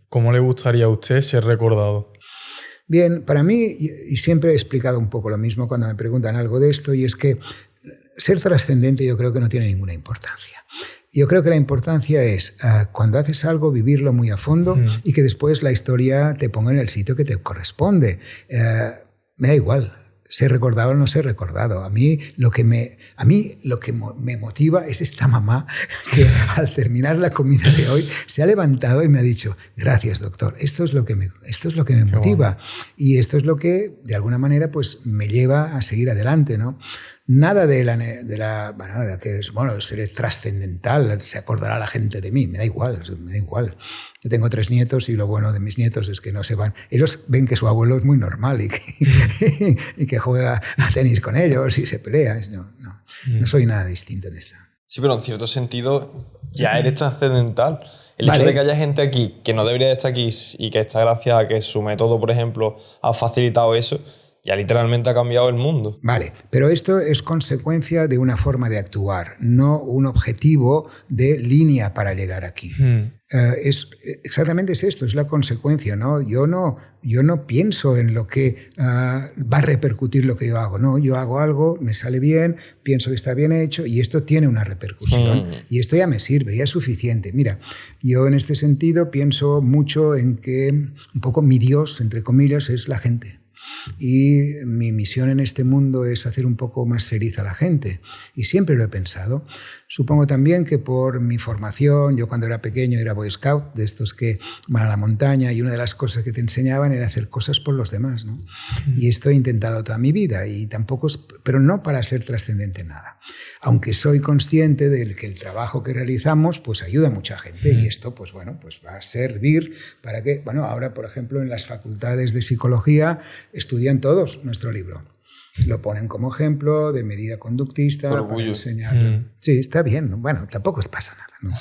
[SPEAKER 4] ¿cómo le gustaría a usted ser recordado?
[SPEAKER 1] Bien, para mí, y siempre he explicado un poco lo mismo cuando me preguntan algo de esto, y es que ser trascendente yo creo que no tiene ninguna importancia. Yo creo que la importancia es cuando haces algo vivirlo muy a fondo y que después la historia te ponga en el sitio que te corresponde. Me da igual ser recordado o no ser recordado. A mí lo que me motiva es esta mamá que al terminar la comida de hoy se ha levantado y me ha dicho, gracias doctor, esto es lo que me motiva. Bueno. Y esto es lo que de alguna manera pues me lleva a seguir adelante, ¿no? Nada de que es, bueno, seré trascendental, se acordará la gente de mí, me da igual. Yo tengo 3 nietos y lo bueno de mis nietos es que no se van. Ellos ven que su abuelo es muy normal y que juega a tenis con ellos y se pelea. No soy nada distinto en esto.
[SPEAKER 2] Sí, pero en cierto sentido ya eres trascendental. El hecho de que haya gente aquí que no debería estar aquí y que está gracias a que su método, por ejemplo, ha facilitado eso, ya literalmente ha cambiado el mundo.
[SPEAKER 1] Vale, pero esto es consecuencia de una forma de actuar, no un objetivo de línea para llegar aquí. Exactamente es esto, es la consecuencia, ¿no? Yo no pienso en lo que va a repercutir lo que yo hago, no, yo hago algo, me sale bien, pienso que está bien hecho y esto tiene una repercusión y esto ya me sirve, ya es suficiente. Mira, yo en este sentido pienso mucho en que un poco mi Dios, entre comillas, es la gente. Y mi misión en este mundo es hacer un poco más feliz a la gente. Y siempre lo he pensado. Supongo también que por mi formación, yo cuando era pequeño era Boy Scout, de estos que van a la montaña y una de las cosas que te enseñaban era hacer cosas por los demás, ¿no? Y esto he intentado toda mi vida, y tampoco pero no para ser trascendente en nada. Aunque soy consciente de que el trabajo que realizamos pues ayuda a mucha gente y esto pues bueno, pues va a servir para que, bueno, ahora por ejemplo en las facultades de psicología estudian todos nuestro libro. Lo ponen como ejemplo de medida conductista para enseñarlo. Sí, está bien. Bueno, tampoco pasa nada.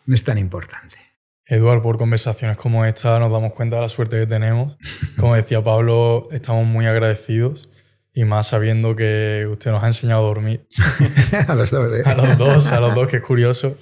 [SPEAKER 1] No es tan importante.
[SPEAKER 4] Eduard, por conversaciones como esta nos damos cuenta de la suerte que tenemos. Como decía Pablo, estamos muy agradecidos y más sabiendo que usted nos ha enseñado a dormir.
[SPEAKER 1] A los dos, ¿eh?
[SPEAKER 4] A los dos, que es curioso.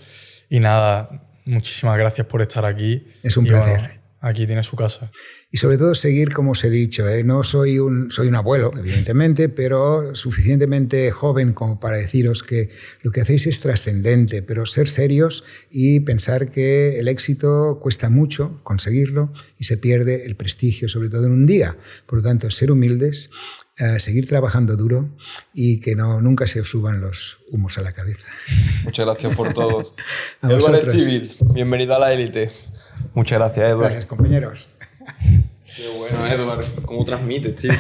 [SPEAKER 4] Y nada, muchísimas gracias por estar aquí.
[SPEAKER 1] Es un placer.
[SPEAKER 4] Bueno, aquí tiene su casa.
[SPEAKER 1] Y sobre todo seguir como os he dicho, ¿eh? No soy un abuelo, evidentemente, pero suficientemente joven como para deciros que lo que hacéis es trascendente, pero ser serios y pensar que el éxito cuesta mucho conseguirlo y se pierde el prestigio, sobre todo en un día. Por lo tanto, ser humildes, seguir trabajando duro y que nunca se os suban los humos a la cabeza.
[SPEAKER 2] Muchas gracias por todo. Eduard Estíbil, bienvenido a la élite. Muchas gracias, Eduard.
[SPEAKER 1] Gracias, compañeros.
[SPEAKER 2] Qué bueno, Eduard. ¿Cómo transmites, tío?